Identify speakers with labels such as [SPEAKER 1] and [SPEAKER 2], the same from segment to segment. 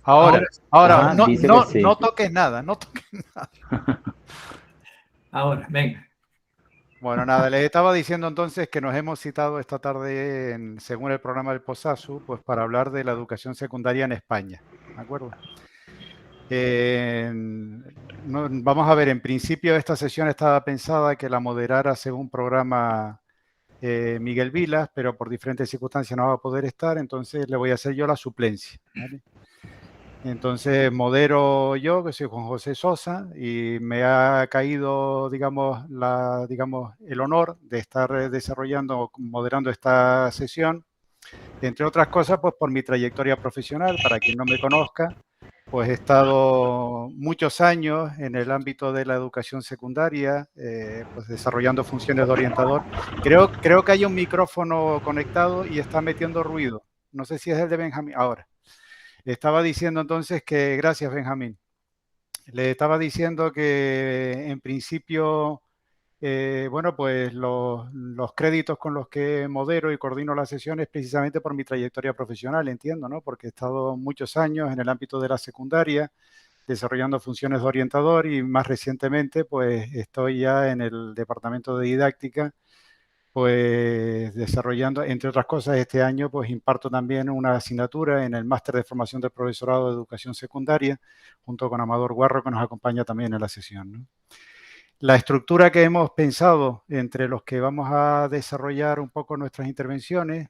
[SPEAKER 1] Ahora,
[SPEAKER 2] Ahora,
[SPEAKER 1] no,
[SPEAKER 2] dice que
[SPEAKER 1] no,
[SPEAKER 2] sí.
[SPEAKER 1] no toques nada, no toques nada.
[SPEAKER 3] Ahora, venga.
[SPEAKER 1] Bueno, nada, les estaba diciendo entonces que nos hemos citado esta tarde, según el programa del POSASU, pues para hablar de la educación secundaria en España, ¿de acuerdo? Vamos a ver, en principio esta sesión estaba pensada que la moderara según programa Miguel Vilas, pero por diferentes circunstancias no va a poder estar, entonces le voy a hacer yo la suplencia, ¿vale? Entonces modero yo, que soy Juan José Sosa, y me ha caído, digamos, el honor de estar desarrollando, moderando esta sesión, entre otras cosas, pues por mi trayectoria profesional. Para quien no me conozca, pues he estado muchos años en el ámbito de la educación secundaria, pues desarrollando funciones de orientador. Creo que hay un micrófono conectado y está metiendo ruido. No sé si es el de Benjamín. Ahora. Estaba diciendo entonces que, gracias Benjamín, le estaba diciendo que en principio, bueno, pues los créditos con los que modero y coordino las sesiones precisamente por mi trayectoria profesional, entiendo, ¿no? Porque he estado muchos años en el ámbito de la secundaria, desarrollando funciones de orientador y más recientemente, pues estoy ya en el departamento de didáctica, pues desarrollando, entre otras cosas, este año pues imparto también una asignatura en el máster de formación del profesorado de educación secundaria, junto con Amador Guarro, que nos acompaña también en la sesión, ¿no? La estructura que hemos pensado entre los que vamos a desarrollar un poco nuestras intervenciones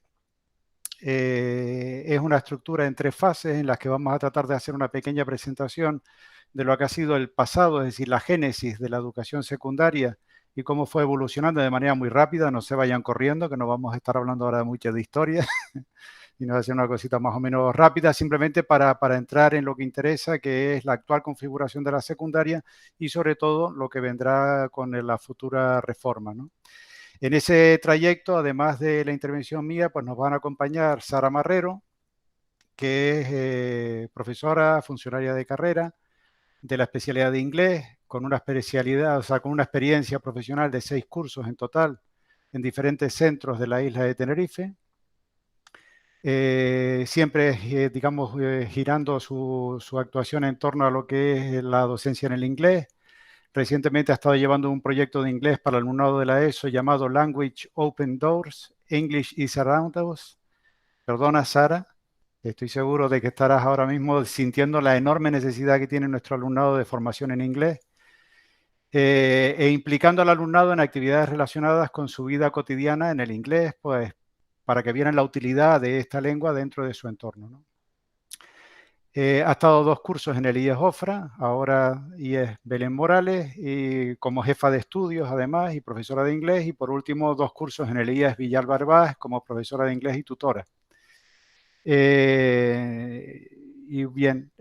[SPEAKER 1] es una estructura en 3 fases en las que vamos a tratar de hacer una pequeña presentación de lo que ha sido el pasado, es decir, la génesis de la educación secundaria y cómo fue evolucionando de manera muy rápida. No se vayan corriendo, que no vamos a estar hablando ahora mucho de historia, y nos va a hacer una cosita más o menos rápida, simplemente para entrar en lo que interesa, que es la actual configuración de la secundaria y sobre todo lo que vendrá con la futura reforma, ¿no? En ese trayecto, además de la intervención mía, pues nos van a acompañar Sara Marrero, que es profesora, funcionaria de carrera de la especialidad de inglés, con una especialidad, o sea, con una experiencia profesional de 6 cursos en total en diferentes centros de la isla de Tenerife. Siempre, digamos, girando su actuación en torno a lo que es la docencia en el inglés. Recientemente ha estado llevando un proyecto de inglés para el alumnado de la ESO llamado Language Open Doors, English is Around Us. Perdona, Sara, estoy seguro de que estarás ahora mismo sintiendo la enorme necesidad que tiene nuestro alumnado de formación en inglés, e implicando al alumnado en actividades relacionadas con su vida cotidiana en el inglés, pues para que vieran la utilidad de esta lengua dentro de su entorno, ¿no? Ha estado 2 cursos en el IES Ofra, ahora IES Belén Morales, y como jefa de estudios además y profesora de inglés, y por último 2 cursos en el IES Villalba Arbás como profesora de inglés y tutora. Y bien,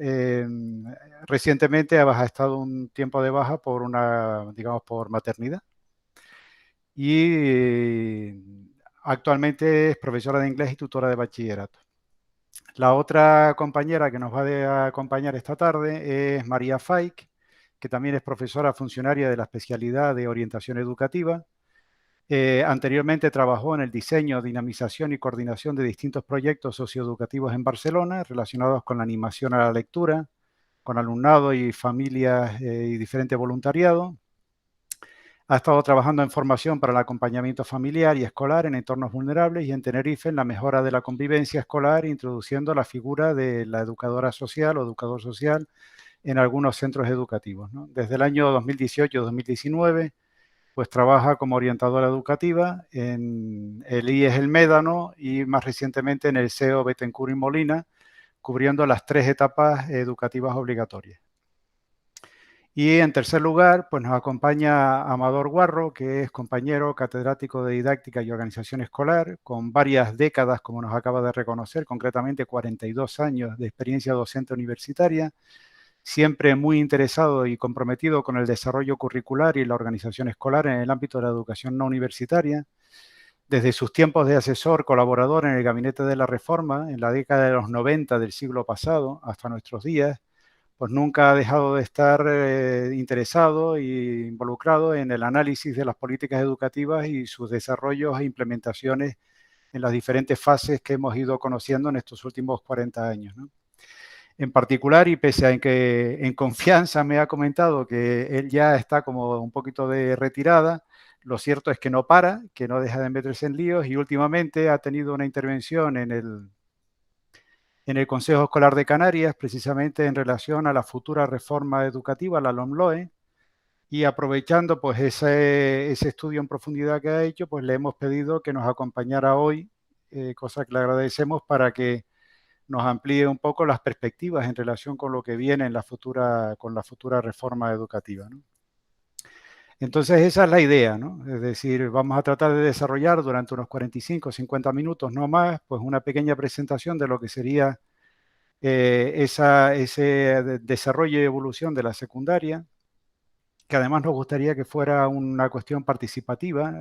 [SPEAKER 1] recientemente ha estado un tiempo de baja por digamos, por maternidad. Y actualmente es profesora de inglés y tutora de bachillerato. La otra compañera que nos va a acompañar esta tarde es María Faik, que también es profesora funcionaria de la especialidad de orientación educativa. Anteriormente trabajó en el diseño, dinamización y coordinación de distintos proyectos socioeducativos en Barcelona relacionados con la animación a la lectura, con alumnado y familias y diferente voluntariado. Ha estado trabajando en formación para el acompañamiento familiar y escolar en entornos vulnerables y en Tenerife en la mejora de la convivencia escolar, introduciendo la figura de la educadora social o educador social en algunos centros educativos, ¿no? Desde el año 2018-2019, pues trabaja como orientadora educativa en el IES El Médano y más recientemente en el SEO Bettencourt y Molina, cubriendo las 3 etapas educativas obligatorias. Y en tercer lugar, pues nos acompaña Amador Guarro, que es compañero catedrático de didáctica y organización escolar, con varias décadas, como nos acaba de reconocer, concretamente 42 años de experiencia docente universitaria, siempre muy interesado y comprometido con el desarrollo curricular y la organización escolar en el ámbito de la educación no universitaria. Desde sus tiempos de asesor colaborador en el Gabinete de la Reforma, en la década de los 90 del siglo pasado, hasta nuestros días, pues nunca ha dejado de estar interesado e involucrado en el análisis de las políticas educativas y sus desarrollos e implementaciones en las diferentes fases que hemos ido conociendo en estos últimos 40 años, ¿no? En particular, y pese a que en confianza me ha comentado que él ya está como un poquito de retirada, lo cierto es que no para, que no deja de meterse en líos y últimamente ha tenido una intervención en el Consejo Escolar de Canarias, precisamente en relación a la futura reforma educativa, la LOMLOE, y aprovechando pues ese estudio en profundidad que ha hecho, pues le hemos pedido que nos acompañara hoy, cosa que le agradecemos para que nos amplíe un poco las perspectivas en relación con lo que viene en con la futura reforma educativa, ¿no? Entonces esa es la idea, ¿no? Es decir, vamos a tratar de desarrollar durante unos 45 o 50 minutos, no más, pues una pequeña presentación de lo que sería ese desarrollo y evolución de la secundaria, que además nos gustaría que fuera una cuestión participativa,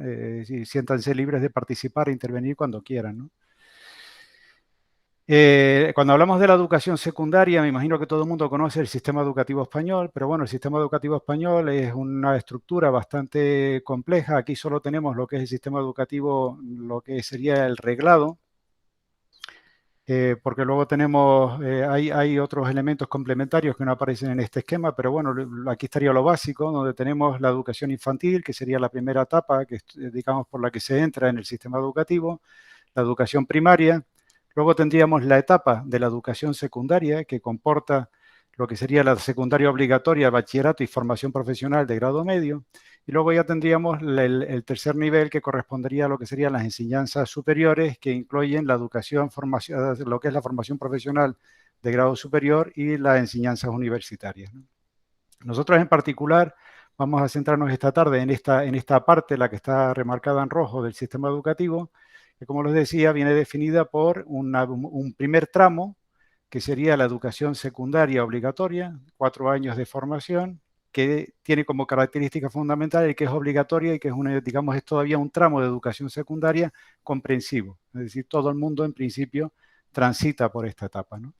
[SPEAKER 1] siéntanse libres de participar e intervenir cuando quieran, ¿no? Cuando hablamos de la educación secundaria, me imagino que todo el mundo conoce el sistema educativo español, pero bueno, el sistema educativo español es una estructura bastante compleja. Aquí solo tenemos lo que es el sistema educativo, lo que sería el reglado, porque luego tenemos, hay otros elementos complementarios que no aparecen en este esquema, pero bueno, aquí estaría lo básico, donde tenemos la educación infantil, que sería la primera etapa, que digamos por la que se entra en el sistema educativo, la educación primaria. Luego tendríamos la etapa de la educación secundaria, que comporta lo que sería la secundaria obligatoria, bachillerato y formación profesional de grado medio. Y luego ya tendríamos el tercer nivel, que correspondería a lo que serían las enseñanzas superiores, que incluyen la educación, formación, lo que es la formación profesional de grado superior y las enseñanzas universitarias, ¿no? Nosotros en particular vamos a centrarnos esta tarde en esta parte, la que está remarcada en rojo del sistema educativo, que como les decía, viene definida por un primer tramo, que sería la educación secundaria obligatoria, 4 años de formación, que tiene como característica fundamental el que es obligatoria y que es, digamos, es todavía un tramo de educación secundaria comprensivo. Es decir, todo el mundo en principio transita por esta etapa, ¿no?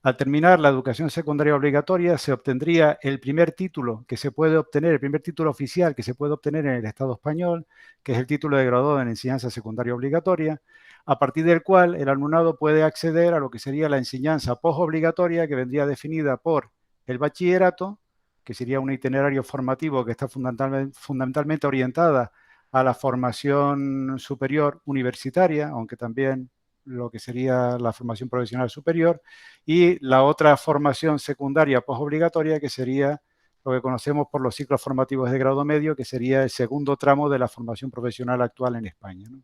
[SPEAKER 1] Al terminar la educación secundaria obligatoria, se obtendría el primer título que se puede obtener, el primer título oficial que se puede obtener en el Estado español, que es el título de graduado en enseñanza secundaria obligatoria, a partir del cual el alumnado puede acceder a lo que sería la enseñanza posobligatoria, que vendría definida por el bachillerato, que sería un itinerario formativo que está fundamentalmente orientada a la formación superior universitaria, aunque también lo que sería la formación profesional superior, y la otra formación secundaria posobligatoria, que sería lo que conocemos por los ciclos formativos de grado medio, que sería el segundo tramo de la formación profesional actual en España, ¿no?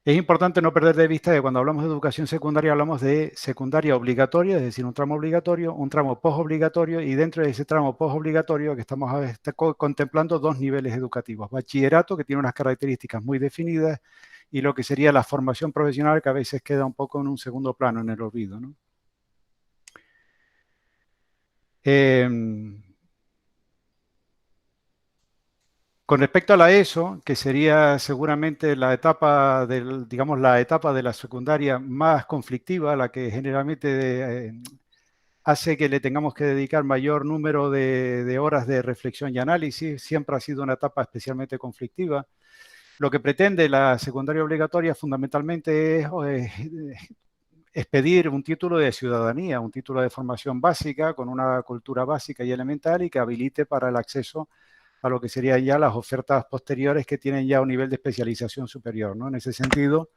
[SPEAKER 1] Es importante no perder de vista que cuando hablamos de educación secundaria hablamos de secundaria obligatoria, es decir, un tramo obligatorio, un tramo posobligatorio, y dentro de ese tramo posobligatorio que estamos contemplando dos niveles educativos: bachillerato, que tiene unas características muy definidas, y lo que sería la formación profesional, que a veces queda un poco en un segundo plano, en el olvido, ¿no? Eh, Con respecto a la ESO, que sería seguramente la etapa digamos, la etapa de la secundaria más conflictiva, la que generalmente hace que le tengamos que dedicar mayor número de horas de reflexión y análisis, siempre ha sido una etapa especialmente conflictiva. Lo que pretende la secundaria obligatoria fundamentalmente es pedir un título de ciudadanía, un título de formación básica con una cultura básica y elemental y que habilite para el acceso a lo que serían ya las ofertas posteriores que tienen ya un nivel de especialización superior, ¿no? En ese sentido,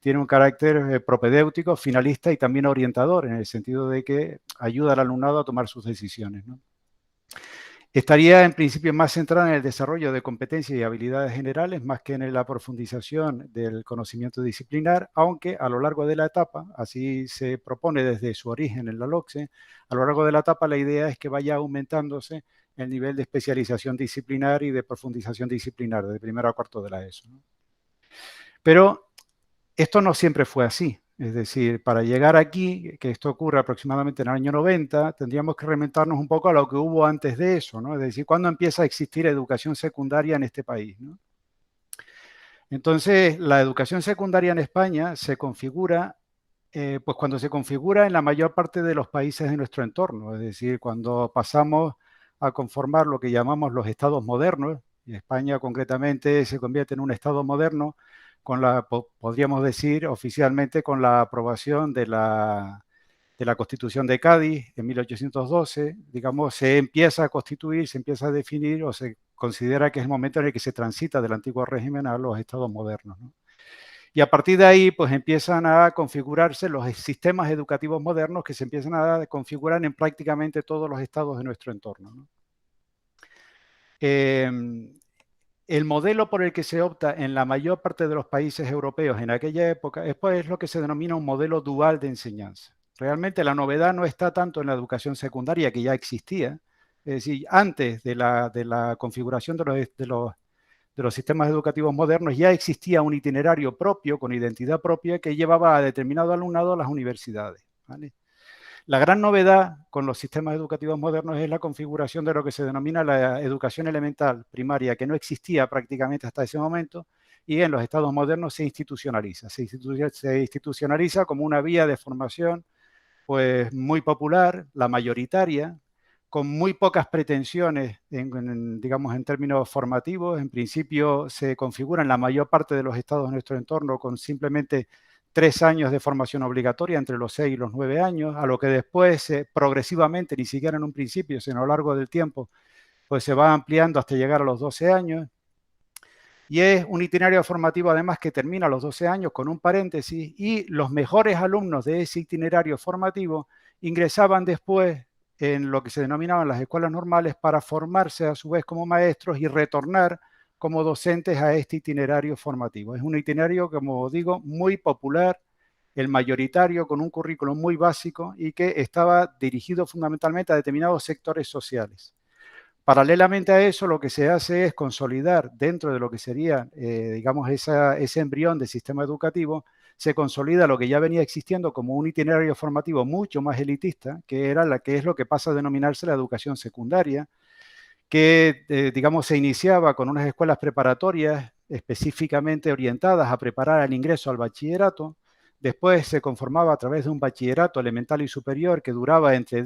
[SPEAKER 1] tiene un carácter propedéutico, finalista y también orientador, en el sentido de que ayuda al alumnado a tomar sus decisiones, ¿no? Estaría en principio más centrada en el desarrollo de competencias y habilidades generales, más que en la profundización del conocimiento disciplinar, aunque a lo largo de la etapa, así se propone desde su origen en la LOCSE, a lo largo de la etapa la idea es que vaya aumentándose el nivel de especialización disciplinar y de profundización disciplinar, de primero a cuarto de la ESO, ¿no? Pero esto no siempre fue así. Es decir, para llegar aquí, que esto ocurre aproximadamente en el año 90, tendríamos que remontarnos un poco a lo que hubo antes de eso, ¿no? Es decir, ¿cuándo empieza a existir educación secundaria en este país, ¿no? Entonces, la educación secundaria en España se configura, pues cuando se configura en la mayor parte de los países de nuestro entorno, es decir, cuando pasamos a conformar lo que llamamos los estados modernos, y España concretamente se convierte en un estado moderno podríamos decir oficialmente, con la aprobación de la Constitución de Cádiz en 1812, digamos, se empieza a constituir, se empieza a definir o se considera que es el momento en el que se transita del antiguo régimen a los estados modernos, ¿no? Y a partir de ahí, pues empiezan a configurarse los sistemas educativos modernos que se empiezan a configurar en prácticamente todos los estados de nuestro entorno, ¿no? El modelo por el que se opta en la mayor parte de los países europeos en aquella época es pues lo que se denomina un modelo dual de enseñanza. Realmente la novedad no está tanto en la educación secundaria, que ya existía. Es decir, antes de la configuración de los sistemas educativos modernos ya existía un itinerario propio, con identidad propia, que llevaba a determinado alumnado a las universidades, ¿vale? La gran novedad con los sistemas educativos modernos es la configuración de lo que se denomina la educación elemental primaria, que no existía prácticamente hasta ese momento, y en los estados modernos se institucionaliza. Se institucionaliza como una vía de formación pues muy popular, la mayoritaria, con muy pocas pretensiones, digamos, en términos formativos. En principio se configura en la mayor parte de los estados de nuestro entorno con simplemente 3 años de formación obligatoria entre los 6 y los 9 años, a lo que después progresivamente, ni siquiera en un principio, sino a lo largo del tiempo, pues se va ampliando hasta llegar a los 12 años. Y es un itinerario formativo además que termina a los 12 años con un paréntesis, y los mejores alumnos de ese itinerario formativo ingresaban después en lo que se denominaban las escuelas normales para formarse a su vez como maestros y retornar como docentes a este itinerario formativo. Es un itinerario, como digo, muy popular, el mayoritario, con un currículum muy básico y que estaba dirigido fundamentalmente a determinados sectores sociales. Paralelamente a eso, lo que se hace es consolidar dentro de lo que sería, digamos, ese embrión de sistema educativo, se consolida lo que ya venía existiendo como un itinerario formativo mucho más elitista, que es lo que pasa a denominarse la educación secundaria, que, digamos, se iniciaba con unas escuelas preparatorias específicamente orientadas a preparar el ingreso al bachillerato. Después se conformaba a través de un bachillerato elemental y superior que duraba entre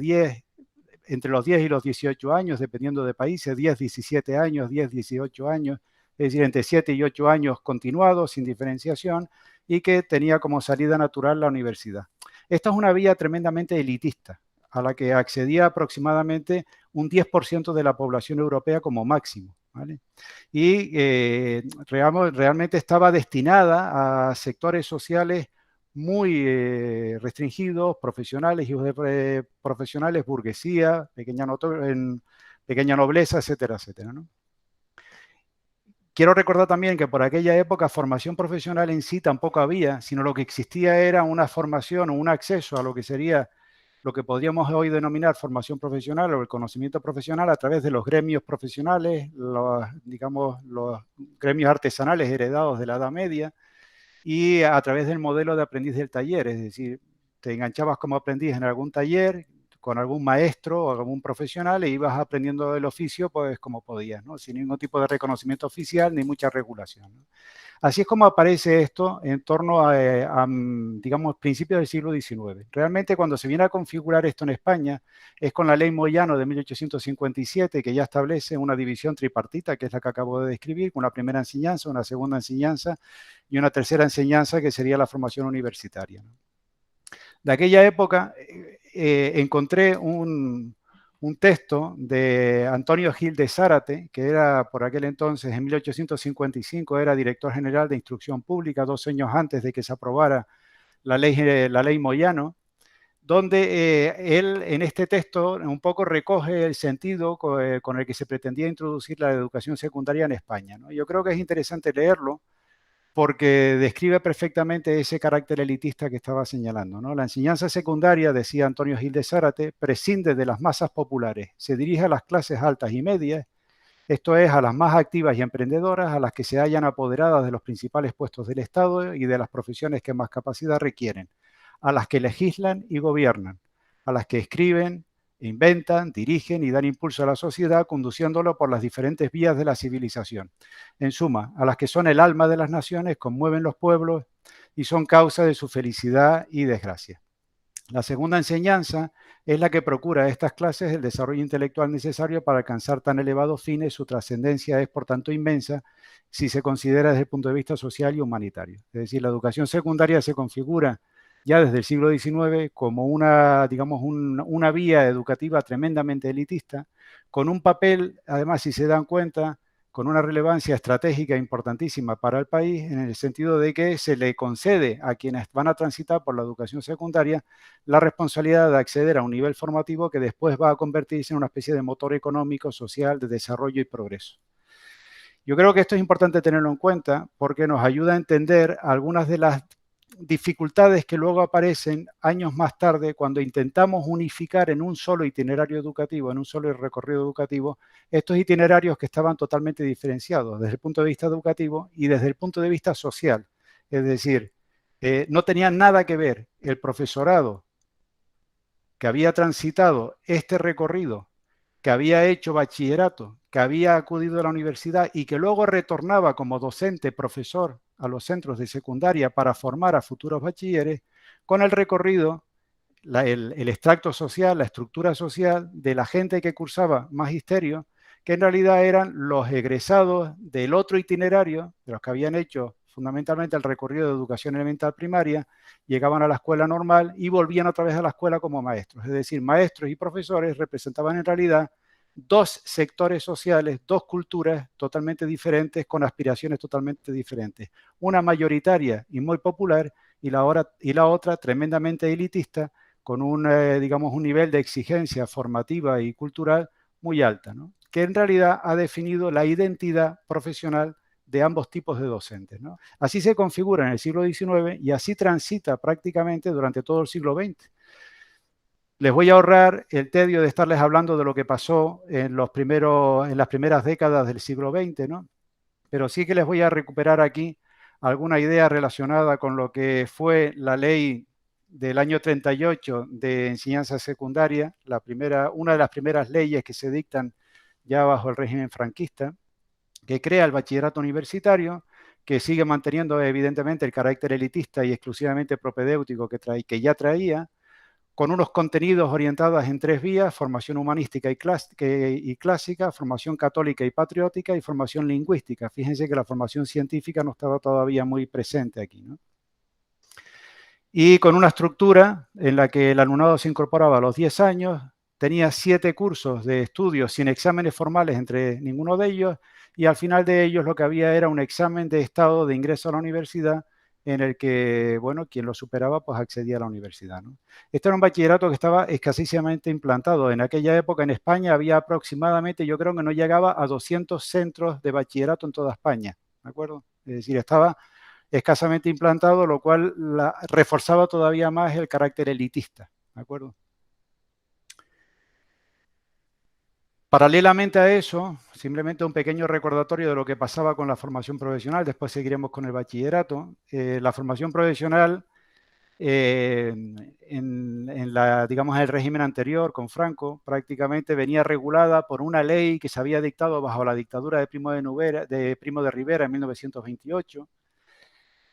[SPEAKER 1] los 10 y los 18 años, dependiendo de países, 10, 17 años, 10, 18 años, es decir, entre 7 y 8 años continuados, sin diferenciación, y que tenía como salida natural la universidad. Esta es una vía tremendamente elitista, a la que accedía aproximadamente un 10% de la población europea como máximo, ¿vale? Y realmente estaba destinada a sectores sociales muy restringidos, profesionales, hijos de profesionales, burguesía, pequeña nobleza, etcétera, etcétera, ¿no? Quiero recordar también que por aquella época formación profesional en sí tampoco había, sino lo que existía era una formación o un acceso a lo que sería lo que podríamos hoy denominar formación profesional o el conocimiento profesional a través de los gremios profesionales, digamos, los gremios artesanales heredados de la Edad Media, y a través del modelo de aprendiz del taller, es decir, te enganchabas como aprendiz en algún taller con algún maestro o algún profesional e ibas aprendiendo el oficio pues como podías, ¿no? Sin ningún tipo de reconocimiento oficial ni mucha regulación, ¿no? Así es como aparece esto en torno digamos, principios del siglo XIX. Realmente cuando se viene a configurar esto en España es con la Ley Moyano de 1857, que ya establece una división tripartita, que es la que acabo de describir, con una primera enseñanza, una segunda enseñanza y una tercera enseñanza, que sería la formación universitaria. De aquella época encontré un texto de Antonio Gil de Zárate, que era por aquel entonces, en 1855, era director general de Instrucción Pública, 2 años antes de que se aprobara la ley Moyano, donde él en este texto un poco recoge el sentido con el que se pretendía introducir la educación secundaria en España, ¿no? Yo creo que es interesante leerlo, porque describe perfectamente ese carácter elitista que estaba señalando, ¿no? La enseñanza secundaria, decía Antonio Gil de Zárate, prescinde de las masas populares, se dirige a las clases altas y medias, esto es, a las más activas y emprendedoras, a las que se hallan apoderadas de los principales puestos del Estado y de las profesiones que más capacidad requieren, a las que legislan y gobiernan, a las que escriben, inventan, dirigen y dan impulso a la sociedad, conduciéndolo por las diferentes vías de la civilización. En suma, a las que son el alma de las naciones, conmueven los pueblos y son causa de su felicidad y desgracia. La segunda enseñanza es la que procura de estas clases el desarrollo intelectual necesario para alcanzar tan elevados fines. Su trascendencia es, por tanto, inmensa si se considera desde el punto de vista social y humanitario. Es decir, la educación secundaria se configura ya desde el siglo XIX como una, digamos, una vía educativa tremendamente elitista, con un papel, además, si se dan cuenta, con una relevancia estratégica importantísima para el país, en el sentido de que se le concede a quienes van a transitar por la educación secundaria la responsabilidad de acceder a un nivel formativo que después va a convertirse en una especie de motor económico, social, de desarrollo y progreso. Yo creo que esto es importante tenerlo en cuenta porque nos ayuda a entender algunas de las dificultades que luego aparecen años más tarde cuando intentamos unificar en un solo itinerario educativo, en un solo recorrido educativo, estos itinerarios que estaban totalmente diferenciados desde el punto de vista educativo y desde el punto de vista social. Es decir, no tenían nada que ver el profesorado que había transitado este recorrido, que había hecho bachillerato, que había acudido a la universidad y que luego retornaba como docente, profesor a los centros de secundaria para formar a futuros bachilleres, con el recorrido, el extracto social, la estructura social de la gente que cursaba magisterio, que en realidad eran los egresados del otro itinerario, de los que habían hecho fundamentalmente el recorrido de educación elemental primaria, llegaban a la escuela normal y volvían otra vez a la escuela como maestros. Es decir, maestros y profesores representaban en realidad dos sectores sociales, dos culturas totalmente diferentes, con aspiraciones totalmente diferentes. Una mayoritaria y muy popular y la otra tremendamente elitista, con digamos, un nivel de exigencia formativa y cultural muy alta, ¿no? Que en realidad ha definido la identidad profesional de ambos tipos de docentes, ¿no? Así se configura en el siglo XIX y así transita prácticamente durante todo el siglo XX. Les voy a ahorrar el tedio de estarles hablando de lo que pasó en las primeras décadas del siglo XX, ¿no? Pero sí que les voy a recuperar aquí alguna idea relacionada con lo que fue la ley del año 38 de enseñanza secundaria, una de las primeras leyes que se dictan ya bajo el régimen franquista, que crea el bachillerato universitario, que sigue manteniendo evidentemente el carácter elitista y exclusivamente propedéutico que ya traía, con unos contenidos orientados en tres vías: formación humanística y clásica, formación católica y patriótica y formación lingüística. Fíjense que la formación científica no estaba todavía muy presente aquí, ¿no? Y con una estructura en la que el alumnado se incorporaba a los 10 años, tenía 7 cursos de estudios sin exámenes formales entre ninguno de ellos, y al final de ellos lo que había era un examen de estado de ingreso a la universidad en el que, bueno, quien lo superaba pues accedía a la universidad, ¿no? Este era un bachillerato que estaba escasísimamente implantado. En aquella época en España había aproximadamente, yo creo que no llegaba a 200 centros de bachillerato en toda España, ¿de acuerdo? Es decir, estaba escasamente implantado, lo cual reforzaba todavía más el carácter elitista, ¿de acuerdo? Paralelamente a eso, simplemente un pequeño recordatorio de lo que pasaba con la formación profesional, después seguiremos con el bachillerato. La formación profesional, digamos, en el régimen anterior, con Franco, prácticamente venía regulada por una ley que se había dictado bajo la dictadura de Primo de Rivera en 1928,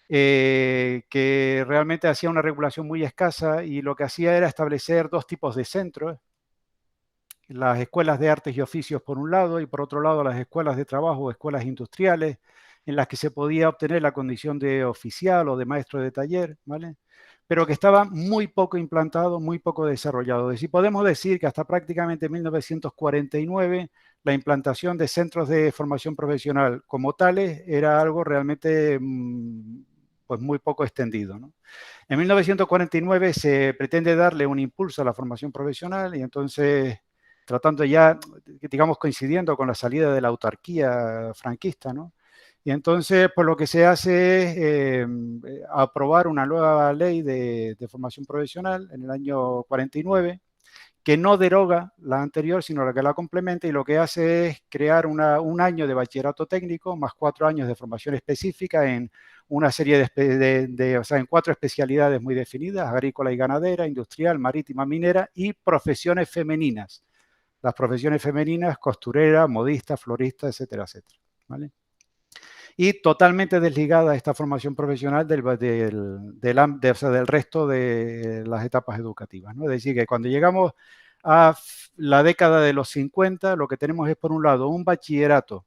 [SPEAKER 1] que realmente hacía una regulación muy escasa y lo que hacía era establecer dos tipos de centros: las escuelas de artes y oficios por un lado y por otro lado las escuelas de trabajo o escuelas industriales, en las que se podía obtener la condición de oficial o de maestro de taller, ¿vale? Pero que estaba muy poco implantado, muy poco desarrollado. Es decir, podemos decir que hasta prácticamente 1949 la implantación de centros de formación profesional como tales era algo realmente pues muy poco extendido, ¿no? En 1949 se pretende darle un impulso a la formación profesional y entonces, tratando ya, digamos, coincidiendo con la salida de la autarquía franquista, ¿no? Y entonces, pues lo que se hace es aprobar una nueva ley de formación profesional en el año 49, que no deroga la anterior, sino la que la complementa, y lo que hace es crear un año de bachillerato técnico más 4 años de formación específica en una serie o sea, en 4 especialidades muy definidas: agrícola y ganadera, industrial, marítima, minera, y profesiones femeninas. Las profesiones femeninas: costurera, modista, florista, etcétera, etcétera, ¿vale? y totalmente desligada esta formación profesional o sea, del resto de las etapas educativas, ¿no? Es decir, que cuando llegamos a la década de los 50, lo que tenemos es, por un lado, un bachillerato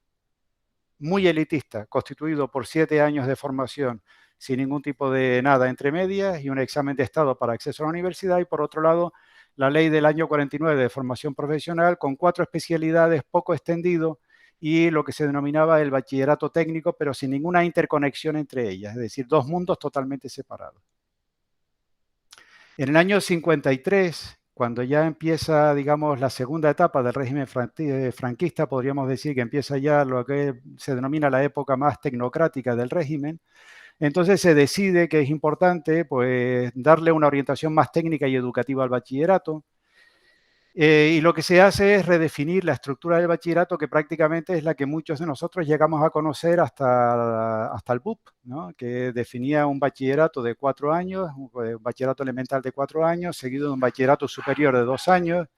[SPEAKER 1] muy elitista, constituido por 7 años de formación sin ningún tipo de nada entre medias y un examen de estado para acceso a la universidad, y por otro lado, la ley del año 49 de formación profesional con 4 especialidades poco extendido y lo que se denominaba el bachillerato técnico, pero sin ninguna interconexión entre ellas, es decir, 2 mundos totalmente separados. En el año 53, cuando ya empieza, digamos, la segunda etapa del régimen franquista, podríamos decir que empieza ya lo que se denomina la época más tecnocrática del régimen. Entonces se decide que es importante, pues, darle una orientación más técnica y educativa al bachillerato. Y lo que se hace es redefinir la estructura del bachillerato, que prácticamente es la que muchos de nosotros llegamos a conocer hasta el BUP, ¿no? Que definía un bachillerato de 4 años, un bachillerato elemental de 4 años, seguido de un bachillerato superior de 2 años,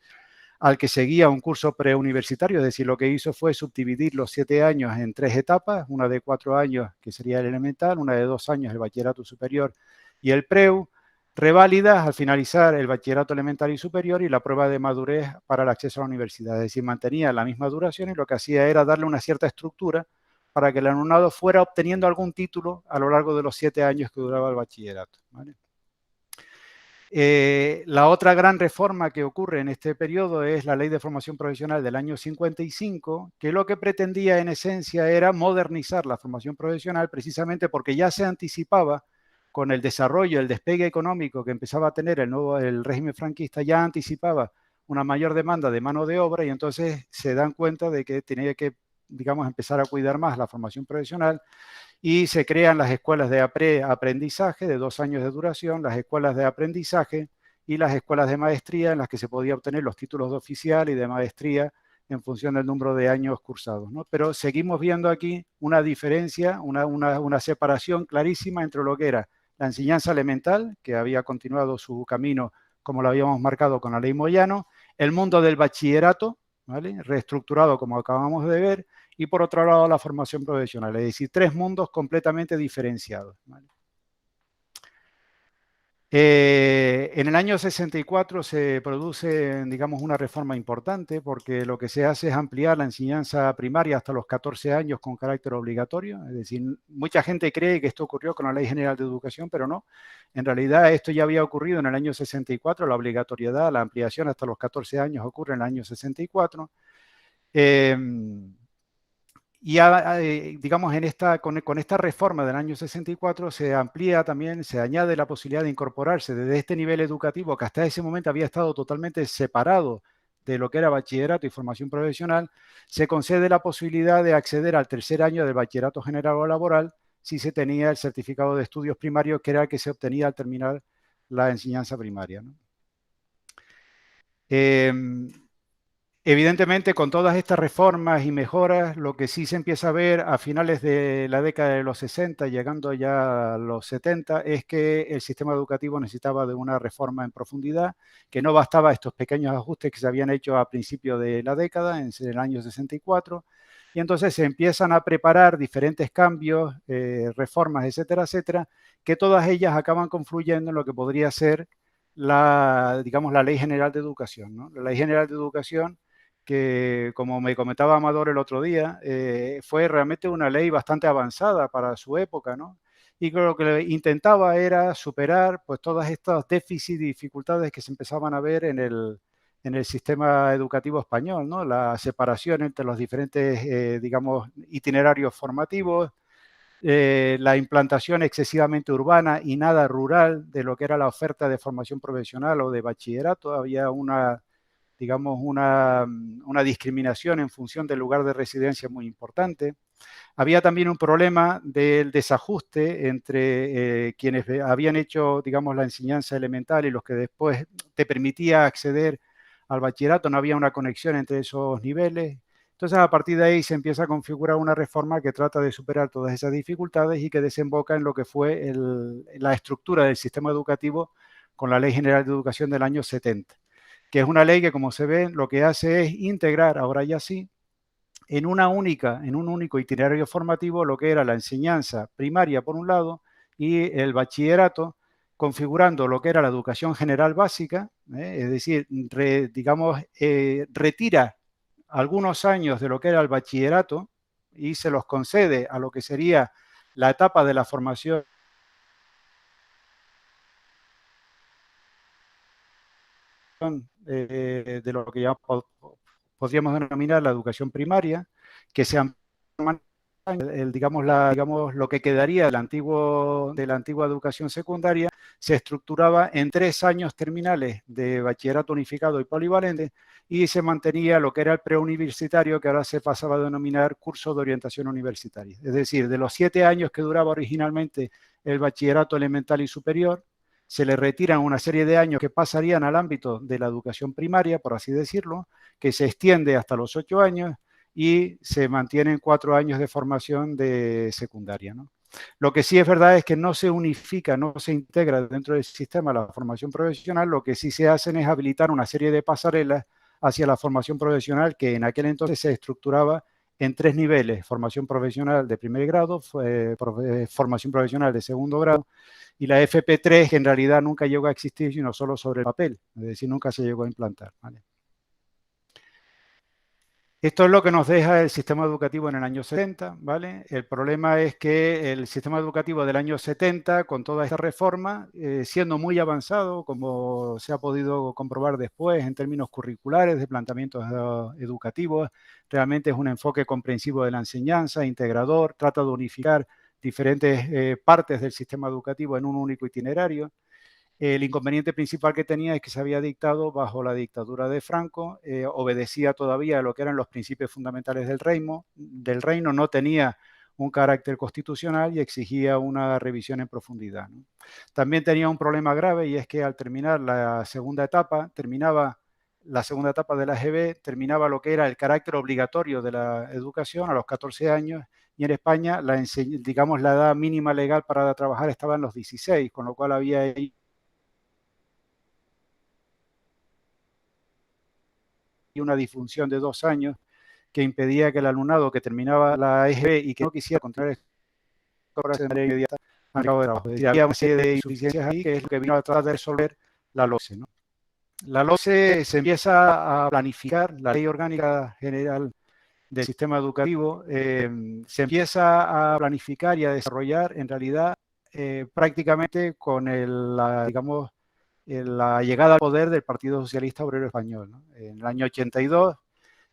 [SPEAKER 1] al que seguía un curso preuniversitario. Es decir, lo que hizo fue subdividir los 7 años en 3 etapas, una de 4 años, que sería el elemental, una de 2 años, el bachillerato superior, y el preu, reválidas al finalizar el bachillerato elemental y superior y la prueba de madurez para el acceso a la universidad. Es decir, mantenía la misma duración y lo que hacía era darle una cierta estructura para que el alumnado fuera obteniendo algún título a lo largo de los 7 años que duraba el bachillerato, ¿vale? La otra gran reforma que ocurre en este periodo es la Ley de Formación Profesional del año 55, que lo que pretendía en esencia era modernizar la formación profesional, precisamente porque ya se anticipaba con el desarrollo, el despegue económico que empezaba a tener el régimen franquista, ya anticipaba una mayor demanda de mano de obra, y entonces se dan cuenta de que tenía que, digamos, empezar a cuidar más la formación profesional, y se crean las escuelas de aprendizaje de 2 años de duración, las escuelas de aprendizaje y las escuelas de maestría, en las que se podía obtener los títulos de oficial y de maestría en función del número de años cursados, ¿no? Pero seguimos viendo aquí una diferencia, una separación clarísima entre lo que era la enseñanza elemental, que había continuado su camino como lo habíamos marcado con la ley Moyano, el mundo del bachillerato, ¿vale? Reestructurado como acabamos de ver, y por otro lado la formación profesional, es decir, 3 mundos completamente diferenciados, ¿vale? En el año 64 se produce, digamos, una reforma importante, porque lo que se hace es ampliar la enseñanza primaria hasta los 14 años con carácter obligatorio. Es decir, mucha gente cree que esto ocurrió con la Ley General de Educación, pero no. En realidad esto ya había ocurrido en el año 64, la obligatoriedad, la ampliación hasta los 14 años ocurre en el año 64. Y digamos, con esta reforma del año 64 se amplía también, se añade la posibilidad de incorporarse desde este nivel educativo, que hasta ese momento había estado totalmente separado de lo que era bachillerato y formación profesional. Se concede la posibilidad de acceder al tercer año del bachillerato general o laboral si se tenía el certificado de estudios primarios, que era el que se obtenía al terminar la enseñanza primaria, ¿no? Evidentemente, con todas estas reformas y mejoras, lo que sí se empieza a ver a finales de la década de los 60, llegando ya a los 70, es que el sistema educativo necesitaba de una reforma en profundidad, que no bastaba estos pequeños ajustes que se habían hecho a principio de la década, en el año 64, y entonces se empiezan a preparar diferentes cambios, reformas, etcétera, etcétera, que todas ellas acaban confluyendo en lo que podría ser digamos, la Ley General de Educación, ¿no? La Ley General de Educación, que, como me comentaba Amador el otro día, fue realmente una ley bastante avanzada para su época, ¿no? Y lo que intentaba era superar, pues, todas estas déficits y dificultades que se empezaban a ver en el sistema educativo español, ¿no? La separación entre los diferentes, digamos, itinerarios formativos, la implantación excesivamente urbana y nada rural de lo que era la oferta de formación profesional o de bachillerato. Había digamos, una discriminación en función del lugar de residencia muy importante. Había también un problema del desajuste entre quienes habían hecho, digamos, la enseñanza elemental y los que después te permitía acceder al bachillerato. No había una conexión entre esos niveles. Entonces, a partir de ahí se empieza a configurar una reforma que trata de superar todas esas dificultades y que desemboca en lo que fue la estructura del sistema educativo con la Ley General de Educación del año 70, que es una ley que, como se ve, lo que hace es integrar, ahora ya sí, en un único itinerario formativo lo que era la enseñanza primaria por un lado y el bachillerato, configurando lo que era la educación general básica, es decir, retira algunos años de lo que era el bachillerato y se los concede a lo que sería la etapa de la formación de lo que ya podríamos denominar la educación primaria, que se digamos, lo que quedaría de la antigua educación secundaria se estructuraba en 3 años terminales de bachillerato unificado y polivalente y se mantenía lo que era el preuniversitario, que ahora se pasaba a denominar curso de orientación universitaria. Es decir, de los 7 años que duraba originalmente el bachillerato elemental y superior, se le retiran una serie de años que pasarían al ámbito de la educación primaria, por así decirlo, que se extiende hasta los 8 años y se mantienen 4 años de formación de secundaria, ¿no? Lo que sí es verdad es que no se unifica, no se integra dentro del sistema la formación profesional, lo que sí se hacen es habilitar una serie de pasarelas hacia la formación profesional que en aquel entonces se estructuraba en 3 niveles: formación profesional de primer grado, formación profesional de segundo grado y la FP3, que en realidad nunca llegó a existir, sino solo sobre el papel, es decir, nunca se llegó a implantar, ¿vale? Esto es lo que nos deja el sistema educativo en el año 70, ¿vale? El problema es que el sistema educativo del año 70, con toda esta reforma, siendo muy avanzado, como se ha podido comprobar después en términos curriculares, de planteamientos educativos, realmente es un enfoque comprensivo de la enseñanza, integrador, trata de unificar diferentes partes del sistema educativo en un único itinerario. El inconveniente principal que tenía es que se había dictado bajo la dictadura de Franco, obedecía todavía a lo que eran los principios fundamentales del reino, no tenía un carácter constitucional y exigía una revisión en profundidad, ¿no? También tenía un problema grave y es que al terminar la segunda etapa, de la GB, terminaba lo que era el carácter obligatorio de la educación a los 14 años y en España la edad mínima legal para trabajar estaba en los 16, con lo cual había ahí y una disfunción de 2 años que impedía que el alumnado que terminaba la EGB y que no quisiera continuar de manera inmediata al cabo de trabajo. Es decir, había una serie de insuficiencias ahí que es lo que vino a tratar de resolver la LOCSE, ¿no? La LOCSE se empieza a planificar, la Ley Orgánica General del Sistema Educativo, se empieza a planificar y a desarrollar en realidad prácticamente con la llegada al poder del Partido Socialista Obrero Español, ¿no? En el año 82,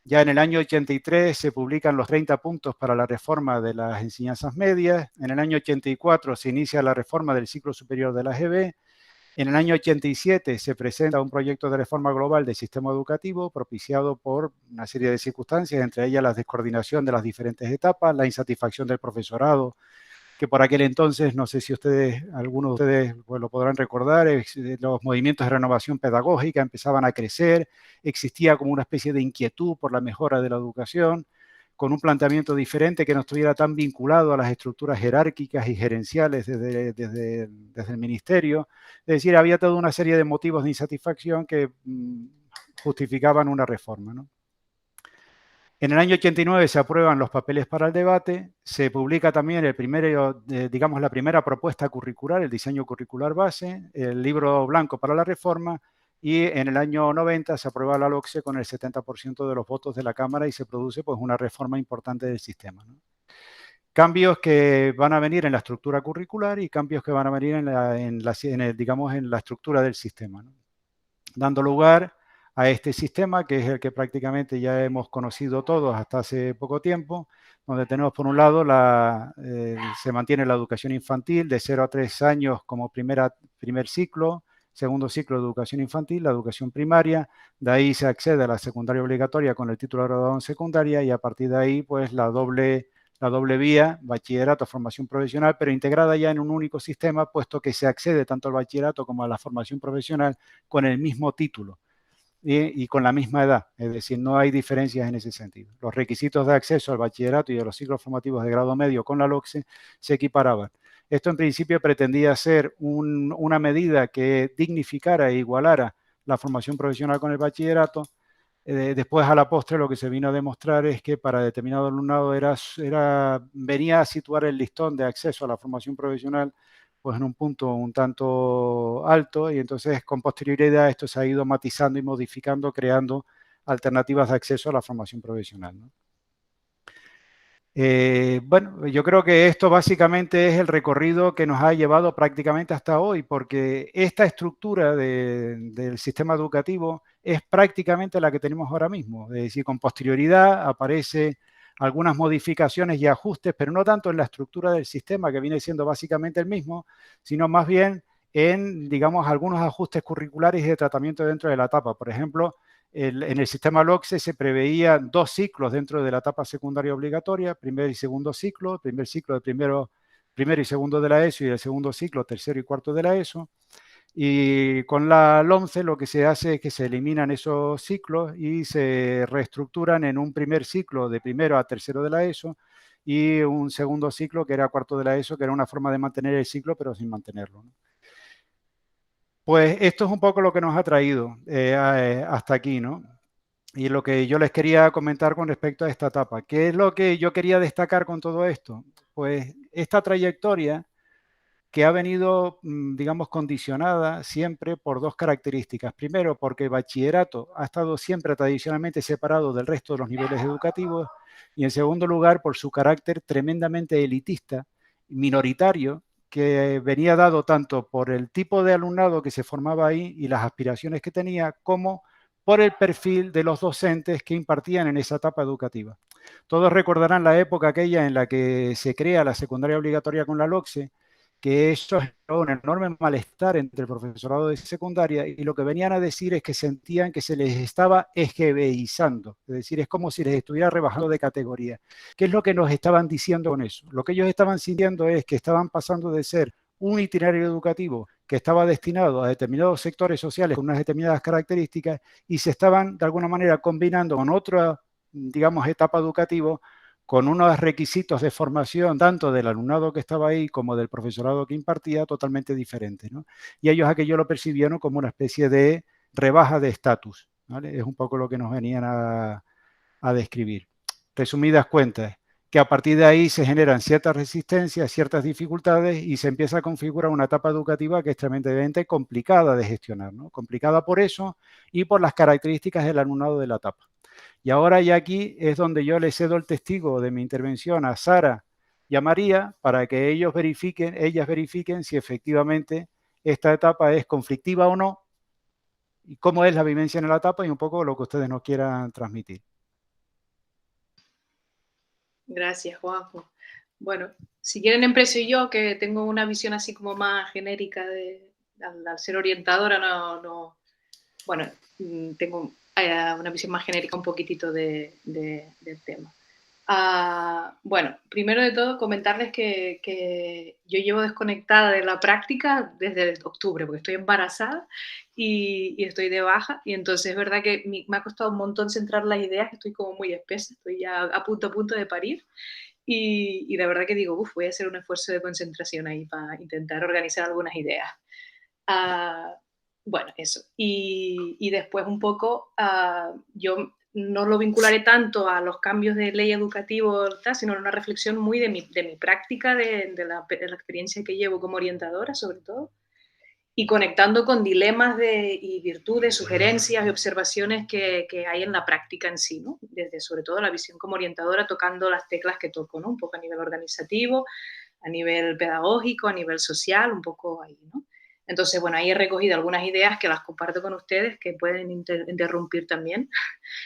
[SPEAKER 1] ya en el año 83 se publican los 30 puntos para la reforma de las enseñanzas medias, en el año 84 se inicia la reforma del ciclo superior de la GB, en el año 87 se presenta un proyecto de reforma global del sistema educativo propiciado por una serie de circunstancias, entre ellas la descoordinación de las diferentes etapas, la insatisfacción del profesorado, que por aquel entonces, no sé si algunos de ustedes pues, lo podrán recordar, los movimientos de renovación pedagógica empezaban a crecer, existía como una especie de inquietud por la mejora de la educación, con un planteamiento diferente que no estuviera tan vinculado a las estructuras jerárquicas y gerenciales desde el ministerio. Es decir, había toda una serie de motivos de insatisfacción que justificaban una reforma, ¿no? En el año 89 se aprueban los papeles para el debate, se publica también la primera propuesta curricular, el diseño curricular base, el libro blanco para la reforma y en el año 90 se aprueba la LOCSE con el 70% de los votos de la Cámara y se produce pues, una reforma importante del sistema, ¿no? Cambios que van a venir en la estructura curricular y cambios que van a venir en la estructura del sistema, ¿no? Dando lugar a este sistema, que es el que prácticamente ya hemos conocido todos hasta hace poco tiempo, donde tenemos por un lado se mantiene la educación infantil de 0 a 3 años como primer ciclo, segundo ciclo de educación infantil, la educación primaria, de ahí se accede a la secundaria obligatoria con el título de graduado en secundaria y a partir de ahí pues la doble vía, bachillerato, formación profesional, pero integrada ya en un único sistema, puesto que se accede tanto al bachillerato como a la formación profesional con el mismo título y con la misma edad, es decir, no hay diferencias en ese sentido. Los requisitos de acceso al bachillerato y a los ciclos formativos de grado medio con la LOCSE se equiparaban. Esto en principio pretendía ser una medida que dignificara e igualara la formación profesional con el bachillerato, Después, a la postre, lo que se vino a demostrar es que para determinado alumnado venía a situar el listón de acceso a la formación profesional pues en un punto un tanto alto, y entonces con posterioridad esto se ha ido matizando y modificando, creando alternativas de acceso a la formación profesional, ¿no? Bueno, yo creo que esto básicamente es el recorrido que nos ha llevado prácticamente hasta hoy, porque esta estructura del sistema educativo es prácticamente la que tenemos ahora mismo. Es decir, con posterioridad aparecen algunas modificaciones y ajustes, pero no tanto en la estructura del sistema, que viene siendo básicamente el mismo, sino más bien en, digamos, algunos ajustes curriculares y de tratamiento dentro de la etapa. Por ejemplo, en el sistema LOCSE se preveía 2 ciclos dentro de la etapa secundaria obligatoria, primer y segundo ciclo, el primer ciclo de primero y segundo de la ESO, y el segundo ciclo, tercero y cuarto de la ESO. Y con la LOMCE lo que se hace es que se eliminan esos ciclos y se reestructuran en un primer ciclo de primero a tercero de la ESO y un segundo ciclo que era cuarto de la ESO, que era una forma de mantener el ciclo pero sin mantenerlo, ¿no? Pues esto es un poco lo que nos ha traído hasta aquí, ¿no? Y lo que yo les quería comentar con respecto a esta etapa. ¿Qué es lo que yo quería destacar con todo esto? Pues esta trayectoria que ha venido, digamos, condicionada siempre por dos características. Primero, porque el bachillerato ha estado siempre tradicionalmente separado del resto de los niveles educativos. Y en segundo lugar, por su carácter tremendamente elitista, minoritario, que venía dado tanto por el tipo de alumnado que se formaba ahí y las aspiraciones que tenía, como por el perfil de los docentes que impartían en esa etapa educativa. Todos recordarán la época aquella en la que se crea la secundaria obligatoria con la LOCSE, que eso generó un enorme malestar entre el profesorado de secundaria, y lo que venían a decir es que sentían que se les estaba esgebeizando, es decir, es como si les estuviera rebajando de categoría. ¿Qué es lo que nos estaban diciendo con eso? Lo que ellos estaban sintiendo es que estaban pasando de ser un itinerario educativo que estaba destinado a determinados sectores sociales con unas determinadas características, y se estaban de alguna manera combinando con otra, digamos, etapa educativa, con unos requisitos de formación tanto del alumnado que estaba ahí como del profesorado que impartía totalmente diferentes, ¿no? Y ellos aquello lo percibieron como una especie de rebaja de estatus, ¿vale? Es un poco lo que nos venían a describir. Resumidas cuentas, que a partir de ahí se generan ciertas resistencias, ciertas dificultades, y se empieza a configurar una etapa educativa que es tremendamente complicada de gestionar, ¿no? Complicada por eso y por las características del alumnado de la etapa. Y ahora ya aquí es donde yo le cedo el testigo de mi intervención a Sara y a María para que ellas verifiquen si efectivamente esta etapa es conflictiva o no, y cómo es la vivencia en la etapa, y un poco lo que ustedes nos quieran transmitir.
[SPEAKER 2] Gracias, Juanjo. Bueno, si quieren empiezo yo, que tengo una visión así como más genérica al ser orientadora, bueno, tengo una visión más genérica un poquitito del tema. Bueno, primero de todo comentarles que yo llevo desconectada de la práctica desde octubre, porque estoy embarazada y estoy de baja, y entonces es verdad que me ha costado un montón centrar las ideas, estoy como muy espesa, estoy ya a punto de parir, y la verdad que digo, voy a hacer un esfuerzo de concentración ahí para intentar organizar algunas ideas. Ah, bueno, eso. Y después un poco, yo no lo vincularé tanto a los cambios de ley educativo, sino en una reflexión muy de mi práctica, de la experiencia que llevo como orientadora, sobre todo, y conectando con dilemas y virtudes, sugerencias y observaciones que hay en la práctica en sí, ¿no? Desde sobre todo la visión como orientadora, tocando las teclas que toco, ¿no? Un poco a nivel organizativo, a nivel pedagógico, a nivel social, un poco ahí, ¿no? Entonces, bueno, ahí he recogido algunas ideas que las comparto con ustedes, que pueden interrumpir también,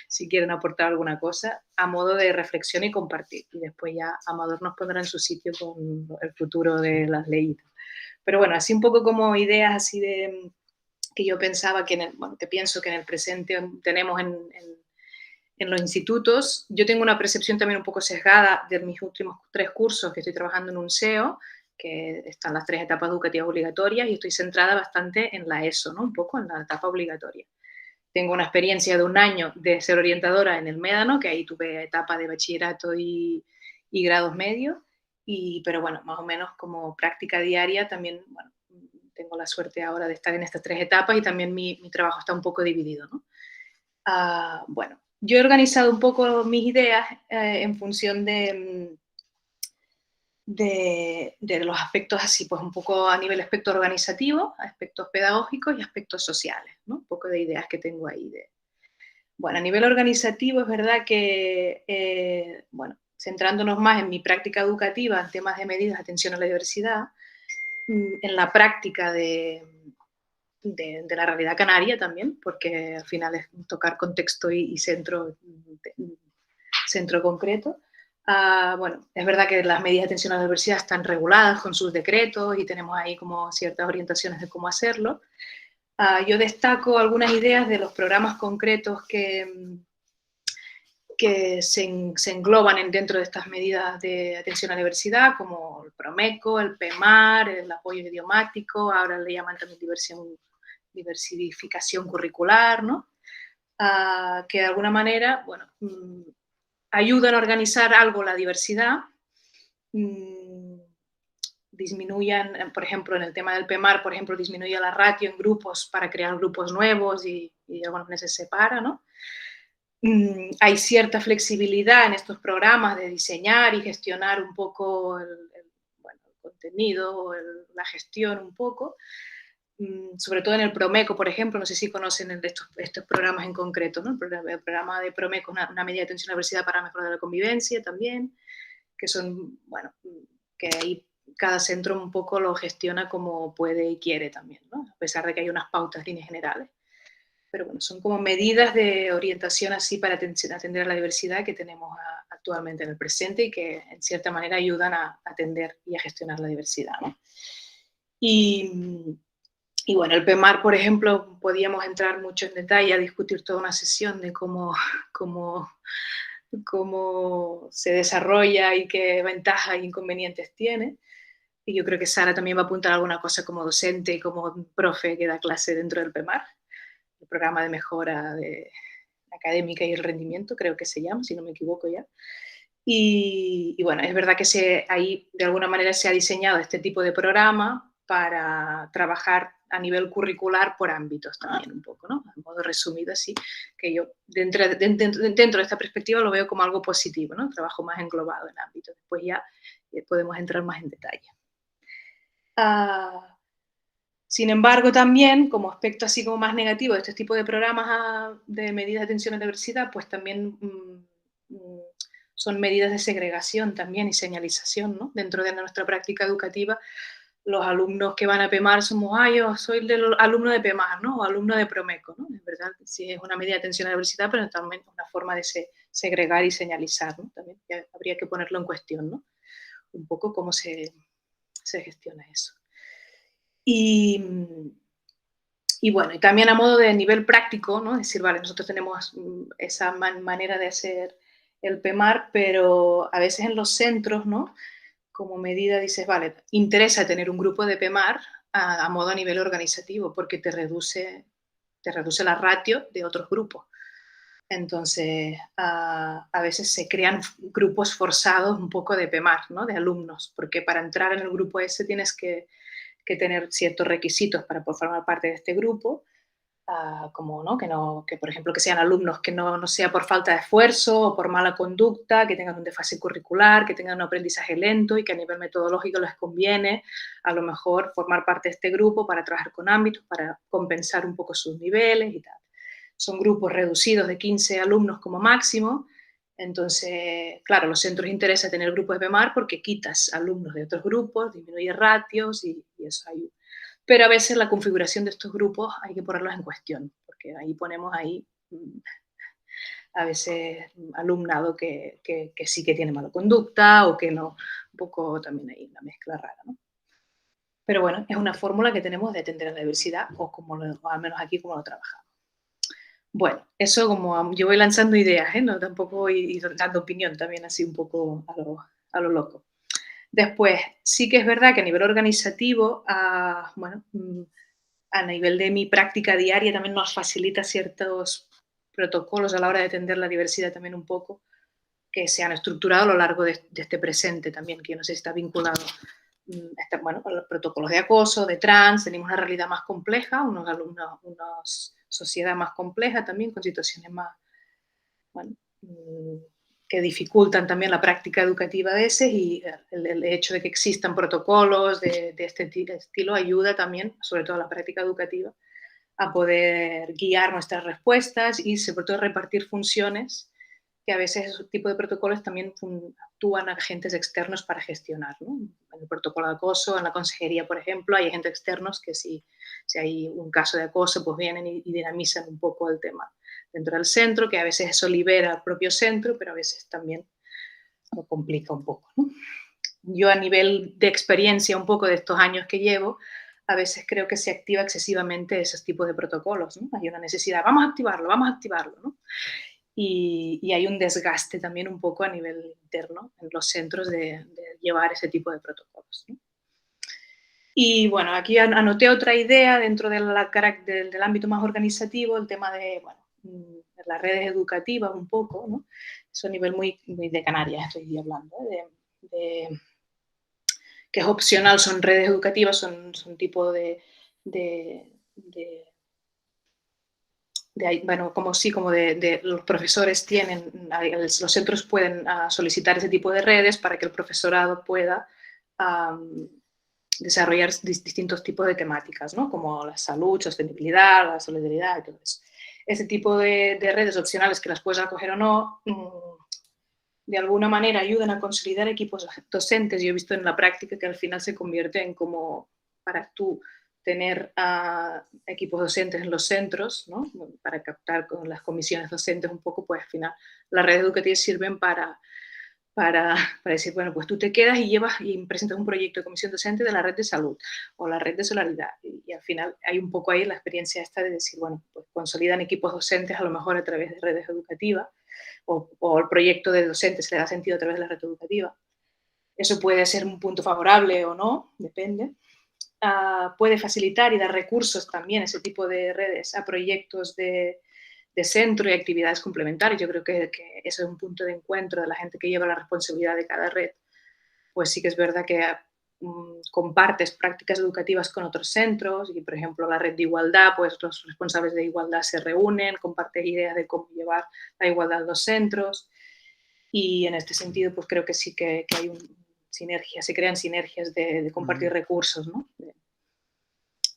[SPEAKER 2] si quieren aportar alguna cosa, a modo de reflexión y compartir. Y después ya Amador nos pondrá en su sitio con el futuro de las leyes. Pero bueno, así un poco como ideas así de que yo pensaba que pienso que en el presente tenemos en los institutos. Yo tengo una percepción también un poco sesgada de mis últimos 3 cursos, que estoy trabajando en un SEO, que están las 3 etapas educativas obligatorias, y estoy centrada bastante en la ESO, ¿no? Un poco en la etapa obligatoria. Tengo una experiencia de 1 año de ser orientadora en el Médano, que ahí tuve etapa de bachillerato y grados medios, pero bueno, más o menos como práctica diaria también, bueno, tengo la suerte ahora de estar en estas 3 etapas, y también mi trabajo está un poco dividido, ¿no? Bueno, yo he organizado un poco mis ideas en función de los aspectos así, pues un poco a nivel aspecto organizativo, aspectos pedagógicos y aspectos sociales, ¿no? Un poco de ideas que tengo ahí. Bueno, a nivel organizativo es verdad que, bueno, centrándonos más en mi práctica educativa en temas de medidas de atención a la diversidad, en la práctica de la realidad canaria también, porque al final es tocar contexto y centro concreto. Bueno, es verdad que las medidas de atención a la diversidad están reguladas con sus decretos y tenemos ahí como ciertas orientaciones de cómo hacerlo. Yo destaco algunas ideas de los programas concretos que se engloban dentro de estas medidas de atención a la diversidad, como el Promeco, el PEMAR, el apoyo idiomático, ahora le llaman también diversificación curricular, ¿no? Que de alguna manera, bueno, ayudan a organizar algo la diversidad, disminuyan, por ejemplo, en el tema del PEMAR, por ejemplo, disminuye la ratio en grupos para crear grupos nuevos y de alguna manera se separa, ¿no? Hay cierta flexibilidad en estos programas de diseñar y gestionar un poco bueno, el contenido, la gestión un poco, sobre todo en el Promeco, por ejemplo, no sé si conocen estos programas en concreto, ¿no? El programa de Promeco, una medida de atención a la diversidad para mejorar la convivencia también, que son, bueno, que ahí cada centro un poco lo gestiona como puede y quiere también, ¿no? A pesar de que hay unas pautas, líneas generales. Pero bueno, son como medidas de orientación así para atender a la diversidad que tenemos actualmente en el presente y que en cierta manera ayudan a atender y a gestionar la diversidad, ¿no? Y bueno, el PEMAR, por ejemplo, podíamos entrar mucho en detalle a discutir toda una sesión de cómo se desarrolla y qué ventajas e inconvenientes tiene. Y yo creo que Sara también va a apuntar alguna cosa como docente y como profe que da clase dentro del PEMAR, el programa de mejora académica y el rendimiento, creo que se llama, si no me equivoco ya. Y bueno, es verdad que ahí de alguna manera se ha diseñado este tipo de programa para trabajar a nivel curricular por ámbitos también un poco, ¿no? A modo resumido así, que yo dentro de esta perspectiva lo veo como algo positivo, ¿no? Trabajo más englobado en ámbitos. Después ya podemos entrar más en detalle. Sin embargo, también, como aspecto así como más negativo de este tipo de programas de medidas de atención a la diversidad, pues también son medidas de segregación también y señalización, ¿no? Dentro de nuestra práctica educativa, los alumnos que van a PEMAR somos, yo soy el alumno de PEMAR, ¿no? O alumno de Promeco, ¿no? Es verdad, sí es una medida de atención a la diversidad, pero también es una forma de segregar y señalizar, ¿no? También habría que ponerlo en cuestión, ¿no? Un poco cómo se gestiona eso. Y bueno, y también a modo de nivel práctico, ¿no? Es decir, vale, nosotros tenemos esa manera de hacer el PEMAR, pero a veces en los centros, ¿no? Como medida dices, vale, interesa tener un grupo de PEMAR a modo a nivel organizativo, porque te reduce la ratio de otros grupos. Entonces, a veces se crean grupos forzados un poco de PEMAR, ¿no? De alumnos, porque para entrar en el grupo ese tienes que tener ciertos requisitos para poder formar parte de este grupo, como ¿no? Que por ejemplo que sean alumnos que no sea por falta de esfuerzo o por mala conducta, que tengan un desfase curricular, que tengan un aprendizaje lento y que a nivel metodológico les conviene a lo mejor formar parte de este grupo para trabajar con ámbitos, para compensar un poco sus niveles y tal. Son grupos reducidos de 15 alumnos como máximo. Entonces, claro, a los centros interesa tener grupos de PEMAR porque quitas alumnos de otros grupos, disminuye ratios y eso ayuda. Pero a veces la configuración de estos grupos hay que ponerlos en cuestión, porque ahí ponemos a veces alumnado que sí que tiene mala conducta o que no, un poco también hay una mezcla rara, ¿no? Pero bueno, es una fórmula que tenemos de atender a la diversidad o al menos aquí como lo trabajamos. Bueno, eso como yo voy lanzando ideas, no tampoco voy dando opinión también así un poco a lo loco. Después, sí que es verdad que a nivel organizativo, bueno, a nivel de mi práctica diaria también nos facilita ciertos protocolos a la hora de atender la diversidad también un poco, que se han estructurado a lo largo de este presente también, que yo no sé si está vinculado bueno, con los protocolos de acoso, de trans, tenemos una realidad más compleja, una sociedad más compleja también, con situaciones bueno, que dificultan también la práctica educativa de ese, y el hecho de que existan protocolos de este estilo ayuda también, sobre todo a la práctica educativa, a poder guiar nuestras respuestas y sobre todo repartir funciones que a veces ese tipo de protocolos también actúan agentes externos para gestionar, ¿no? En el protocolo de acoso, en la consejería, por ejemplo, hay agentes externos que si hay un caso de acoso, pues vienen y dinamizan un poco el tema dentro del centro, que a veces eso libera al propio centro, pero a veces también lo complica un poco, ¿no? Yo a nivel de experiencia un poco de estos años que llevo, a veces creo que se activa excesivamente esos tipos de protocolos, ¿no? Hay una necesidad, vamos a activarlo, ¿no? Y hay un desgaste también un poco a nivel interno en los centros de llevar ese tipo de protocolos, ¿no? Y bueno, aquí anoté otra idea dentro del ámbito más organizativo, el tema de, bueno, las redes educativas un poco, ¿no? Eso a nivel muy, muy de Canarias estoy hablando, ¿eh? Que es opcional, son redes educativas, son tipo bueno, como sí, como los profesores tienen, los centros pueden solicitar ese tipo de redes para que el profesorado pueda desarrollar distintos tipos de temáticas, ¿no? Como la salud, sostenibilidad, la solidaridad y todo eso. Ese tipo de redes opcionales que las puedes acoger o no, de alguna manera ayudan a consolidar equipos docentes. Yo he visto en la práctica que al final se convierte en como para tú tener equipos docentes en los centros, ¿no? Para captar con las comisiones docentes un poco, pues al final las redes educativas sirven para decir, bueno, pues tú te quedas y llevas y presentas un proyecto de comisión docente de la red de salud o la red de solidaridad. Y al final hay un poco ahí la experiencia esta de decir, bueno, pues consolidan equipos docentes a lo mejor a través de redes educativas o el proyecto de docentes se le da sentido a través de la red educativa. Eso puede ser un punto favorable o no, depende. Puede facilitar y dar recursos también ese tipo de redes a proyectos de centro y actividades complementarias. Yo creo que ese es un punto de encuentro de la gente que lleva la responsabilidad de cada red. Pues sí que es verdad que compartes prácticas educativas con otros centros y, por ejemplo, la red de igualdad, pues los responsables de igualdad se reúnen, comparten ideas de cómo llevar la igualdad a los centros y en este sentido pues creo que sí que hay sinergias, se crean sinergias de compartir recursos, ¿no?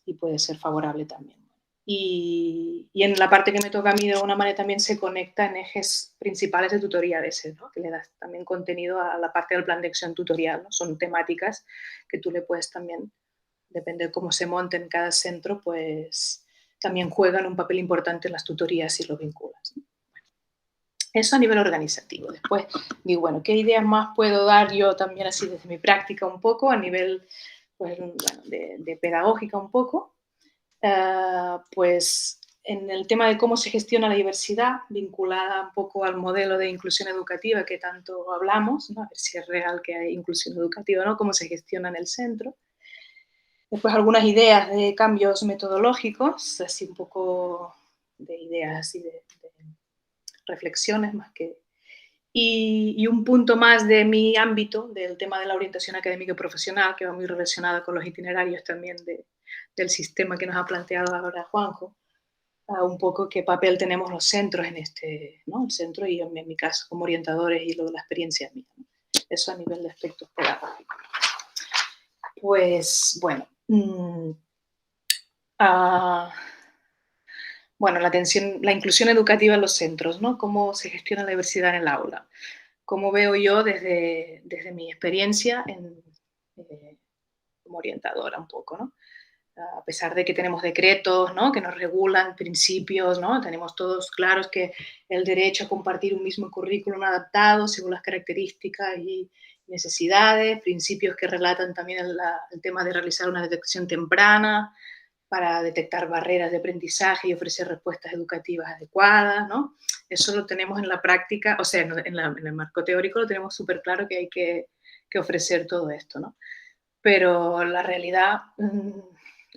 [SPEAKER 2] Y puede ser favorable también. Y en la parte que me toca a mí de alguna manera también se conecta en ejes principales de tutoría de ese, ¿no? Que le das también contenido a la parte del plan de acción tutorial, ¿no? Son temáticas que tú le puedes también, depende de cómo se monte en cada centro, pues también juegan un papel importante en las tutorías si lo vinculas, ¿no? Eso a nivel organizativo. Después digo, bueno, ¿qué ideas más puedo dar yo también así desde mi práctica un poco, a nivel pues, bueno, de pedagógica un poco? Pues en el tema de cómo se gestiona la diversidad, vinculada un poco al modelo de inclusión educativa que tanto hablamos, ¿no? A ver si es real que hay inclusión educativa o no, cómo se gestiona en el centro. Después algunas ideas de cambios metodológicos, así un poco de ideas así de reflexiones más que... Y un punto más de mi ámbito, del tema de la orientación académica y profesional, que va muy relacionada con los itinerarios también del sistema que nos ha planteado ahora Juanjo, un poco qué papel tenemos los centros en este, ¿no? El centro y en mi caso como orientadores y luego la experiencia mía, ¿no? Eso a nivel de aspectos pedagógicos. Pues bueno, bueno, la inclusión educativa en los centros, ¿no? Cómo se gestiona la diversidad en el aula. Cómo veo yo desde mi experiencia como orientadora un poco, ¿no? A pesar de que tenemos decretos, ¿no? Que nos regulan principios, ¿no? Tenemos todos claros que el derecho a compartir un mismo currículum adaptado según las características y necesidades, principios que relatan también el tema de realizar una detección temprana para detectar barreras de aprendizaje y ofrecer respuestas educativas adecuadas, ¿no? Eso lo tenemos en la práctica, o sea, en el marco teórico lo tenemos súper claro que hay que ofrecer todo esto, ¿no? Pero la realidad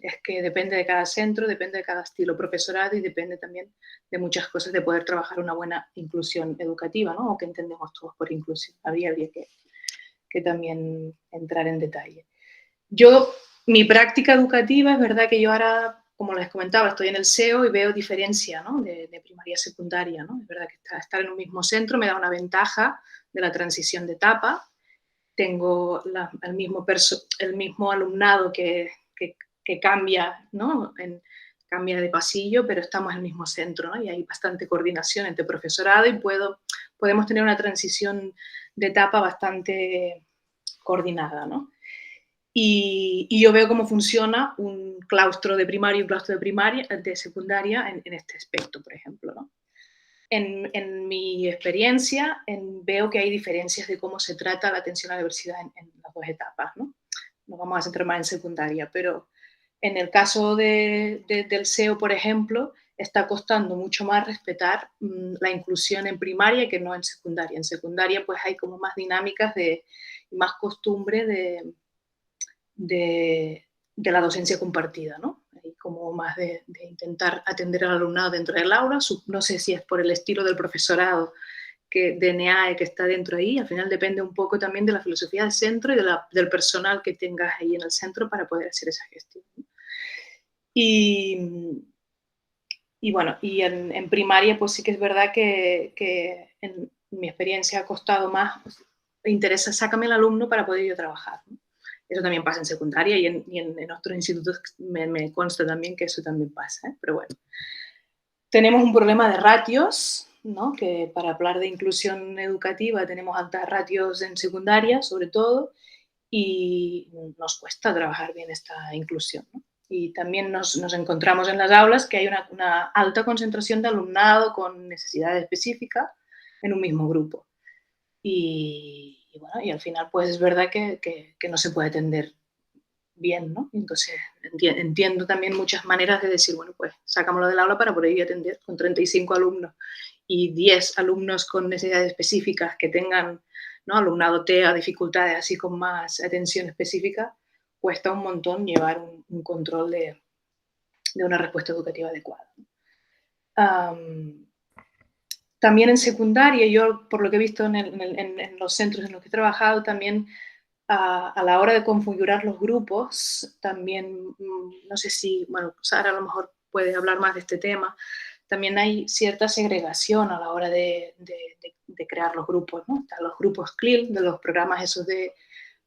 [SPEAKER 2] es que depende de cada centro, depende de cada estilo profesorado y depende también de muchas cosas de poder trabajar una buena inclusión educativa, ¿no? O que entendemos todos por inclusión. Habría que también entrar en detalle. Mi práctica educativa, es verdad que yo ahora como les comentaba, estoy en el SEO y veo diferencia, ¿no?, de primaria a secundaria, ¿no? Es verdad que estar en un mismo centro me da una ventaja de la transición de etapa. Tengo el mismo alumnado que cambia, ¿no?, cambia de pasillo, pero estamos en el mismo centro, ¿no? Y hay bastante coordinación entre profesorado y podemos tener una transición de etapa bastante coordinada, ¿no? Y yo veo cómo funciona un claustro de primaria y un claustro de secundaria en este aspecto, por ejemplo, ¿no? En mi experiencia, veo que hay diferencias de cómo se trata la atención a la diversidad en las dos etapas, ¿no? Nos vamos a centrar más en secundaria, pero en el caso del SEO, por ejemplo, está costando mucho más respetar la inclusión en primaria que no en secundaria. En secundaria, pues hay como más dinámicas más costumbre de la docencia compartida, ¿no? Hay como más de intentar atender al alumnado dentro del aula. No sé si es por el estilo del profesorado de NEAE que está dentro ahí. Al final depende un poco también de la filosofía del centro y del personal que tengas ahí en el centro para poder hacer esa gestión. Y bueno, y en primaria pues sí que es verdad que en mi experiencia ha costado más, pues, interesa, sácame el alumno para poder yo trabajar, ¿no? Eso también pasa en secundaria y en otros institutos me consta también que eso también pasa, ¿eh? Pero bueno. Tenemos un problema de ratios, ¿no? Que para hablar de inclusión educativa tenemos altas ratios en secundaria, sobre todo, y nos cuesta trabajar bien esta inclusión, ¿no? Y también nos encontramos en las aulas que hay una alta concentración de alumnado con necesidades específicas en un mismo grupo. Bueno, y al final pues es verdad que no se puede atender bien, ¿no? Entonces entiendo también muchas maneras de decir, bueno, pues sacámoslo del aula para poder ir a atender con 35 alumnos y 10 alumnos con necesidades específicas que tengan, ¿no?, alumnado TEA, dificultades así con más atención específica, cuesta un montón llevar un control de una respuesta educativa adecuada. También en secundaria, yo por lo que he visto en los centros en los que he trabajado, también a la hora de configurar los grupos, también, no sé si, bueno, Sara a lo mejor puede hablar más de este tema, también hay cierta segregación a la hora de crear los grupos, ¿no? Están los grupos CLIL, de los programas esos de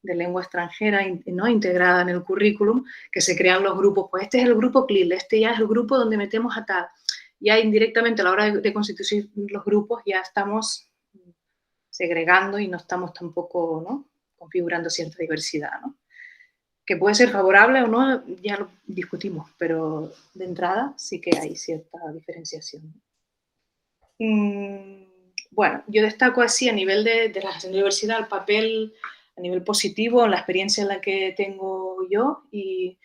[SPEAKER 2] lengua extranjera, ¿no?, integrada en el currículum, que se crean los grupos, pues este es el grupo CLIL, este ya es el grupo donde metemos a tal. Ya indirectamente a la hora de constituir los grupos ya estamos segregando y no estamos tampoco, ¿no?, configurando cierta diversidad, ¿no? Que puede ser favorable o no, ya lo discutimos, pero de entrada sí que hay cierta diferenciación. Bueno, yo destaco así a nivel de la diversidad el papel a nivel positivo, la experiencia en la que tengo yo y,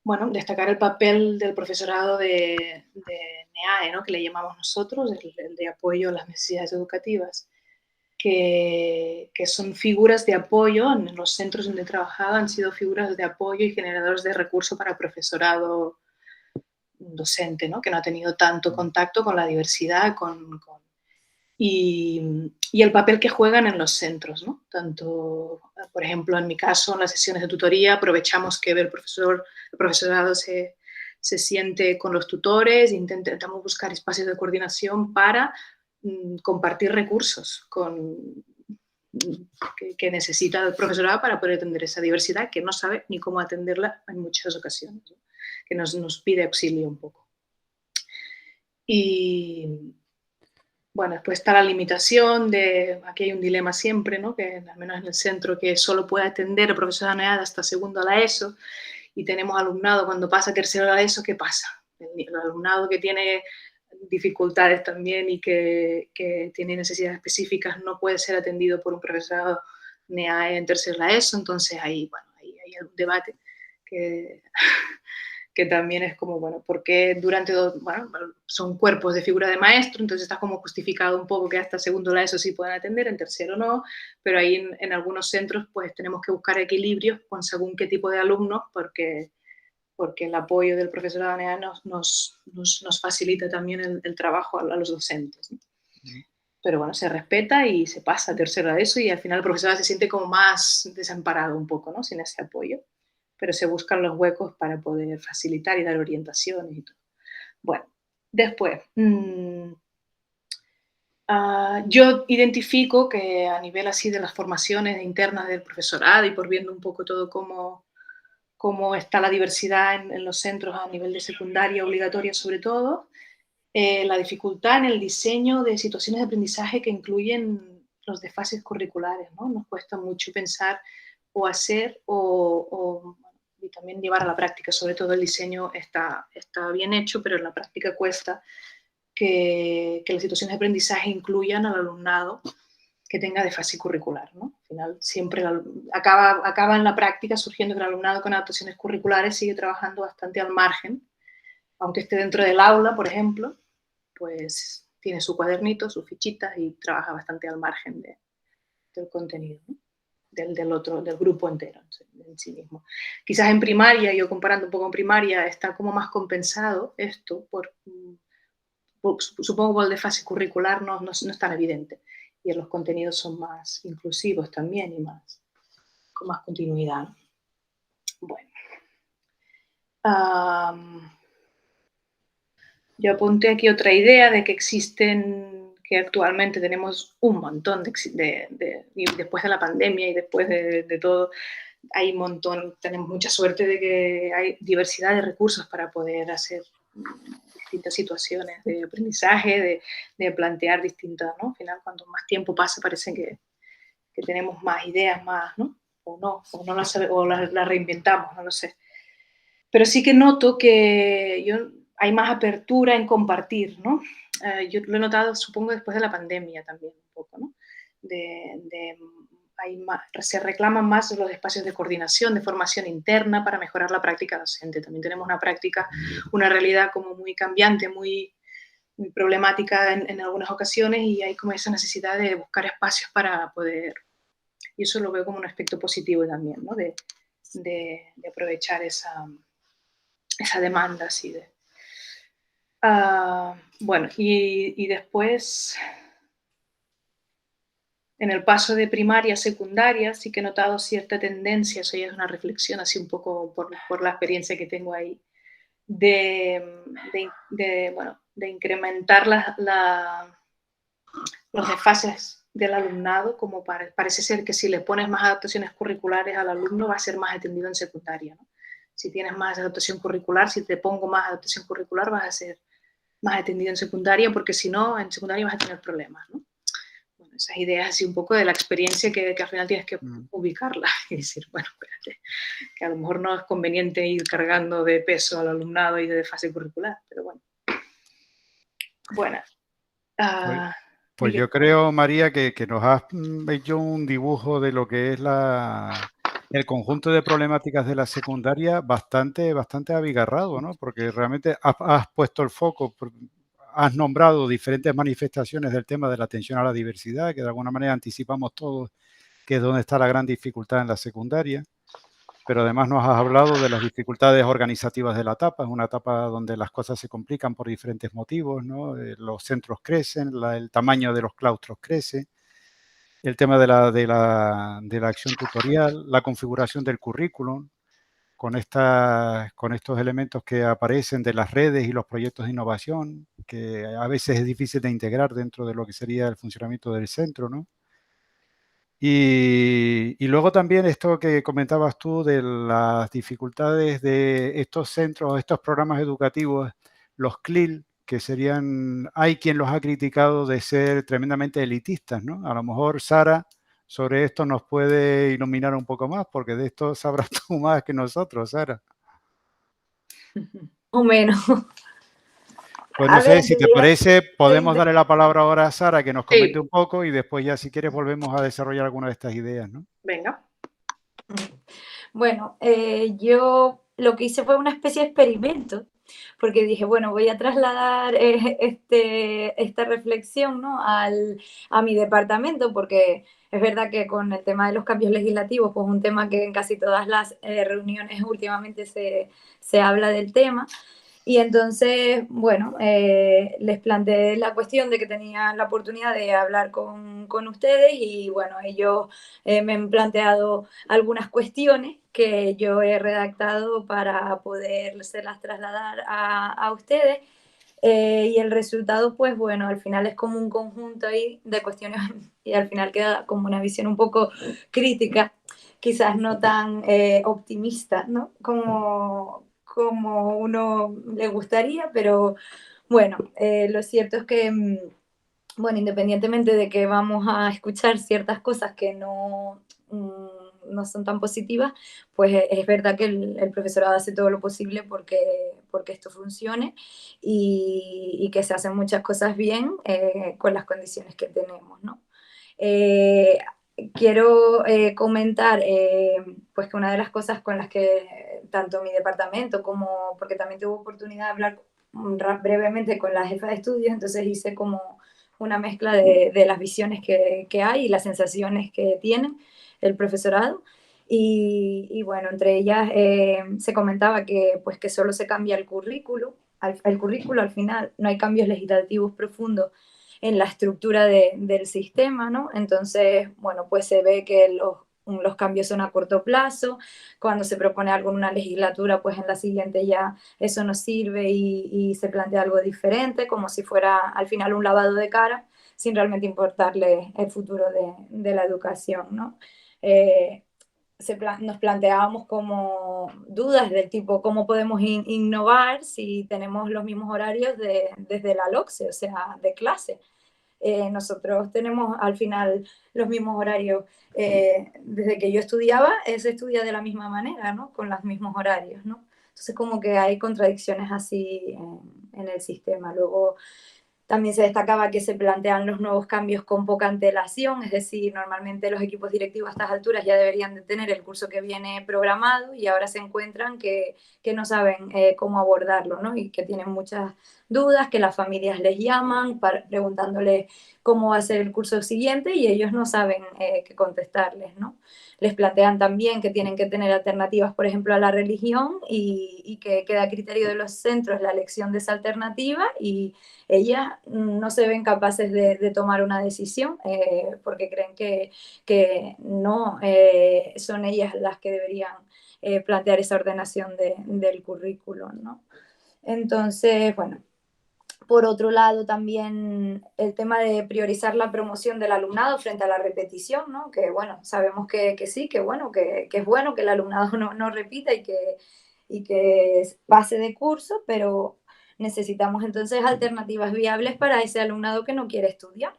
[SPEAKER 2] bueno, destacar el papel del profesorado de NEAE, ¿no?, que le llamamos nosotros, el de apoyo a las necesidades educativas, que son figuras de apoyo en los centros donde he trabajado, han sido figuras de apoyo y generadores de recursos para profesorado docente, ¿no?, que no ha tenido tanto contacto con la diversidad, y el papel que juegan en los centros, ¿no? Tanto, por ejemplo, en mi caso, en las sesiones de tutoría, aprovechamos que el profesorado se siente con los tutores, intentamos buscar espacios de coordinación para compartir recursos que necesita el profesorado para poder atender esa diversidad que no sabe ni cómo atenderla en muchas ocasiones, ¿no?, que nos pide auxilio un poco. Y bueno, después está la limitación aquí hay un dilema siempre, ¿no?, que al menos en el centro, que solo puede atender el profesor de NEAE hasta segundo a la ESO, y tenemos alumnado cuando pasa tercero a la ESO, ¿qué pasa? El alumnado que tiene dificultades también y que tiene necesidades específicas no puede ser atendido por un profesorado NEAE en tercero a la ESO, entonces ahí, bueno, ahí hay un debate que también es como, bueno, porque bueno, son cuerpos de figura de maestro, entonces está como justificado un poco que hasta segundo la ESO sí pueden atender, en tercero no, pero ahí en algunos centros pues tenemos que buscar equilibrios con según qué tipo de alumnos, porque el apoyo del profesorado NEAE nos facilita también el trabajo a los docentes, ¿no? Pero bueno, se respeta y se pasa a tercero a ESO y al final el profesorado se siente como más desamparado un poco, ¿no?, sin ese apoyo. pero se buscan los huecos para poder facilitar y dar orientaciones y todo. Bueno, después, yo identifico que a nivel así de las formaciones internas del profesorado y por viendo un poco todo cómo está la diversidad en los centros a nivel de secundaria obligatoria sobre todo, la dificultad en el diseño de situaciones de aprendizaje que incluyen los desfases curriculares, ¿no? Nos cuesta mucho pensar o hacer y también llevar a la práctica, sobre todo el diseño está bien hecho, pero en la práctica cuesta que las situaciones de aprendizaje incluyan al alumnado que tenga desfase curricular, ¿no? Al final siempre acaba en la práctica surgiendo que el alumnado con adaptaciones curriculares sigue trabajando bastante al margen, aunque esté dentro del aula, por ejemplo, pues tiene su cuadernito, sus fichitas y trabaja bastante al margen del contenido, ¿no? del grupo entero en sí mismo. Quizás en primaria, yo comparando un poco en primaria, está como más compensado esto, supongo que el desfase curricular no es tan evidente y los contenidos son más inclusivos también y con más continuidad. Bueno. Yo apunté aquí otra idea de que que actualmente tenemos un montón y después de la pandemia y después de todo, hay un montón, tenemos mucha suerte de que hay diversidad de recursos para poder hacer distintas situaciones de aprendizaje, de plantear distintas, ¿no? Al final, cuanto más tiempo pasa, parece que tenemos más ideas, más, ¿no? O las reinventamos, no lo sé. Pero sí que noto que hay más apertura en compartir, ¿no? Yo lo he notado, supongo, después de la pandemia también un poco, ¿no? Se reclaman más los espacios de coordinación, de formación interna para mejorar la práctica docente. También tenemos una realidad como muy cambiante, muy problemática en algunas ocasiones y hay como esa necesidad de buscar espacios para poder, y eso lo veo como un aspecto positivo también, ¿no? De aprovechar esa demanda así de... bueno, y después, en el paso de primaria a secundaria, sí que he notado cierta tendencia, eso ya es una reflexión así un poco por la experiencia que tengo ahí, de incrementar los desfases del alumnado, como parece ser que si le pones más adaptaciones curriculares al alumno va a ser más atendido en secundaria, ¿no? Si tienes más adaptación curricular, si te pongo más adaptación curricular, vas a ser más atendido en secundaria, porque si no, en secundaria vas a tener problemas, ¿no? Bueno, esas ideas así un poco de la experiencia que al final tienes que ubicarla y decir, bueno, espérate, que a lo mejor no es conveniente ir cargando de peso al alumnado y de desfase curricular, pero bueno. Bueno.
[SPEAKER 1] Pues yo creo, María, que nos has hecho un dibujo de lo que es el conjunto de problemáticas de la secundaria bastante abigarrado, ¿no? Porque realmente has puesto el foco, has nombrado diferentes manifestaciones del tema de la atención a la diversidad, que de alguna manera anticipamos todos que es donde está la gran dificultad en la secundaria. Pero además nos has hablado de las dificultades organizativas de la etapa. Es una etapa donde las cosas se complican por diferentes motivos, ¿no? Los centros crecen, el tamaño de los claustros crece, el tema de la acción tutorial, la configuración del currículum, con estos elementos que aparecen de las redes y los proyectos de innovación, que a veces es difícil de integrar dentro de lo que sería el funcionamiento del centro, ¿no? Y luego también esto que comentabas tú de las dificultades de estos centros, estos programas educativos, los CLIL, que hay quien los ha criticado de ser tremendamente elitistas, ¿no? A lo mejor Sara sobre esto nos puede iluminar un poco más, porque de esto sabrás tú más que nosotros, Sara.
[SPEAKER 3] O menos.
[SPEAKER 1] Pues no sé, si te parece, podemos darle la palabra ahora a Sara, que nos comente un poco y después ya si quieres volvemos a desarrollar alguna de estas ideas, ¿no?
[SPEAKER 2] Venga.
[SPEAKER 3] Bueno, yo lo que hice fue una especie de experimento, porque dije, bueno, voy a trasladar esta reflexión, ¿no? a mi departamento, porque es verdad que con el tema de los cambios legislativos, pues un tema que en casi todas las reuniones últimamente se habla del tema. Y entonces, bueno, les planteé la cuestión de que tenían la oportunidad de hablar con ustedes y bueno, ellos me han planteado algunas cuestiones que yo he redactado para podérselas trasladar a ustedes. Y el resultado, pues bueno, al final es como un conjunto ahí de cuestiones y al final queda como una visión un poco crítica, quizás no tan optimista, ¿no? Como uno le gustaría, pero bueno, lo cierto es que, bueno, independientemente de que vamos a escuchar ciertas cosas que no son tan positivas, pues es verdad que el profesorado hace todo lo posible porque esto funcione y que se hacen muchas cosas bien con las condiciones que tenemos, ¿no? Eh, quiero comentar pues que una de las cosas con las que tanto mi departamento como, porque también tuve oportunidad de hablar brevemente con la jefa de estudios, entonces hice como una mezcla de las visiones que hay y las sensaciones que tienen el profesorado. Y bueno, entre ellas se comentaba que, pues, que solo se cambia el currículo, el currículo al final, no hay cambios legislativos profundos en la estructura del sistema, ¿no? Entonces, bueno, pues se ve que los cambios son a corto plazo, cuando se propone algo en una legislatura, pues en la siguiente ya eso no sirve y se plantea algo diferente, como si fuera al final un lavado de cara, sin realmente importarle el futuro de la educación, ¿no? Eh, nos planteábamos como dudas del tipo cómo podemos innovar si tenemos los mismos horarios desde la LOCSE, o sea, de clase. Nosotros tenemos al final los mismos horarios. Desde que yo estudiaba, se estudia de la misma manera, ¿no? Con los mismos horarios, ¿no? Entonces como que hay contradicciones así en el sistema. Luego también se destacaba que se plantean los nuevos cambios con poca antelación, es decir, normalmente los equipos directivos a estas alturas ya deberían de tener el curso que viene programado y ahora se encuentran que no saben cómo abordarlo, ¿no? Y que tienen muchas dudas, que las familias les llaman preguntándoles cómo va a ser el curso siguiente y ellos no saben qué contestarles, ¿no? Les plantean también que tienen que tener alternativas, por ejemplo, a la religión y que queda a criterio de los centros la elección de esa alternativa y ellas no se ven capaces de tomar una decisión porque creen que no son ellas las que deberían plantear esa ordenación del currículo, ¿no? Entonces, bueno, por otro lado, también el tema de priorizar la promoción del alumnado frente a la repetición, ¿no? Que bueno, sabemos que sí, que bueno, que es bueno que el alumnado no repita y que pase de curso, pero necesitamos entonces alternativas viables para ese alumnado que no quiere estudiar,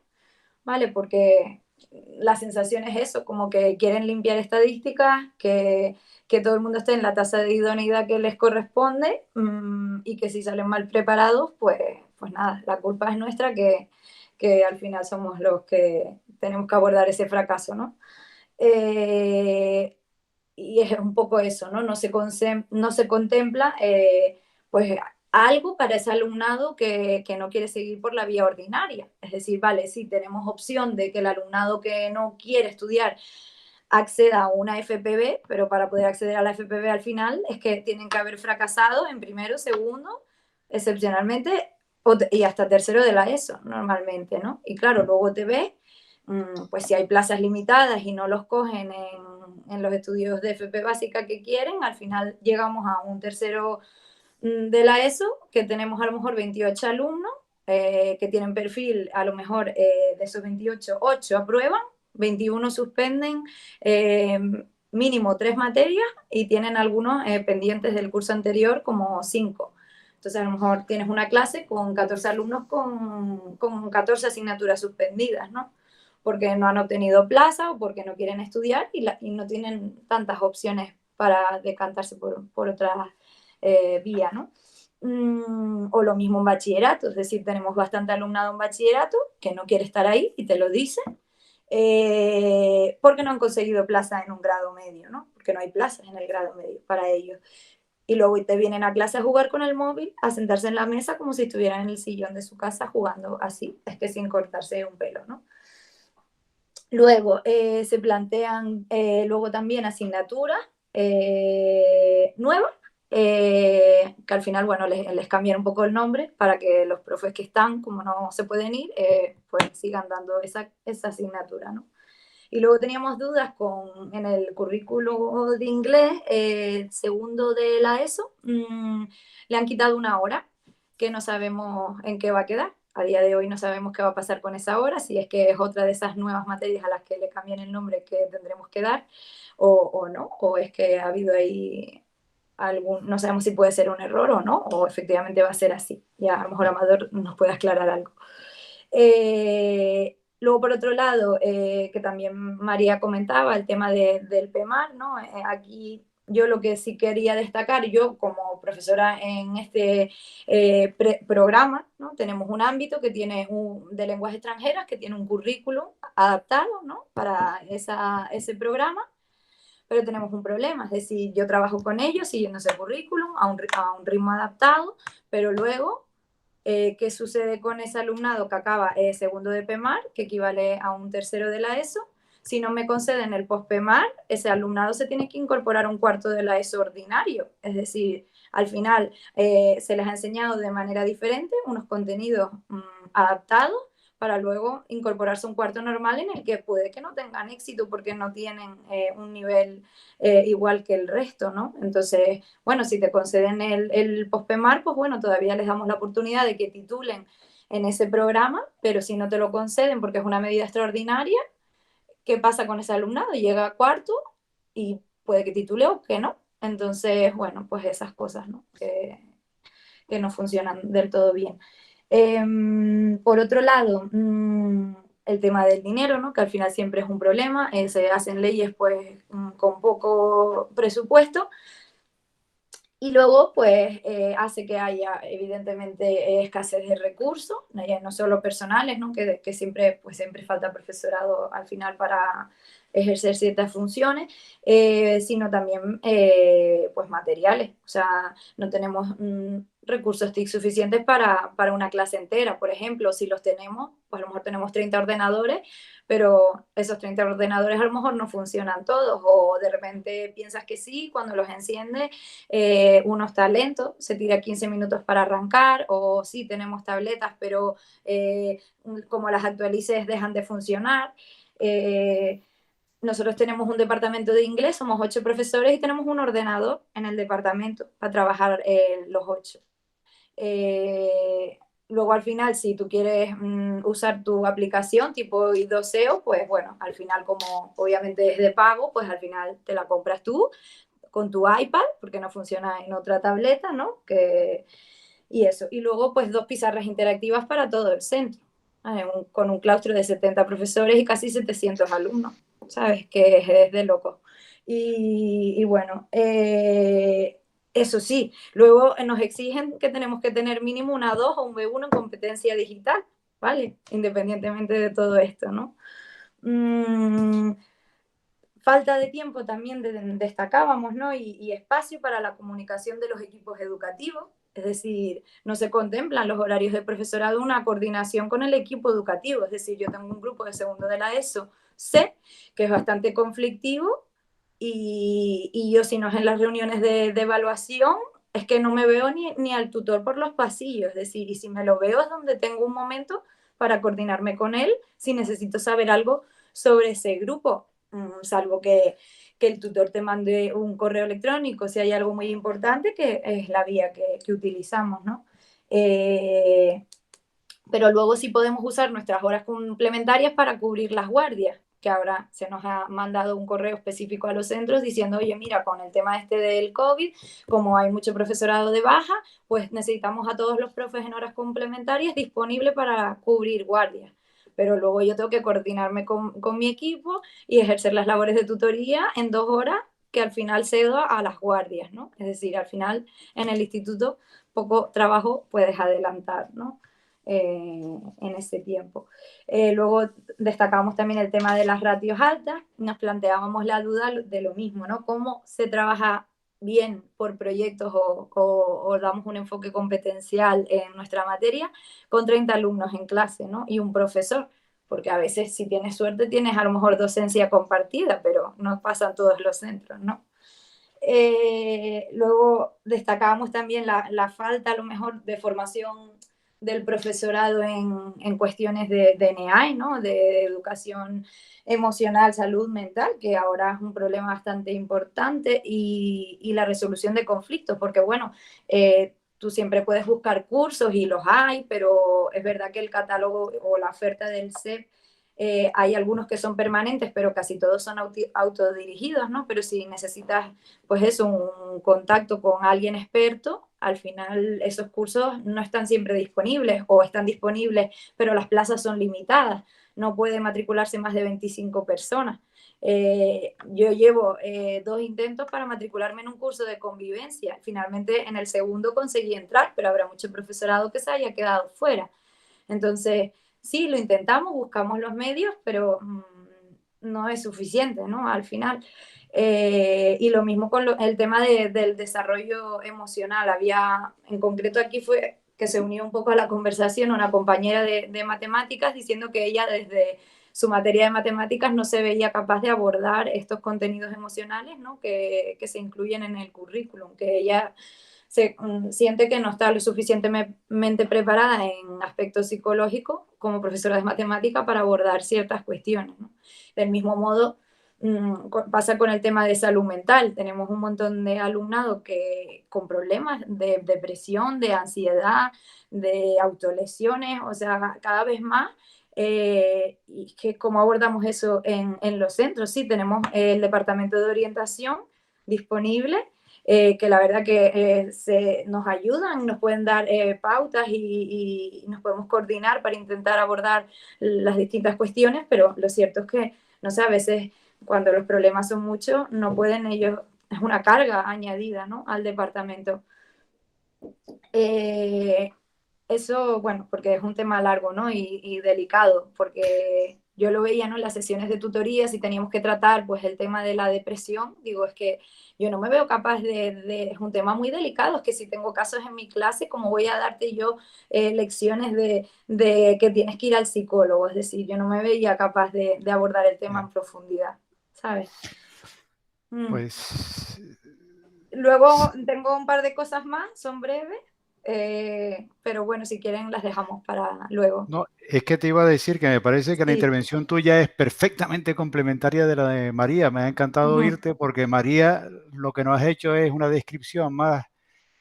[SPEAKER 3] ¿vale? Porque la sensación es eso, como que quieren limpiar estadísticas, que todo el mundo esté en la tasa de idoneidad que les corresponde y que si salen mal preparados, pues nada, la culpa es nuestra que al final somos los que tenemos que abordar ese fracaso, ¿no? Y es un poco eso, ¿no? No se contempla pues algo para ese alumnado que no quiere seguir por la vía ordinaria. Es decir, vale, sí, tenemos opción de que el alumnado que no quiere estudiar acceda a una FPB, pero para poder acceder a la FPB al final es que tienen que haber fracasado en primero, segundo, excepcionalmente, y hasta tercero de la ESO, normalmente, ¿no? Y claro, luego te ves, pues si hay plazas limitadas y no los cogen en los estudios de FP básica que quieren, al final llegamos a un tercero de la ESO, que tenemos a lo mejor 28 alumnos, que tienen perfil, a lo mejor de esos 28, 8 aprueban, 21 suspenden, mínimo 3 materias y tienen algunos pendientes del curso anterior como 5. Entonces a lo mejor tienes una clase con 14 alumnos con 14 asignaturas suspendidas, ¿no? Porque no han obtenido plaza o porque no quieren estudiar y no tienen tantas opciones para decantarse por otras vía, ¿no? O lo mismo en bachillerato, es decir, tenemos bastante alumnado en bachillerato que no quiere estar ahí y te lo dice, porque no han conseguido plaza en un grado medio, ¿no? Porque no hay plazas en el grado medio para ellos. Y luego te vienen a clase a jugar con el móvil, a sentarse en la mesa como si estuvieran en el sillón de su casa jugando así, es que sin cortarse un pelo, ¿no? Luego se plantean luego también asignaturas nuevas que al final, bueno, les cambian un poco el nombre para que los profes que están, como no se pueden ir, pues sigan dando esa asignatura, ¿no? Y luego teníamos dudas en el currículo de inglés, segundo de la ESO, le han quitado una hora que no sabemos en qué va a quedar. A día de hoy no sabemos qué va a pasar con esa hora, si es que es otra de esas nuevas materias a las que le cambian el nombre que tendremos que dar o no, o es que ha habido ahí no sabemos si puede ser un error o no, o efectivamente va a ser así. Ya a lo mejor Amador nos puede aclarar algo. Luego, por otro lado, que también María comentaba, el tema del PEMAR, ¿no? Aquí yo lo que sí quería destacar, yo como profesora en este programa, ¿no? Tenemos un ámbito que tiene de lenguas extranjeras, que tiene un currículum adaptado, ¿no? Para ese programa, pero tenemos un problema, es decir, yo trabajo con ellos siguiendo ese currículum a un ritmo adaptado, pero luego qué sucede con ese alumnado que acaba segundo de PEMAR, que equivale a un tercero de la ESO. Si no me conceden el post-PEMAR, ese alumnado se tiene que incorporar a un cuarto de la ESO ordinario. Es decir, al final se les ha enseñado de manera diferente unos contenidos adaptados para luego incorporarse a un cuarto normal en el que puede que no tengan éxito porque no tienen un nivel igual que el resto, ¿no? Entonces, bueno, si te conceden el post-PEMAR, pues bueno, todavía les damos la oportunidad de que titulen en ese programa, pero si no te lo conceden porque es una medida extraordinaria, ¿qué pasa con ese alumnado? Llega a cuarto y puede que titule o que no. Entonces, bueno, pues esas cosas, ¿no? Que no funcionan del todo bien. Por otro lado, el tema del dinero, ¿no? Que al final siempre es un problema, se hacen leyes pues con poco presupuesto y luego pues hace que haya evidentemente escasez de recursos, no solo personales, ¿no? Que siempre, pues, siempre falta profesorado al final para ejercer ciertas funciones, sino también pues materiales, o sea, no tenemos recursos TIC suficientes para una clase entera, por ejemplo, si los tenemos, pues a lo mejor tenemos 30 ordenadores, pero esos 30 ordenadores a lo mejor no funcionan todos, o de repente piensas que sí, cuando los enciendes uno está lento, se tira 15 minutos para arrancar, o sí tenemos tabletas, pero como las actualices dejan de funcionar. Nosotros tenemos un departamento de inglés, somos 8 profesores y tenemos un ordenador en el departamento para trabajar los 8. Luego al final, si tú quieres usar tu aplicación tipo I2SEO, pues bueno, al final como obviamente es de pago, pues al final te la compras tú con tu iPad, porque no funciona en otra tableta, ¿no? Y eso. Y luego, pues 2 pizarras interactivas para todo el centro, con un claustro de 70 profesores y casi 700 alumnos, ¿sabes? Que es de loco. Y bueno, eso sí, luego nos exigen que tenemos que tener mínimo una 2 o un B1 en competencia digital, ¿vale? Independientemente de todo esto, ¿no? Falta de tiempo también destacábamos, ¿no? Y espacio para la comunicación de los equipos educativos, es decir, no se contemplan los horarios de profesorado una coordinación con el equipo educativo, es decir, yo tengo un grupo de segundo de la ESO, sé que es bastante conflictivo y yo si no es en las reuniones de evaluación, es que no me veo ni al tutor por los pasillos, es decir, y si me lo veo es donde tengo un momento para coordinarme con él si necesito saber algo sobre ese grupo, salvo que el tutor te mande un correo electrónico si hay algo muy importante, que es la vía que utilizamos, ¿no? Pero luego sí podemos usar nuestras horas complementarias para cubrir las guardias, que ahora se nos ha mandado un correo específico a los centros diciendo, oye, mira, con el tema este del COVID, como hay mucho profesorado de baja, pues necesitamos a todos los profes en horas complementarias disponibles para cubrir guardias. Pero luego yo tengo que coordinarme con mi equipo y ejercer las labores de tutoría en 2 horas que al final cedo a las guardias, ¿no? Es decir, al final en el instituto poco trabajo puedes adelantar, ¿no? En ese tiempo. Luego destacamos también el tema de las ratios altas, nos planteábamos la duda de lo mismo, ¿no? ¿Cómo se trabaja bien por proyectos o damos un enfoque competencial en nuestra materia con 30 alumnos en clase, ¿no? Y un profesor, porque a veces si tienes suerte tienes a lo mejor docencia compartida, pero no pasa en todos los centros, ¿no? Luego destacábamos también la falta a lo mejor de formación del profesorado en cuestiones de NEAI, ¿no? De educación emocional, salud mental, que ahora es un problema bastante importante, y la resolución de conflictos, porque bueno, tú siempre puedes buscar cursos y los hay, pero es verdad que el catálogo o la oferta del CEP, hay algunos que son permanentes, pero casi todos son autodirigidos, ¿no? Pero si necesitas, pues eso, un contacto con alguien experto, al final esos cursos no están siempre disponibles o están disponibles, pero las plazas son limitadas. No puede matricularse más de 25 personas. Yo llevo 2 intentos para matricularme en un curso de convivencia. Finalmente en el segundo conseguí entrar, pero habrá mucho profesorado que se haya quedado fuera. Entonces, sí, lo intentamos, buscamos los medios, pero no es suficiente, ¿no? Al final. Y lo mismo con el tema del desarrollo emocional. Había, en concreto aquí fue que se unió un poco a la conversación una compañera de matemáticas diciendo que ella desde su materia de matemáticas no se veía capaz de abordar estos contenidos emocionales, ¿no? que se incluyen en el currículum, que ella siente que no está lo suficientemente preparada en aspectos psicológicos como profesora de matemática para abordar ciertas cuestiones, ¿no? Del mismo modo, pasa con el tema de salud mental. Tenemos un montón de alumnado con problemas de depresión, de ansiedad, de autolesiones, o sea, cada vez más. Y que cómo abordamos eso en los centros. Sí, tenemos el departamento de orientación disponible, que la verdad que nos ayudan, nos pueden dar pautas y nos podemos coordinar para intentar abordar las distintas cuestiones, pero lo cierto es que, no sé, a veces cuando los problemas son muchos, no pueden ellos, es una carga añadida, ¿no? Al departamento. Eso, bueno, porque es un tema largo, ¿no? Y delicado, porque yo lo veía, ¿no? En las sesiones de tutorías y teníamos que tratar, pues, el tema de la depresión. Digo, es que yo no me veo capaz es un tema muy delicado, es que si tengo casos en mi clase, ¿cómo voy a darte yo lecciones de que tienes que ir al psicólogo? Es decir, yo no me veía capaz de abordar el tema en profundidad, ¿sabes?
[SPEAKER 1] Pues...
[SPEAKER 3] Luego tengo un par de cosas más, son breves. Pero bueno, si quieren las dejamos para luego.
[SPEAKER 1] No, es que te iba a decir que me parece que la
[SPEAKER 3] Sí.
[SPEAKER 1] intervención tuya es perfectamente complementaria de la de María. Me ha encantado oírte porque María lo que nos has hecho es una descripción más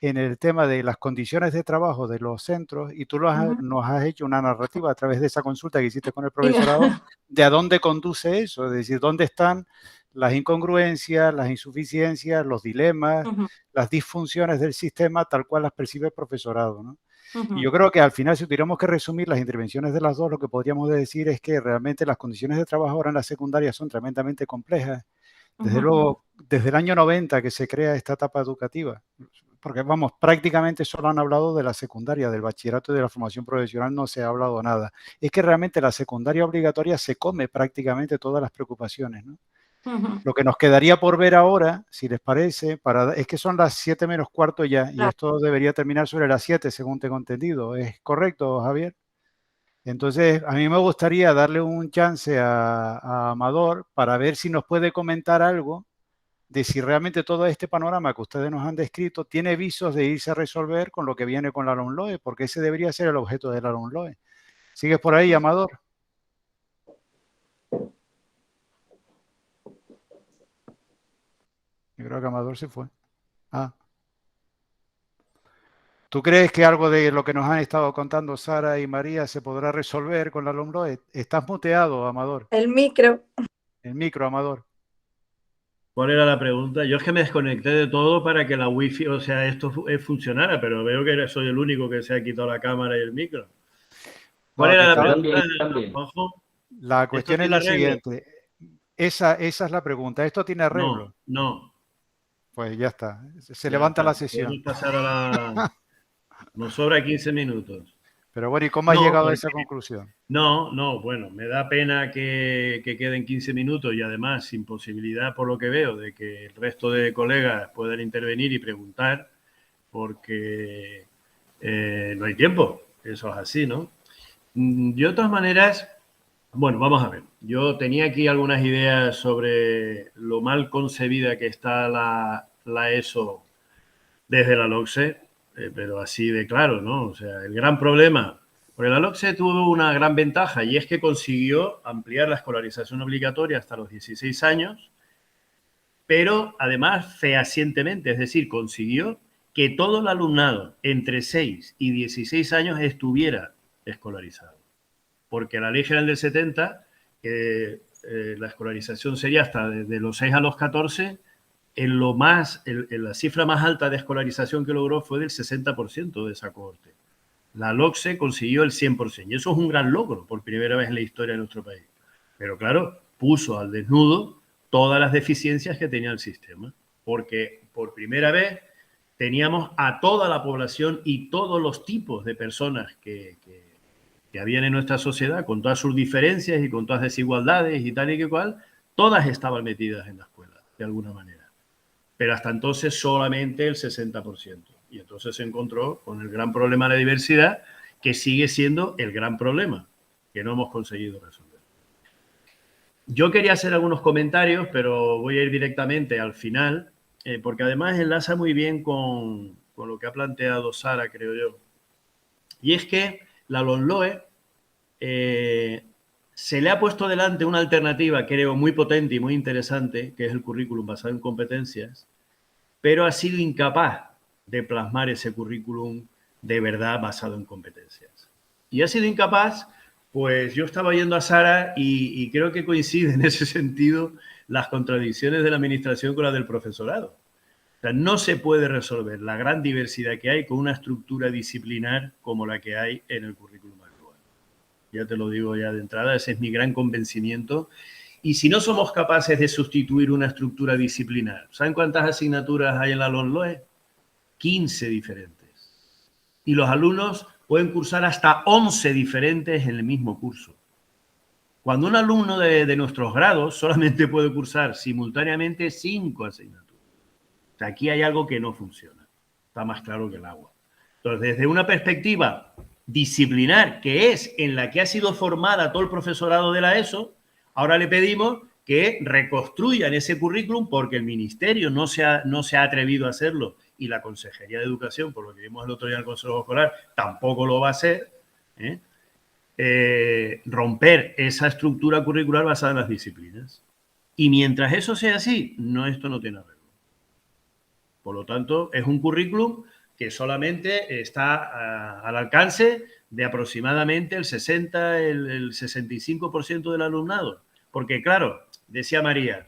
[SPEAKER 1] en el tema de las condiciones de trabajo de los centros y tú nos has hecho una narrativa a través de esa consulta que hiciste con el profesorado de a dónde conduce eso, es decir, dónde están las incongruencias, las insuficiencias, los dilemas, las disfunciones del sistema tal cual las percibe el profesorado, ¿no? Y yo creo que al final, si tuviéramos que resumir las intervenciones de las dos, lo que podríamos decir es que realmente las condiciones de trabajo ahora en la secundaria son tremendamente complejas. Desde luego, desde el año 90 que se crea esta etapa educativa, porque vamos, prácticamente solo han hablado de la secundaria, del bachillerato y de la formación profesional no se ha hablado nada. Es que realmente la secundaria obligatoria se come prácticamente todas las preocupaciones, ¿no? Lo que nos quedaría por ver ahora, si les parece, es que son las 7 menos cuarto ya, y esto debería terminar sobre las 7, según tengo entendido. ¿Es correcto, Javier? Entonces, a mí me gustaría darle un chance a Amador para ver si nos puede comentar algo de si realmente todo este panorama que ustedes nos han descrito tiene visos de irse a resolver con lo que viene con la LOMLOE, porque ese debería ser el objeto de la LOMLOE. ¿Sigues por ahí, Amador? Yo creo que Amador se fue. Ah. ¿Tú crees que algo de lo que nos han estado contando Sara y María se podrá resolver con la LOMLOE? Estás muteado, Amador.
[SPEAKER 3] El micro.
[SPEAKER 1] El micro, Amador.
[SPEAKER 4] ¿Cuál era la pregunta? Yo es que me desconecté de todo para que la wifi, o sea, esto funcionara, pero veo que soy el único que se ha quitado la cámara y el micro. ¿Cuál era la pregunta, Juanjo?
[SPEAKER 1] La cuestión es la siguiente. Esa es la pregunta. ¿Esto tiene arreglo?
[SPEAKER 4] No.
[SPEAKER 1] Pues ya está. Se levanta la sesión.
[SPEAKER 4] Podemos pasar a la... Nos sobra 15 minutos.
[SPEAKER 1] Pero bueno, ¿y cómo has llegado a esa conclusión?
[SPEAKER 4] No, bueno, me da pena que queden 15 minutos y además sin posibilidad, por lo que veo, de que el resto de colegas puedan intervenir y preguntar, porque no hay tiempo. Eso es así, ¿no? Yo, de todas maneras, bueno, vamos a ver. Yo tenía aquí algunas ideas sobre lo mal concebida que está la la ESO desde la LOCSE, pero así de claro, ¿no? O sea, el gran problema, porque la LOCSE tuvo una gran ventaja y es que consiguió ampliar la escolarización obligatoria hasta los 16 años, pero además fehacientemente, es decir, consiguió que todo el alumnado entre 6 y 16 años estuviera escolarizado. Porque la Ley General del 70, la escolarización sería hasta desde los 6 a los 14, la cifra más alta de escolarización que logró fue del 60% de esa cohorte. La LOCSE consiguió el 100%, y eso es un gran logro por primera vez en la historia de nuestro país. Pero claro, puso al desnudo todas las deficiencias que tenía el sistema, porque por primera vez teníamos a toda la población y todos los tipos de personas que habían en nuestra sociedad, con todas sus diferencias y con todas las desigualdades y tal y que cual, todas estaban metidas en la escuela, de alguna manera. Pero hasta entonces solamente el 60%. Y entonces se encontró con el gran problema de la diversidad, que sigue siendo el gran problema, que no hemos conseguido resolver. Yo quería hacer algunos comentarios, pero voy a ir directamente al final, porque además enlaza muy bien con lo que ha planteado Sara, creo yo. Y es que la LOMLOE se le ha puesto delante una alternativa, creo, muy potente y muy interesante, que es el currículum basado en competencias, pero ha sido incapaz de plasmar ese currículum de verdad basado en competencias. Y ha sido incapaz, pues yo estaba oyendo a Sara y creo que coincide en ese sentido las contradicciones de la administración con las del profesorado. O sea, no se puede resolver la gran diversidad que hay con una estructura disciplinar como la que hay en el currículum actual. Ya te lo digo ya de entrada, ese es mi gran convencimiento. Y si no somos capaces de sustituir una estructura disciplinar, ¿saben cuántas asignaturas hay en la LOMLOE? 15 diferentes. Y los alumnos pueden cursar hasta 11 diferentes en el mismo curso. Cuando un alumno de nuestros grados solamente puede cursar simultáneamente 5 asignaturas. O sea, aquí hay algo que no funciona. Está más claro que el agua. Entonces, desde una perspectiva disciplinar, que es en la que ha sido formada todo el profesorado de la ESO, ahora le pedimos que reconstruyan ese currículum porque el Ministerio no se ha atrevido a hacerlo y la Consejería de Educación, por lo que vimos el otro día en el Consejo Escolar, tampoco lo va a hacer. Romper esa estructura curricular basada en las disciplinas. Y mientras eso sea así, esto no tiene arreglo. Por lo tanto, es un currículum que solamente está al alcance de aproximadamente el 65% del alumnado. Porque, claro, decía María,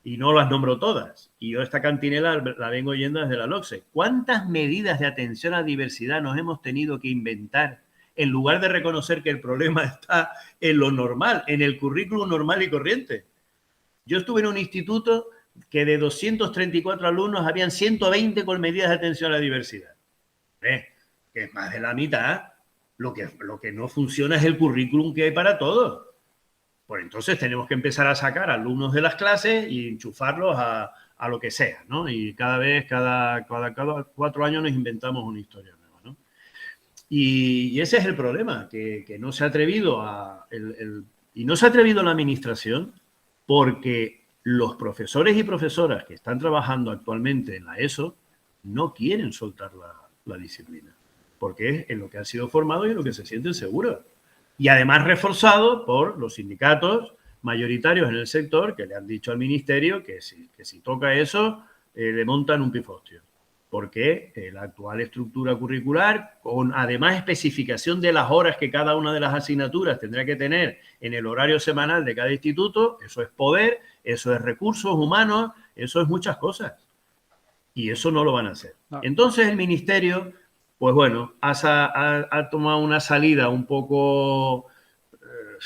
[SPEAKER 4] y no las nombro todas, y yo esta cantinela la vengo oyendo desde la LOCSE, ¿cuántas medidas de atención a la diversidad nos hemos tenido que inventar en lugar de reconocer que el problema está en lo normal, en el currículum normal y corriente? Yo estuve en un instituto que de 234 alumnos habían 120 con medidas de atención a la diversidad. Que es más de la mitad. Lo que no funciona es el currículum que hay para todos. Pues entonces tenemos que empezar a sacar alumnos de las clases y enchufarlos a lo que sea, ¿no? Y cada 4 años nos inventamos una historia nueva, ¿no? Y ese es el problema, que no se ha atrevido y no se ha atrevido la administración porque los profesores y profesoras que están trabajando actualmente en la ESO no quieren soltar la disciplina, porque es en lo que han sido formados y en lo que se sienten seguros. Y además reforzado por los sindicatos mayoritarios en el sector que le han dicho al Ministerio que si toca eso le montan un pifostio. Porque la actual estructura curricular, con además especificación de las horas que cada una de las asignaturas tendrá que tener en el horario semanal de cada instituto, eso es poder, eso es recursos humanos, eso es muchas cosas. Y eso no lo van a hacer. No. Entonces el Ministerio, pues bueno, ha tomado una salida un poco,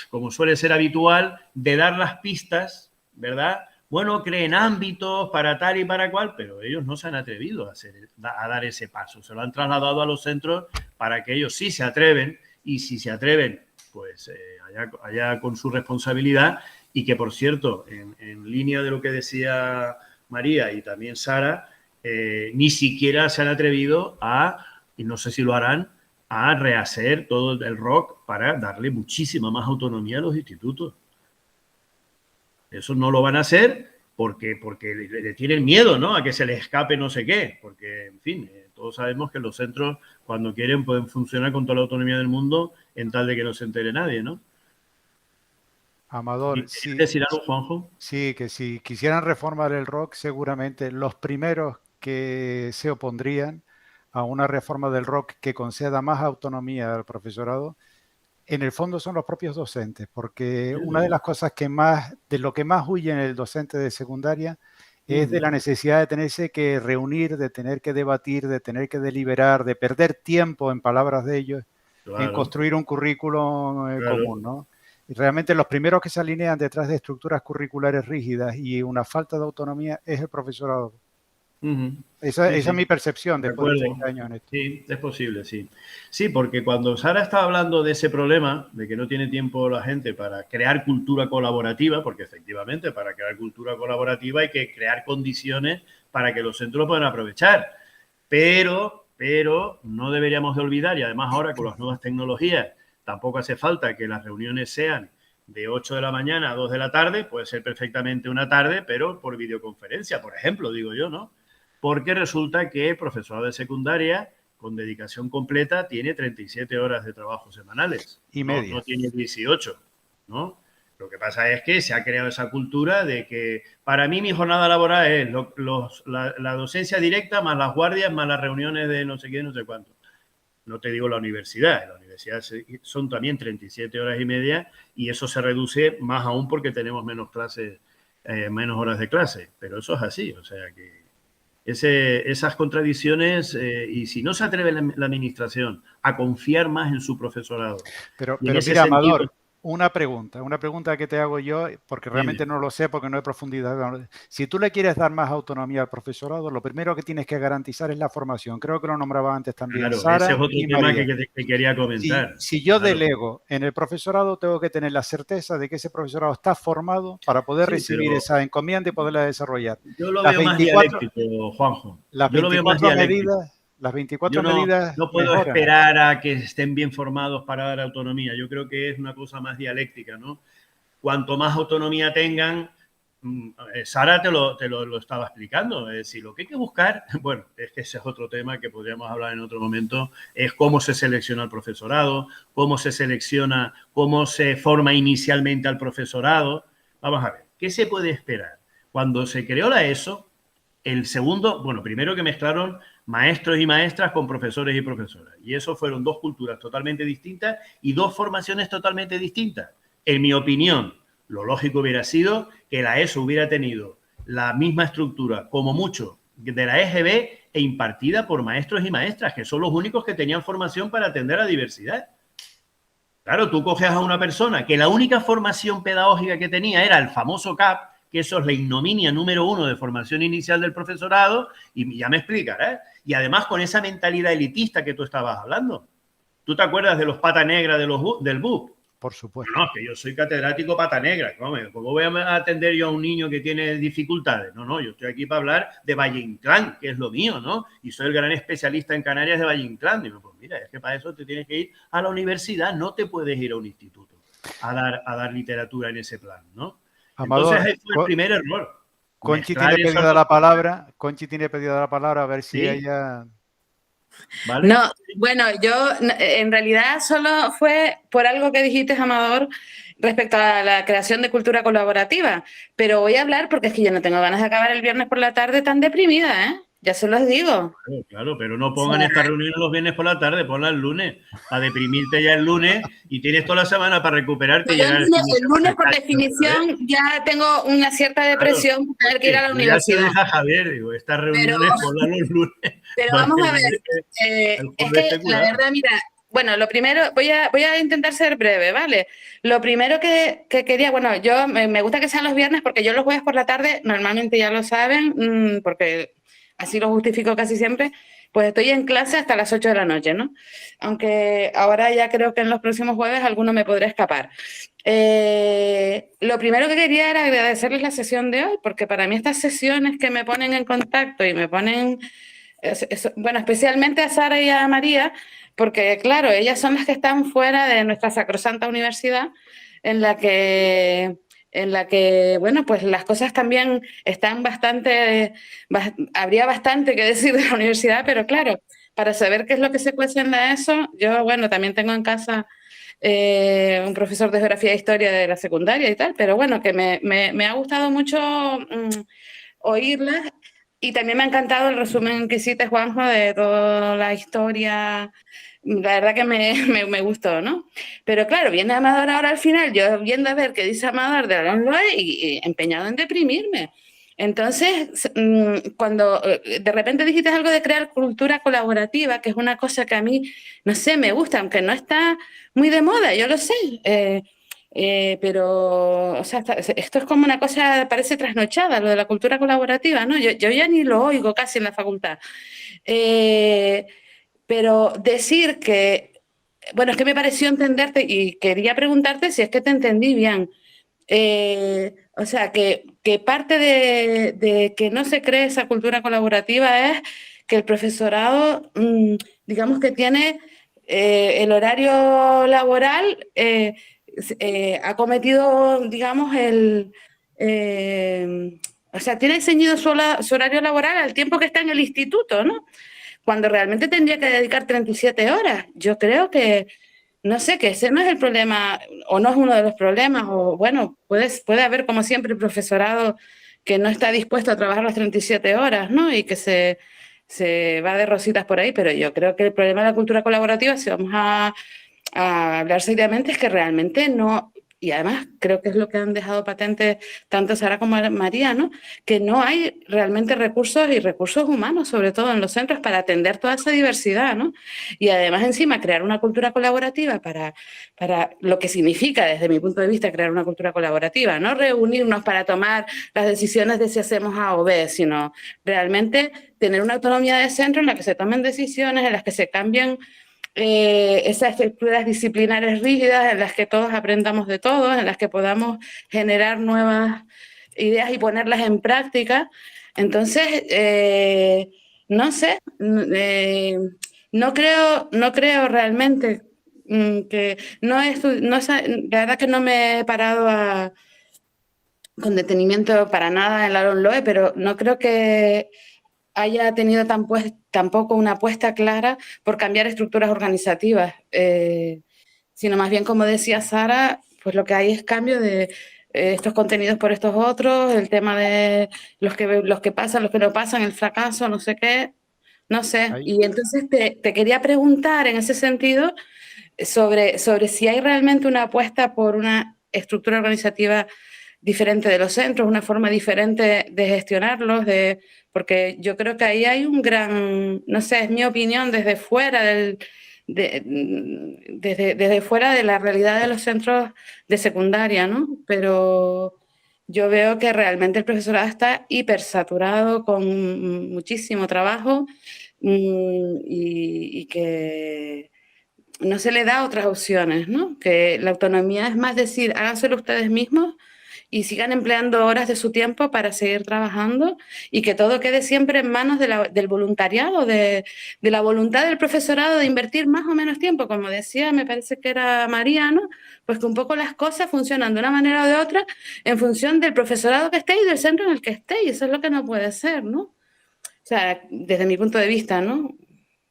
[SPEAKER 4] como suele ser habitual, de dar las pistas, ¿verdad? Bueno, creen ámbitos para tal y para cual, pero ellos no se han atrevido a dar ese paso. Se lo han trasladado a los centros para que ellos sí se atreven y si se atreven, pues allá con su responsabilidad y que, por cierto, en línea de lo que decía María y también Sara, ni siquiera se han atrevido y no sé si lo harán, a rehacer todo el ROC para darle muchísima más autonomía a los institutos. Eso no lo van a hacer porque le tienen miedo, ¿no? A que se les escape no sé qué, porque, en fin, todos sabemos que los centros, cuando quieren, pueden funcionar con toda la autonomía del mundo en tal de que no se entere nadie, ¿no?
[SPEAKER 1] Amador,
[SPEAKER 4] ¿Quieres decir algo, Juanjo?
[SPEAKER 1] sí, que si quisieran reformar el rock, seguramente los primeros que se opondrían a una reforma del rock que conceda más autonomía al profesorado, en el fondo son los propios docentes, porque una de las cosas de lo que más huye en el docente de secundaria es de la necesidad de tenerse que reunir, de tener que debatir, de tener que deliberar, de perder tiempo, en palabras de ellos, en construir un currículum común, ¿no? Y realmente los primeros que se alinean detrás de estructuras curriculares rígidas y una falta de autonomía es el profesorado. Esa es mi percepción después de 30 años en esto.
[SPEAKER 4] Sí, es posible, sí. Sí, porque cuando Sara estaba hablando de ese problema, de que no tiene tiempo la gente para crear cultura colaborativa, porque efectivamente para crear cultura colaborativa hay que crear condiciones para que los centros lo puedan aprovechar. Pero no deberíamos de olvidar, y además ahora con las nuevas tecnologías, tampoco hace falta que las reuniones sean de 8 de la mañana a 2 de la tarde, puede ser perfectamente una tarde, pero por videoconferencia, por ejemplo, digo yo, ¿no? Porque resulta que el profesorado de secundaria, con dedicación completa, tiene 37 horas de trabajo semanales.
[SPEAKER 1] Y media.
[SPEAKER 4] No tiene 18, ¿no? Lo que pasa es que se ha creado esa cultura de que para mí mi jornada laboral es la docencia directa más las guardias más las reuniones de no sé qué, no sé cuánto. No te digo la universidad. En la universidad son también 37 horas y media y eso se reduce más aún porque tenemos menos clases, menos horas de clase. Pero eso es así, o sea que esas contradicciones y si no se atreve la administración a confiar más en su profesorado.
[SPEAKER 1] Pero mira, sentido, Amador, una pregunta que te hago yo, porque realmente no lo sé, porque no he profundidad. Si tú le quieres dar más autonomía al profesorado, lo primero que tienes que garantizar es la formación. Creo que lo nombraba antes también.
[SPEAKER 4] Claro,
[SPEAKER 1] Sara
[SPEAKER 4] ese es otro tema
[SPEAKER 1] que
[SPEAKER 4] quería comentar.
[SPEAKER 1] Si yo delego en el profesorado, tengo que tener la certeza de que ese profesorado está formado para poder recibir esa encomienda y poderla desarrollar.
[SPEAKER 4] Yo lo veo más dialéctico, Juanjo.
[SPEAKER 1] Las 24 medidas... Las 24 medidas.
[SPEAKER 4] No puedo esperar a que estén bien formados para dar autonomía. Yo creo que es una cosa más dialéctica, ¿no? Cuanto más autonomía tengan, Sara te lo estaba explicando. Es decir, lo que hay que buscar, bueno, es que ese es otro tema que podríamos hablar en otro momento, es cómo se selecciona el profesorado, cómo se forma inicialmente al profesorado. Vamos a ver, ¿qué se puede esperar? Cuando se creó la ESO, primero que mezclaron maestros y maestras con profesores y profesoras. Y eso fueron dos culturas totalmente distintas y dos formaciones totalmente distintas. En mi opinión, lo lógico hubiera sido que la ESO hubiera tenido la misma estructura, como mucho, de la EGB e impartida por maestros y maestras, que son los únicos que tenían formación para atender a la diversidad. Claro, tú coges a una persona que la única formación pedagógica que tenía era el famoso CAP, que eso es la ignominia número 1 de formación inicial del profesorado, y ya me explicarás. Y además con esa mentalidad elitista que tú estabas hablando. ¿Tú te acuerdas de los pata negra del BUP?
[SPEAKER 1] Por supuesto.
[SPEAKER 4] No, que yo soy catedrático pata negra. ¿Cómo voy a atender yo a un niño que tiene dificultades? No, yo estoy aquí para hablar de Valle Inclán, que es lo mío, ¿no? Y soy el gran especialista en Canarias de Valle Inclán. Digo, pues mira, es que para eso te tienes que ir a la universidad, no te puedes ir a un instituto a dar literatura en ese plan, ¿no?
[SPEAKER 1] Amador,
[SPEAKER 4] entonces ahí fue el primer error.
[SPEAKER 1] Conchi tiene pedida la palabra, a ver si ella...
[SPEAKER 5] ¿Vale? No, bueno, yo en realidad solo fue por algo que dijiste, Amador, respecto a la creación de cultura colaborativa, pero voy a hablar porque es que yo no tengo ganas de acabar el viernes por la tarde tan deprimida, ¿eh? Ya se los digo.
[SPEAKER 4] Claro, pero no pongan esta reunión los viernes por la tarde, ponla el lunes, para deprimirte ya el lunes y tienes toda la semana para recuperarte.
[SPEAKER 5] Pero el lunes, por definición, ya tengo una cierta depresión por tener que ir a la universidad.
[SPEAKER 4] Ya se deja Javier, digo, estas reuniones ponla los lunes.
[SPEAKER 5] Pero vamos a ver, es que la verdad, mira, bueno, lo primero, voy a intentar ser breve, ¿vale? Lo primero que quería, bueno, yo me gusta que sean los viernes porque yo los jueves por la tarde, normalmente ya lo saben, porque así lo justifico casi siempre, pues estoy en clase hasta las 8 de la noche, ¿no? Aunque ahora ya creo que en los próximos jueves alguno me podrá escapar. Lo primero que quería era agradecerles la sesión de hoy, porque para mí estas sesiones que me ponen en contacto y me ponen, bueno, especialmente a Sara y a María, porque claro, ellas son las que están fuera de nuestra sacrosanta universidad, en la que en la que, bueno, pues las cosas también están habría bastante que decir de la universidad, pero claro, para saber qué es lo que se cuece en la ESO, yo, bueno, también tengo en casa un profesor de geografía e historia de la secundaria y tal, pero bueno, que me ha gustado mucho oírlas y también me ha encantado el resumen que hiciste, Juanjo, de toda la historia. La verdad que me gustó, ¿no? Pero claro, viene Amador ahora al final, yo viendo a ver qué dice Amador de Alon Loe y empeñado en deprimirme. Entonces, cuando de repente dijiste algo de crear cultura colaborativa, que es una cosa que a mí, no sé, me gusta, aunque no está muy de moda, yo lo sé. Pero, o sea, esto es como una cosa, parece trasnochada, lo de la cultura colaborativa, ¿no? Yo ya ni lo oigo casi en la facultad. Pero decir que, bueno, es que me pareció entenderte y quería preguntarte si es que te entendí bien. O sea, que parte de que no se cree esa cultura colaborativa es que el profesorado, digamos que tiene el horario laboral, ha cometido, digamos, o sea, tiene ceñido su horario laboral al tiempo que está en el instituto, ¿no? Cuando realmente tendría que dedicar 37 horas. Yo creo que, no sé, que ese no es el problema, o no es uno de los problemas, o bueno, puede haber, como siempre, profesorado que no está dispuesto a trabajar las 37 horas, ¿no? Y que se va de rositas por ahí, pero yo creo que el problema de la cultura colaborativa, si vamos a hablar seriamente, es que realmente no, y además creo que es lo que han dejado patente tanto Sara como María, ¿no? Que no hay realmente recursos y recursos humanos, sobre todo en los centros, para atender toda esa diversidad, ¿no? Y además encima crear una cultura colaborativa para lo que significa desde mi punto de vista crear una cultura colaborativa, no reunirnos para tomar las decisiones de si hacemos A o B, sino realmente tener una autonomía de centro en la que se tomen decisiones, en las que se cambien esas estructuras disciplinares rígidas en las que todos aprendamos de todos, en las que podamos generar nuevas ideas y ponerlas en práctica. Entonces, no sé, no creo realmente que la verdad que no me he parado con detenimiento para nada en la LOE, pero no creo que haya tenido tampoco una apuesta clara por cambiar estructuras organizativas, sino más bien, como decía Sara, pues lo que hay es cambio de estos contenidos por estos otros, el tema de los que pasan, los que no pasan, el fracaso, no sé qué, no sé.
[SPEAKER 1] Ahí,
[SPEAKER 5] Y entonces te quería preguntar en ese sentido sobre si hay realmente una apuesta por una estructura organizativa diferente de los centros, una forma diferente de gestionarlos, porque yo creo que ahí hay un gran, no sé, es mi opinión desde fuera desde fuera de la realidad de los centros de secundaria, ¿no? Pero yo veo que realmente el profesorado está hipersaturado con muchísimo trabajo y que no se le da otras opciones, ¿no? Que la autonomía es más decir, háganselo ustedes mismos y sigan empleando horas de su tiempo para seguir trabajando y que todo quede siempre en manos del voluntariado, de la voluntad del profesorado de invertir más o menos tiempo, como decía, me parece que era María, ¿no? Pues que un poco las cosas funcionan de una manera o de otra en función del profesorado que esté y del centro en el que esté, y eso es lo que no puede ser, ¿no? O sea, desde mi punto de vista, ¿no?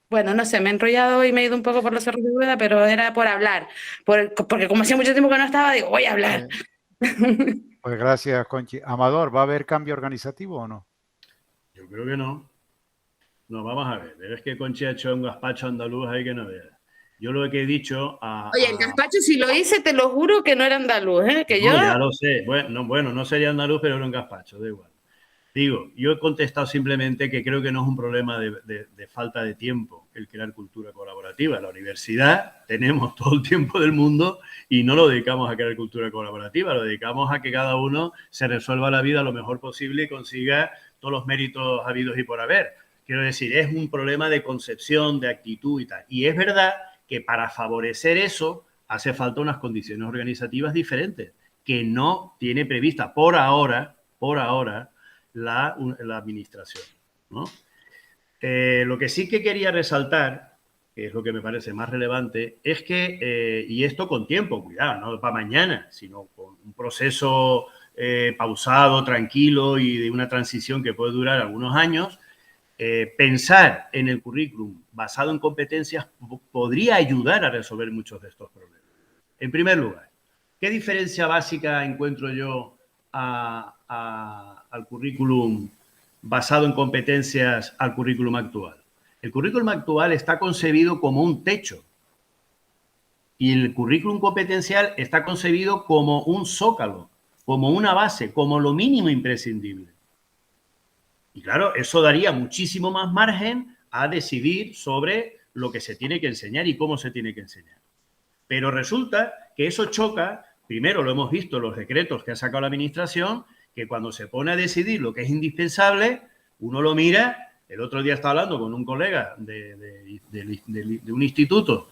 [SPEAKER 5] Bueno, no sé, me he enrollado y me he ido un poco por los cerros de rueda, pero era por hablar, porque como hacía mucho tiempo que no estaba, digo, voy a hablar.
[SPEAKER 1] pues gracias, Conchi. Amador, ¿va a haber cambio organizativo o no?
[SPEAKER 4] Yo creo que no. No, vamos a ver. Es que Conchi ha hecho un gazpacho andaluz ahí que no veas. Yo lo que he dicho
[SPEAKER 5] Oye, el gazpacho, si lo hice, te lo juro que no era andaluz, ¿eh? Que
[SPEAKER 4] no,
[SPEAKER 5] yo...
[SPEAKER 4] ya lo sé. Bueno, no sería andaluz, pero era un gazpacho, da igual. Digo, yo he contestado simplemente que creo que no es un problema de falta de tiempo el crear cultura colaborativa. En la universidad tenemos todo el tiempo del mundo y no lo dedicamos a crear cultura colaborativa, lo dedicamos a que cada uno se resuelva la vida lo mejor posible y consiga todos los méritos habidos y por haber. Quiero decir, es un problema de concepción, de actitud y tal. Y es verdad que para favorecer eso hace falta unas condiciones organizativas diferentes que no tiene prevista por ahora, la administración, ¿no? Lo que sí que quería resaltar que es lo que me parece más relevante, es que, y esto con tiempo, cuidado, no para mañana, sino con un proceso pausado, tranquilo y de una transición que puede durar algunos años, pensar en el currículum basado en competencias podría ayudar a resolver muchos de estos problemas. En primer lugar, ¿qué diferencia básica encuentro yo al currículum basado en competencias al currículum actual? El currículum actual está concebido como un techo y el currículum competencial está concebido como un zócalo, como una base, como lo mínimo imprescindible. Y claro, eso daría muchísimo más margen a decidir sobre lo que se tiene que enseñar y cómo se tiene que enseñar. Pero resulta que eso choca, primero lo hemos visto en los decretos que ha sacado la Administración, que cuando se pone a decidir lo que es indispensable, uno lo mira. El otro día estaba hablando con un colega de un instituto,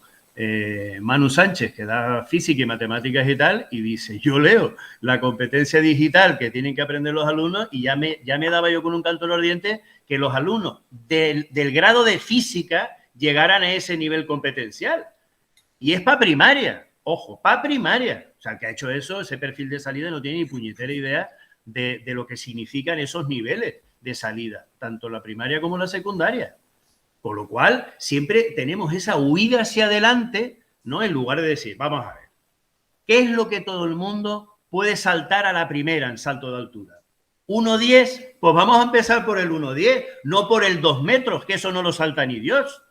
[SPEAKER 4] Manu Sánchez, que da física y matemáticas y tal, y dice, yo leo la competencia digital que tienen que aprender los alumnos y ya me daba yo con un canto en los dientes que los alumnos del grado de física llegaran a ese nivel competencial. Y es para primaria, ojo, para primaria. O sea, el que ha hecho eso, ese perfil de salida, no tiene ni puñetera idea de lo que significan esos niveles de salida, tanto la primaria como la secundaria. Con lo cual, siempre tenemos esa huida hacia adelante, ¿no? En lugar de decir, vamos a ver, ¿qué es lo que todo el mundo puede saltar a la primera en salto de altura? 1,10, pues vamos a empezar por el 1,10, no por el 2 metros, que eso no lo salta ni Dios.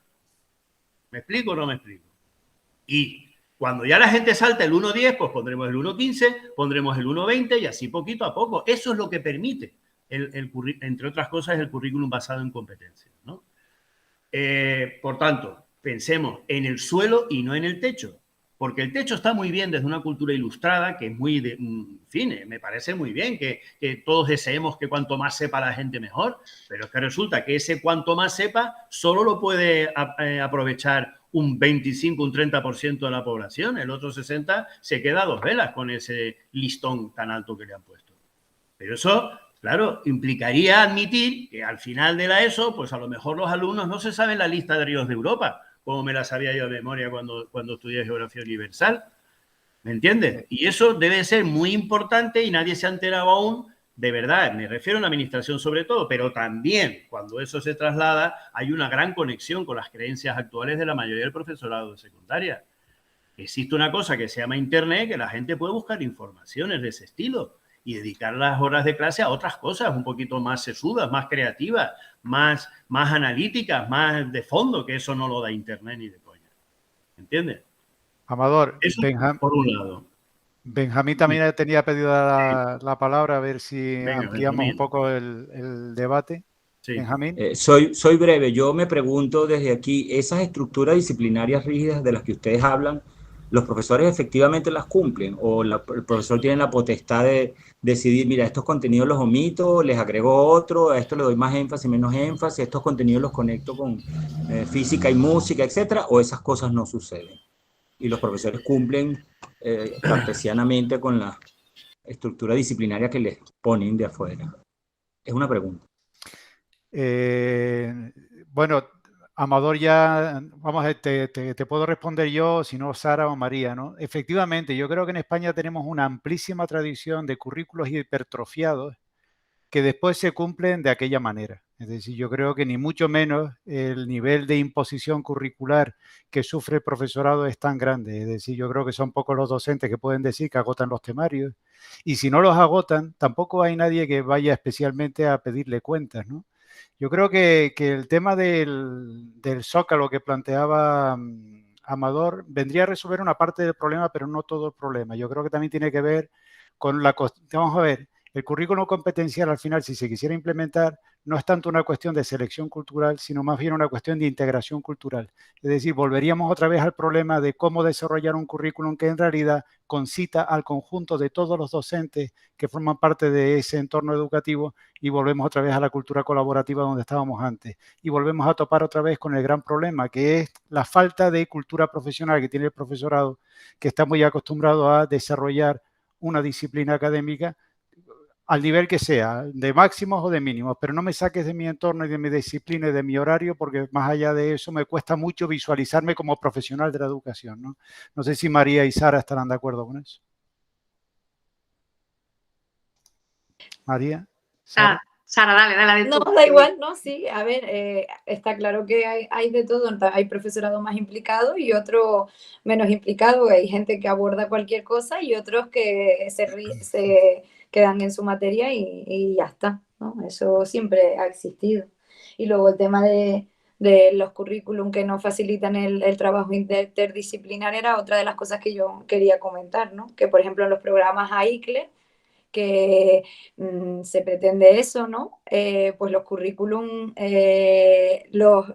[SPEAKER 4] ¿Me explico o no me explico? Y cuando ya la gente salta el 1,10, pues pondremos el 1,15, pondremos el 1,20 y así poquito a poco. Eso es lo que permite, entre otras cosas, el currículum basado en competencias, ¿no? Por tanto, pensemos en el suelo y no en el techo, porque el techo está muy bien desde una cultura ilustrada, que es muy, en fin, me parece muy bien que todos deseemos que cuanto más sepa la gente mejor, pero es que resulta que ese cuanto más sepa solo lo puede aprovechar un 25, un 30% de la población, el otro 60% se queda a dos velas con ese listón tan alto que le han puesto. Pero eso, claro, implicaría admitir que al final de la ESO, pues a lo mejor los alumnos no se saben la lista de ríos de Europa, como me la sabía yo de memoria cuando estudié Geografía Universal. ¿Me entiendes? Y eso debe ser muy importante y nadie se ha enterado aún, de verdad, me refiero a la administración sobre todo, pero también cuando eso se traslada hay una gran conexión con las creencias actuales de la mayoría del profesorado de secundaria. Existe una cosa que se llama Internet, que la gente puede buscar informaciones de ese estilo y dedicar las horas de clase a otras cosas un poquito más sesudas, más creativas, más analíticas, más de fondo, que eso no lo da Internet ni de coña. ¿Entiendes?
[SPEAKER 1] Amador,
[SPEAKER 4] eso por un lado.
[SPEAKER 1] Benjamín también tenía pedido la palabra, a ver si
[SPEAKER 4] Venga,
[SPEAKER 1] ampliamos
[SPEAKER 4] Benjamín.
[SPEAKER 1] Un poco el debate.
[SPEAKER 4] Sí.
[SPEAKER 1] Benjamín.
[SPEAKER 6] Soy breve. Yo me pregunto desde aquí, esas estructuras disciplinarias rígidas de las que ustedes hablan, ¿los profesores efectivamente las cumplen? ¿O el profesor tiene la potestad de decidir, mira, estos contenidos los omito, les agrego otro, a esto le doy más énfasis, menos énfasis, estos contenidos los conecto con física y música, etcétera? ¿O esas cosas no suceden? Y los profesores cumplen cartesianamente con la estructura disciplinaria que les ponen de afuera. Es una pregunta.
[SPEAKER 1] Bueno, Amador, ya, vamos a ver, te puedo responder yo, si no Sara o María, ¿no? Efectivamente, yo creo que en España tenemos una amplísima tradición de currículos hipertrofiados que después se cumplen de aquella manera. Es decir, yo creo que ni mucho menos el nivel de imposición curricular que sufre el profesorado es tan grande. Es decir, yo creo que son pocos los docentes que pueden decir que agotan los temarios. Y si no los agotan, tampoco hay nadie que vaya especialmente a pedirle cuentas, ¿no? Yo creo que el tema del zócalo que planteaba Amador vendría a resolver una parte del problema, pero no todo el problema. Yo creo que también tiene que ver con vamos a ver, el currículum competencial al final, si se quisiera implementar, no es tanto una cuestión de selección cultural, sino más bien una cuestión de integración cultural. Es decir, volveríamos otra vez al problema de cómo desarrollar un currículum que en realidad concita al conjunto de todos los docentes que forman parte de ese entorno educativo y volvemos otra vez a la cultura colaborativa donde estábamos antes. Y volvemos a topar otra vez con el gran problema, que es la falta de cultura profesional que tiene el profesorado, que está muy acostumbrado a desarrollar una disciplina académica al nivel que sea, de máximos o de mínimos, pero no me saques de mi entorno y de mi disciplina y de mi horario, porque más allá de eso me cuesta mucho visualizarme como profesional de la educación, ¿no? No sé si María y Sara estarán de acuerdo con eso. María, Sara.
[SPEAKER 2] Sara, dale.
[SPEAKER 3] No, da igual, no, sí. A ver, está claro que hay de todo. Hay profesorado más implicado y otro menos implicado. Hay gente que aborda cualquier cosa y otros que se quedan en su materia y ya está, ¿no? Eso siempre ha existido. Y luego el tema de los currículum que nos facilitan el trabajo interdisciplinar era otra de las cosas que yo quería comentar, ¿no? Que, por ejemplo, en los programas AICLE que se pretende eso, ¿no? Pues los currículum,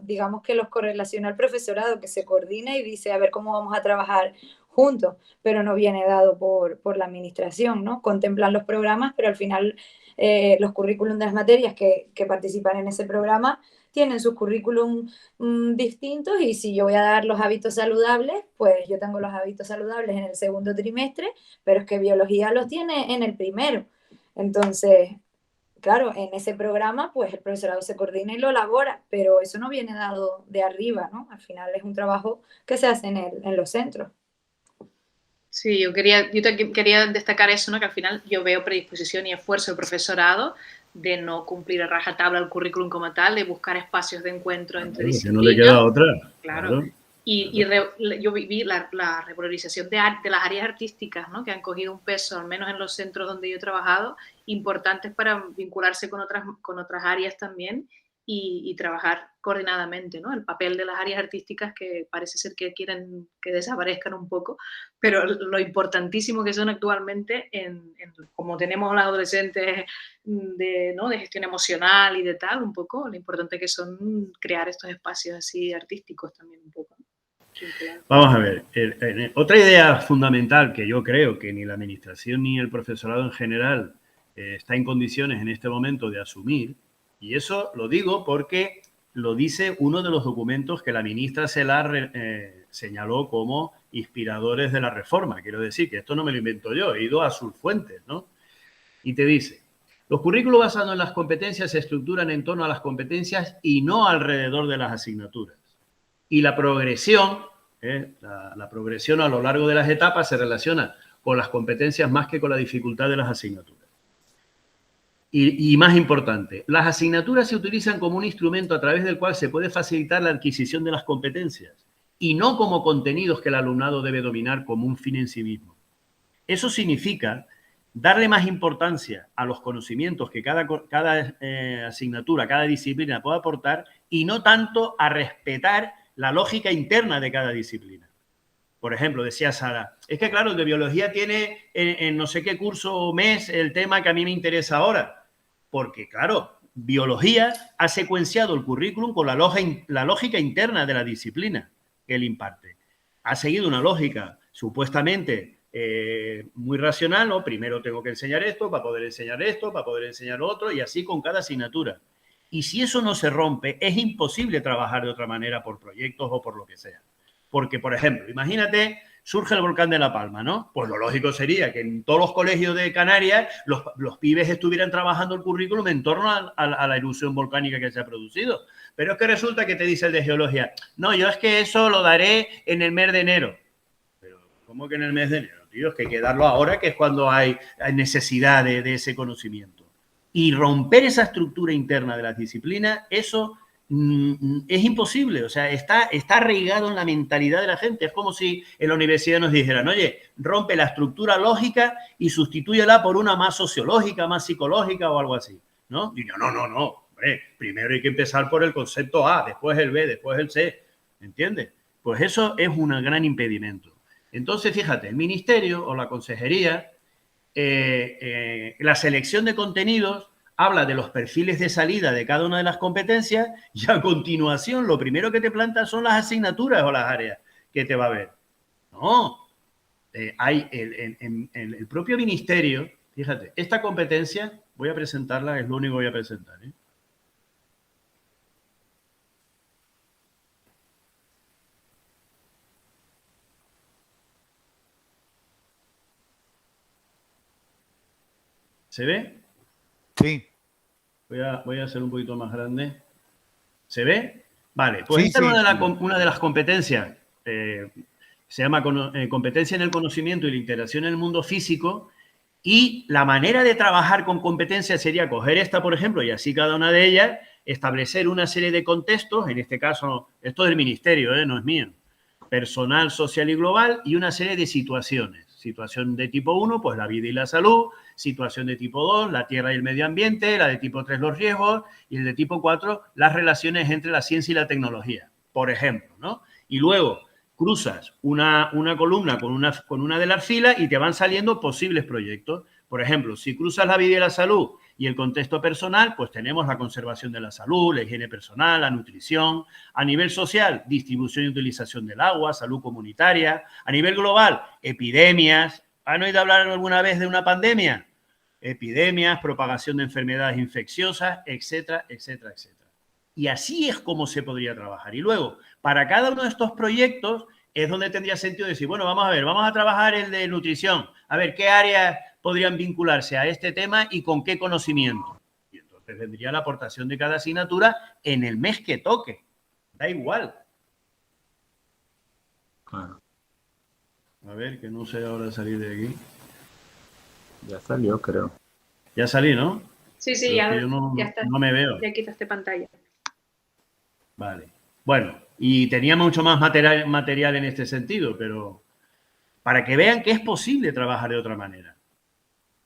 [SPEAKER 3] digamos que los correlaciona el profesorado, que se coordina y dice a ver cómo vamos a trabajar juntos, pero no viene dado por la administración, ¿no? Contemplan los programas, pero al final los currículum de las materias que participan en ese programa tienen sus currículum distintos y si yo voy a dar los hábitos saludables, pues yo tengo los hábitos saludables en el segundo trimestre, pero es que biología los tiene en el primero. Entonces, claro, en ese programa, pues el profesorado se coordina y lo elabora, pero eso no viene dado de arriba, ¿no? Al final es un trabajo que se hace en los centros.
[SPEAKER 2] Sí, yo quería destacar eso, ¿no? Que al final yo veo predisposición y esfuerzo del profesorado de no cumplir a rajatabla el currículum como tal, de buscar espacios de encuentro entre disciplinas.
[SPEAKER 4] Que no le queda otra.
[SPEAKER 2] Claro. Y yo viví la revalorización de las áreas artísticas, ¿no? Que han cogido un peso, al menos en los centros donde yo he trabajado, importantes para vincularse con otras áreas también y trabajar coordinadamente, ¿no? El papel de las áreas artísticas que parece ser que quieren que desaparezcan un poco, pero lo importantísimo que son actualmente como tenemos los adolescentes ¿no? de gestión emocional y de tal, un poco, lo importante que son crear estos espacios así artísticos también un poco.
[SPEAKER 4] Vamos a ver, otra idea fundamental que yo creo que ni la administración ni el profesorado en general está en condiciones en este momento de asumir, y eso lo digo porque lo dice uno de los documentos que la ministra Celaá señaló como inspiradores de la reforma. Quiero decir que esto no me lo invento yo, he ido a sus fuentes, ¿no? Y te dice, los currículos basados en las competencias se estructuran en torno a las competencias y no alrededor de las asignaturas. Y la progresión, la progresión a lo largo de las etapas se relaciona con las competencias más que con la dificultad de las asignaturas. Y más importante, las asignaturas se utilizan como un instrumento a través del cual se puede facilitar la adquisición de las competencias y no como contenidos que el alumnado debe dominar como un fin en sí mismo. Eso significa darle más importancia a los conocimientos que cada asignatura, cada disciplina puede aportar y no tanto a respetar la lógica interna de cada disciplina. Por ejemplo, decía Sara, es que claro, el de biología tiene en no sé qué curso o mes el tema que a mí me interesa ahora. Porque, claro, biología ha secuenciado el currículum con la lógica interna de la disciplina que él imparte. Ha seguido una lógica supuestamente muy racional, ¿no? Primero tengo que enseñar esto, para poder enseñar esto, para poder enseñar lo otro, y así con cada asignatura. Y si eso no se rompe, es imposible trabajar de otra manera por proyectos o por lo que sea. Porque, por ejemplo, imagínate, surge el volcán de La Palma, ¿no? Pues lo lógico sería que en todos los colegios de Canarias los pibes estuvieran trabajando el currículum en torno a la erupción volcánica que se ha producido. Pero es que resulta que te dice el de geología, no, yo es que eso lo daré en el mes de enero. Pero, ¿cómo que en el mes de enero, tío? Es que hay que darlo ahora, que es cuando hay necesidad de ese conocimiento. Y romper esa estructura interna de las disciplinas, eso es imposible. O sea, está arraigado en la mentalidad de la gente. Es como si en la universidad nos dijeran, oye, rompe la estructura lógica y sustitúyela por una más sociológica, más psicológica o algo así, ¿no? Y yo, no, hombre, primero hay que empezar por el concepto A, después el B, después el C, ¿entiendes? Pues eso es un gran impedimento. Entonces, fíjate, el ministerio o la consejería, la selección de contenidos habla de los perfiles de salida de cada una de las competencias y a continuación lo primero que te planta son las asignaturas o las áreas que te va a ver. No, hay en el propio ministerio, fíjate, esta competencia, voy a presentarla, es lo único que voy a presentar, ¿eh? ¿Se ve?
[SPEAKER 1] Sí.
[SPEAKER 4] Voy a hacer un poquito más grande. ¿Se ve? Vale, pues
[SPEAKER 1] Sí,
[SPEAKER 4] esta
[SPEAKER 1] sí.
[SPEAKER 4] es una de las competencias. Se llama competencia en el conocimiento y la integración en el mundo físico. Y la manera de trabajar con competencia sería coger esta, por ejemplo, y así cada una de ellas, establecer una serie de contextos, en este caso, esto es del ministerio, no es mío, personal, social y global, y una serie de situaciones. Situación de tipo 1, pues la vida y la salud. Situación de tipo 2, la tierra y el medio ambiente. La de tipo 3, los riesgos. Y el de tipo 4, las relaciones entre la ciencia y la tecnología, por ejemplo, ¿no? Y luego cruzas una columna con una de las filas y te van saliendo posibles proyectos. Por ejemplo, si cruzas la vida y la salud y el contexto personal, pues tenemos la conservación de la salud, la higiene personal, la nutrición. A nivel social, distribución y utilización del agua, salud comunitaria. A nivel global, epidemias. ¿Han oído hablar alguna vez de una pandemia? Epidemias, propagación de enfermedades infecciosas, etcétera, etcétera, etcétera. Y así es como se podría trabajar. Y luego, para cada uno de estos proyectos es donde tendría sentido decir, bueno, vamos a ver, vamos a trabajar el de nutrición. A ver, ¿qué áreas podrían vincularse a este tema y con qué conocimiento? Y entonces vendría la aportación de cada asignatura en el mes que toque. Da igual.
[SPEAKER 6] Claro.
[SPEAKER 4] A ver, que no sé ahora salir de aquí.
[SPEAKER 6] Ya salió, creo.
[SPEAKER 4] Ya salí, ¿no?
[SPEAKER 2] Sí, sí, ya está.
[SPEAKER 4] No me veo.
[SPEAKER 2] Ya quitaste pantalla.
[SPEAKER 4] Vale. Bueno, y tenía mucho más material en este sentido, pero para que vean que es posible trabajar de otra manera.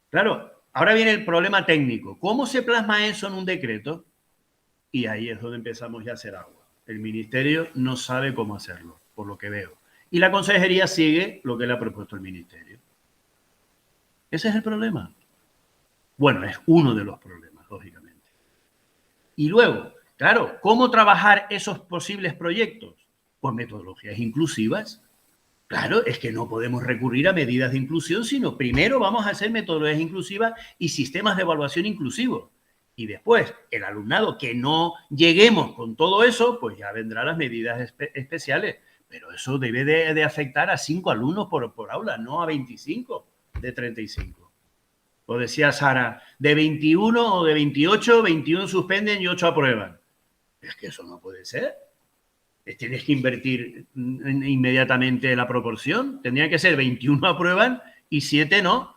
[SPEAKER 4] Claro, ahora viene el problema técnico. ¿Cómo se plasma eso en un decreto? Y ahí es donde empezamos ya a hacer agua. El ministerio no sabe cómo hacerlo, por lo que veo. Y la consejería sigue lo que le ha propuesto el ministerio. Ese es el problema. Bueno, es uno de los problemas, lógicamente. Y luego, claro, ¿cómo trabajar esos posibles proyectos? Pues metodologías inclusivas. Claro, es que no podemos recurrir a medidas de inclusión, sino primero vamos a hacer metodologías inclusivas y sistemas de evaluación inclusivos. Y después, el alumnado que no lleguemos con todo eso, pues ya vendrán las medidas especiales. Pero eso debe de afectar a 5 alumnos por aula, no a 25 de 35. O decía Sara, de 21 o de 28, 21 suspenden y 8 aprueban. Es que eso no puede ser. Tienes que invertir inmediatamente la proporción. Tendría que ser 21 aprueban y 7 no.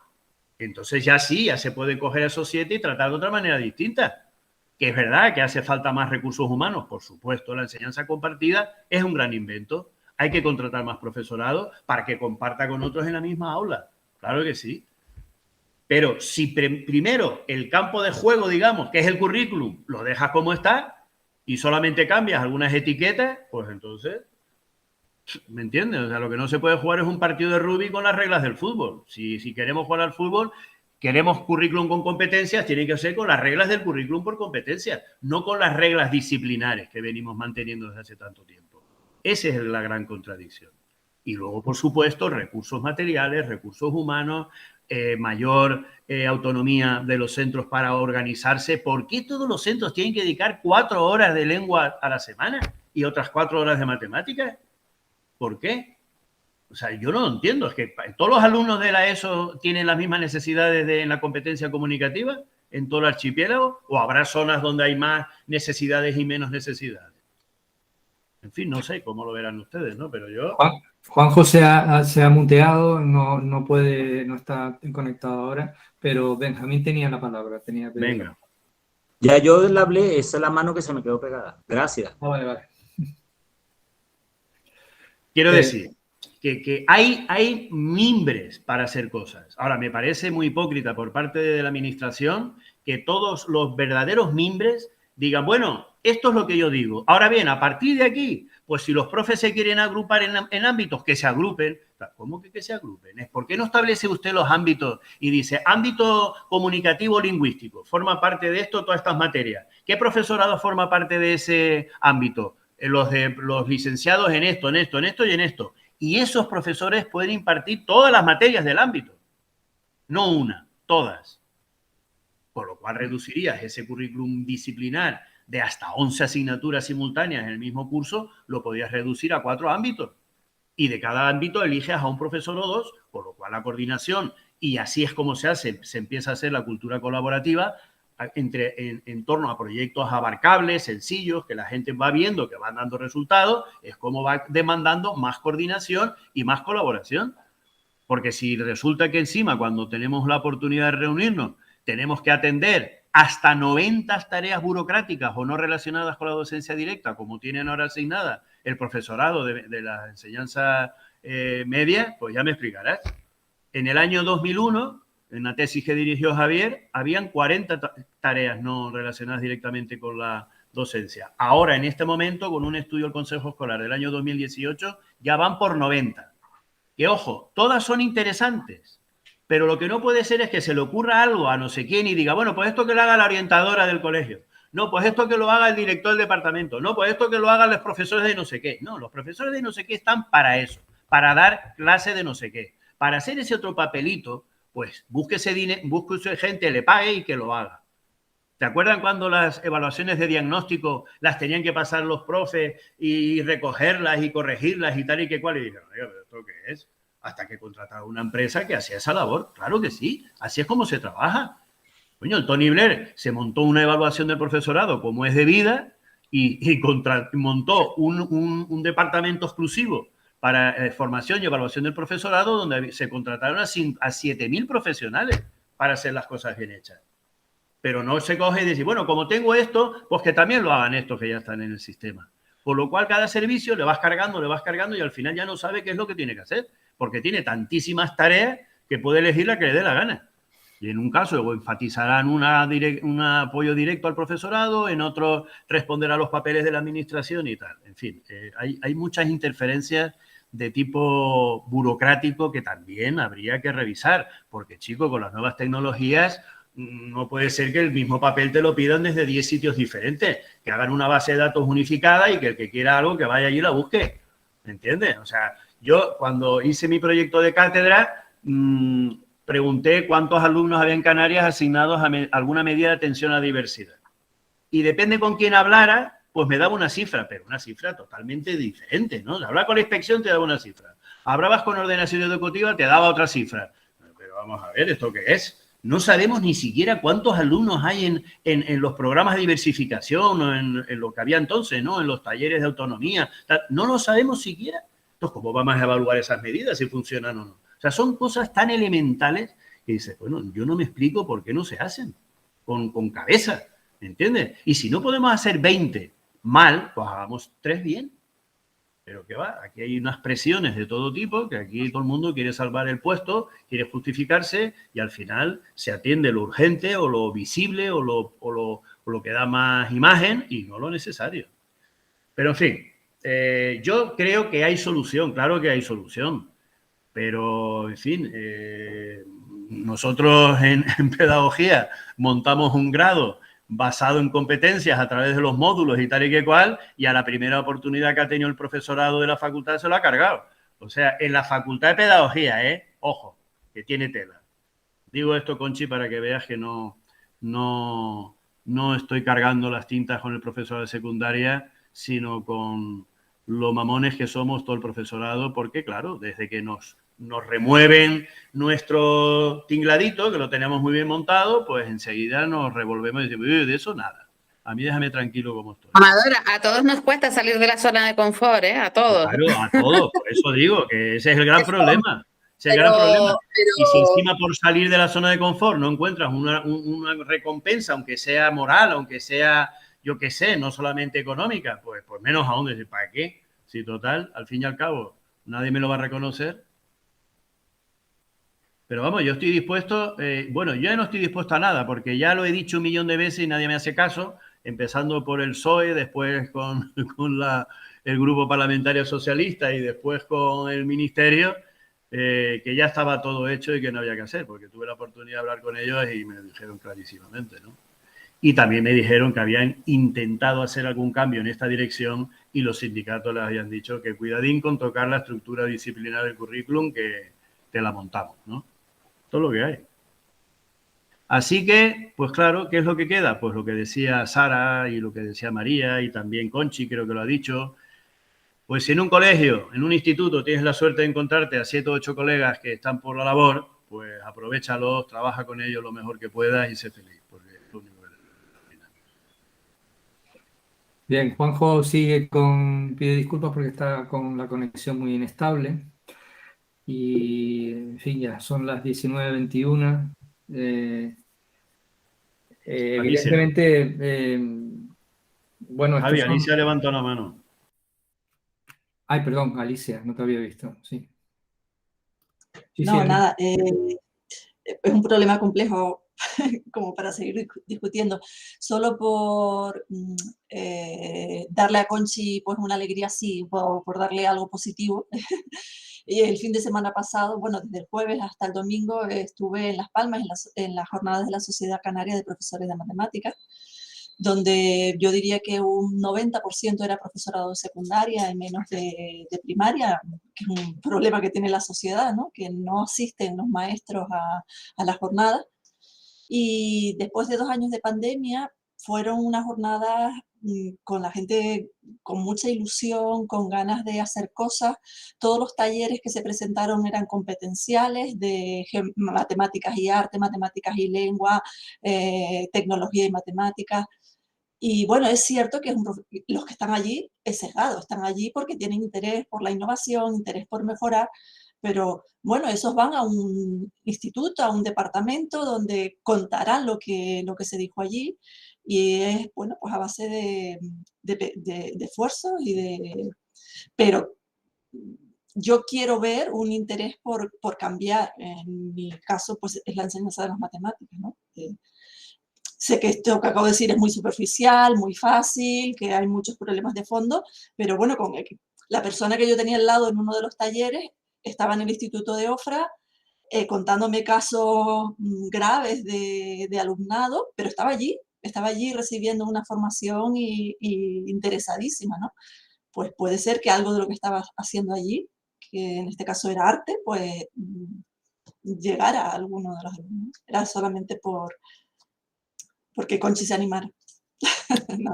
[SPEAKER 4] Entonces ya sí, ya se puede coger esos 7 y tratar de otra manera distinta. Que es verdad que hace falta más recursos humanos, por supuesto. La enseñanza compartida es un gran invento. Hay que contratar más profesorado para que comparta con otros en la misma aula. Claro que sí. Pero si primero el campo de juego, digamos, que es el currículum, lo dejas como está y solamente cambias algunas etiquetas, pues entonces, ¿me entiendes? O sea, lo que no se puede jugar es un partido de rugby con las reglas del fútbol. Si queremos jugar al fútbol, queremos currículum con competencias, tiene que ser con las reglas del currículum por competencias, no con las reglas disciplinares que venimos manteniendo desde hace tanto tiempo. Esa es la gran contradicción. Y luego, por supuesto, recursos materiales, recursos humanos, mayor autonomía de los centros para organizarse. ¿Por qué todos los centros tienen que dedicar 4 horas de lengua a la semana y otras 4 horas de matemáticas? ¿Por qué? O sea, yo no lo entiendo. Es que todos los alumnos de la ESO tienen las mismas necesidades en la competencia comunicativa en todo el archipiélago, o habrá zonas donde hay más necesidades y menos necesidades. En fin, no sé cómo lo verán ustedes, ¿no? Pero yo...
[SPEAKER 7] Juanjo se ha muteado, no está conectado ahora, pero Benjamín tenía la palabra.
[SPEAKER 4] Venga.
[SPEAKER 6] Ya yo le hablé, esa es la mano que se me quedó pegada. Gracias.
[SPEAKER 7] Vale.
[SPEAKER 4] Quiero decir que hay mimbres para hacer cosas. Ahora, me parece muy hipócrita por parte de la administración que todos los verdaderos mimbres digan, bueno, esto es lo que yo digo. Ahora bien, a partir de aquí, pues si los profes se quieren agrupar en ámbitos, que se agrupen. ¿Cómo que se agrupen? ¿Por qué no establece usted los ámbitos y dice, ámbito comunicativo lingüístico, forma parte de esto todas estas materias? ¿Qué profesorado forma parte de ese ámbito? Los licenciados en esto y en esto. Y esos profesores pueden impartir todas las materias del ámbito. No una, todas. Con lo cual reducirías ese currículum disciplinar de hasta 11 asignaturas simultáneas en el mismo curso, lo podías reducir a 4 ámbitos. Y de cada ámbito eliges a un profesor o 2, por lo cual la coordinación, y así es como se empieza a hacer la cultura colaborativa, en torno a proyectos abarcables, sencillos, que la gente va viendo, que van dando resultados, es como va demandando más coordinación y más colaboración. Porque si resulta que encima, cuando tenemos la oportunidad de reunirnos, tenemos que atender hasta 90 tareas burocráticas o no relacionadas con la docencia directa, como tienen ahora asignada el profesorado de la enseñanza media, pues ya me explicarás. En el año 2001, en la tesis que dirigió Javier, habían 40 tareas no relacionadas directamente con la docencia. Ahora, en este momento, con un estudio del Consejo Escolar del año 2018, ya van por 90. Que, ojo, todas son interesantes, pero lo que no puede ser es que se le ocurra algo a no sé quién y diga, bueno, pues esto que lo haga la orientadora del colegio. No, pues esto que lo haga el director del departamento. No, pues esto que lo hagan los profesores de no sé qué. No, los profesores de no sé qué están para eso, para dar clase de no sé qué. Para hacer ese otro papelito, pues búsquese gente, le pague y que lo haga. ¿Te acuerdan cuando las evaluaciones de diagnóstico las tenían que pasar los profes y recogerlas y corregirlas y tal y que cual? Y dijeron, oiga, ¿pero esto qué es? Hasta que contrataron una empresa que hacía esa labor. Claro que sí, así es como se trabaja. Coño, el Tony Blair se montó una evaluación del profesorado como es debida y montó un departamento exclusivo para formación y evaluación del profesorado donde se contrataron a 7.000 profesionales para hacer las cosas bien hechas. Pero no se coge y dice, bueno, como tengo esto, pues que también lo hagan estos que ya están en el sistema. Por lo cual, cada servicio le vas cargando y al final ya no sabe qué es lo que tiene que hacer, porque tiene tantísimas tareas que puede elegir la que le dé la gana. Y en un caso enfatizarán un apoyo directo al profesorado, en otro responder a los papeles de la administración y tal. En fin, hay muchas interferencias de tipo burocrático que también habría que revisar, porque, chico, con las nuevas tecnologías no puede ser que el mismo papel te lo pidan desde 10 sitios diferentes, que hagan una base de datos unificada y que el que quiera algo que vaya allí y la busque. ¿Me entiendes? O sea, yo cuando hice mi proyecto de cátedra pregunté cuántos alumnos había en Canarias asignados a alguna medida de atención a la diversidad. Y depende con quién hablara, pues me daba una cifra, pero una cifra totalmente diferente, ¿no? Hablar con la inspección te daba una cifra. Hablabas con ordenación educativa, te daba otra cifra. Pero vamos a ver, ¿esto qué es? No sabemos ni siquiera cuántos alumnos hay en los programas de diversificación o en lo que había entonces, ¿no? En los talleres de autonomía. No lo sabemos siquiera. Entonces, ¿cómo vamos a evaluar esas medidas si funcionan o no? O sea, son cosas tan elementales que dices, bueno, yo no me explico por qué no se hacen con cabeza, ¿entiendes? Y si no podemos hacer 20 mal, pues hagamos 3 bien. Pero ¿qué va? Aquí hay unas presiones de todo tipo, que aquí todo el mundo quiere salvar el puesto, quiere justificarse y al final se atiende lo urgente o lo visible o lo que da más imagen y no lo necesario. Pero en fin, yo creo que hay solución, claro que hay solución. Pero, en fin, nosotros en pedagogía montamos un grado basado en competencias a través de los módulos y tal y que cual, y a la primera oportunidad que ha tenido el profesorado de la facultad se lo ha cargado. O sea, en la facultad de pedagogía, ojo, que tiene tela. Digo esto, Conchi, para que veas que no estoy cargando las tintas con el profesor de secundaria, sino con lo mamones que somos todo el profesorado, porque, claro, desde que nos remueven nuestro tingladito, que lo tenemos muy bien montado, pues enseguida nos revolvemos y decimos, de eso nada. A mí déjame tranquilo como estoy.
[SPEAKER 5] Amadora, a todos nos cuesta salir de la zona de confort, ¿eh? A todos.
[SPEAKER 4] Claro, a todos. Por eso digo que ese es el gran problema. Ese es el gran problema. Y si encima por salir de la zona de confort no encuentras una recompensa, aunque sea moral, aunque sea, yo qué sé, no solamente económica, pues menos aún decir, ¿para qué? Si total, al fin y al cabo, nadie me lo va a reconocer. Pero vamos, yo estoy dispuesto, yo ya no estoy dispuesto a nada, porque ya lo he dicho 1.000.000 de veces y nadie me hace caso, empezando por el PSOE, después con el Grupo Parlamentario Socialista y después con el Ministerio, que ya estaba todo hecho y que no había que hacer, porque tuve la oportunidad de hablar con ellos y me lo dijeron clarísimamente, ¿no? Y también me dijeron que habían intentado hacer algún cambio en esta dirección y los sindicatos les habían dicho que cuidadín con tocar la estructura disciplinar del currículum, que te la montamos, ¿no? Todo lo que hay. Así que, pues claro, ¿qué es lo que queda? Pues lo que decía Sara y lo que decía María y también Conchi, creo que lo ha dicho. Pues si en un colegio, en un instituto, tienes la suerte de encontrarte a 7 o 8 colegas que están por la labor, pues aprovéchalos, trabaja con ellos lo mejor que puedas y sé feliz, porque es lo único que
[SPEAKER 7] Bien, Juanjo pide disculpas porque está con la conexión muy inestable. Y, en fin, ya son las 19:21.
[SPEAKER 4] Alicia.
[SPEAKER 7] Evidentemente, bueno,
[SPEAKER 4] Javi, Alicia levantó la mano.
[SPEAKER 7] Ay, perdón, Alicia, no te había visto, sí.
[SPEAKER 8] No, nada, es un problema complejo como para seguir discutiendo. Solo por darle a Conchi pues una alegría, sí, por darle algo positivo. Y el fin de semana pasado, bueno, desde el jueves hasta el domingo, estuve en Las Palmas en las jornadas de la Sociedad Canaria de Profesores de Matemáticas, donde yo diría que un 90% era profesorado de secundaria y menos de primaria, que es un problema que tiene la sociedad, ¿no? Que no asisten los maestros a las jornadas. Y después de 2 años de pandemia, fueron unas jornadas con la gente con mucha ilusión, con ganas de hacer cosas. Todos los talleres que se presentaron eran competenciales de matemáticas y arte, matemáticas y lengua, tecnología y matemáticas. Y bueno, es cierto que los que están allí es sesgado, están allí porque tienen interés por la innovación, interés por mejorar, pero bueno, esos van a un instituto, a un departamento donde contarán lo que se dijo allí y es, bueno, pues a base de esfuerzos pero yo quiero ver un interés por cambiar. En mi caso, pues es la enseñanza de las matemáticas, ¿no? Sé que esto que acabo de decir es muy superficial, muy fácil, que hay muchos problemas de fondo, pero bueno, con la persona que yo tenía al lado en uno de los talleres estaba en el Instituto de Ofra contándome casos graves de alumnado, pero estaba allí recibiendo una formación y interesadísima, ¿no? Pues puede ser que algo de lo que estaba haciendo allí, que en este caso era arte, pues llegara a alguno de los alumnos. Era solamente porque Conchi se animara.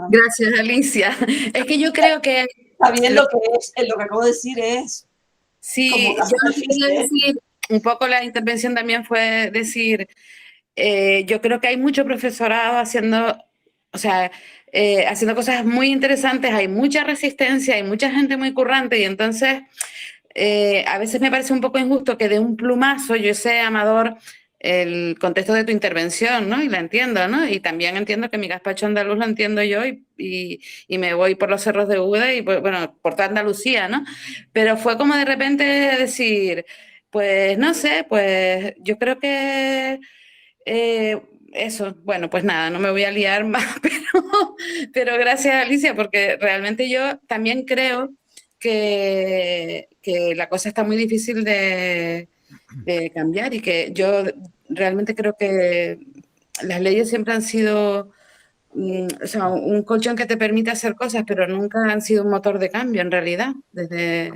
[SPEAKER 5] Gracias, Alicia. Es que yo creo que...
[SPEAKER 8] Está bien lo que acabo de decir es...
[SPEAKER 5] Sí, yo quería decir, un poco la intervención también fue decir, yo creo que hay mucho profesorado haciendo, o sea, haciendo cosas muy interesantes, hay mucha resistencia, hay mucha gente muy currante y entonces a veces me parece un poco injusto que de un plumazo yo sea Amador el contexto de tu intervención, ¿no? Y la entiendo, ¿no? Y también entiendo que mi gazpacho andaluz lo entiendo yo y me voy por los cerros de Úbeda y, bueno, por toda Andalucía, ¿no? Pero fue como de repente decir, pues, no sé, pues yo creo que eso, bueno, pues nada, no me voy a liar más, pero gracias, Alicia, porque realmente yo también creo que la cosa está muy difícil de cambiar y que yo realmente creo que las leyes siempre han sido o sea, un colchón que te permite hacer cosas, pero nunca han sido un motor de cambio en realidad, desde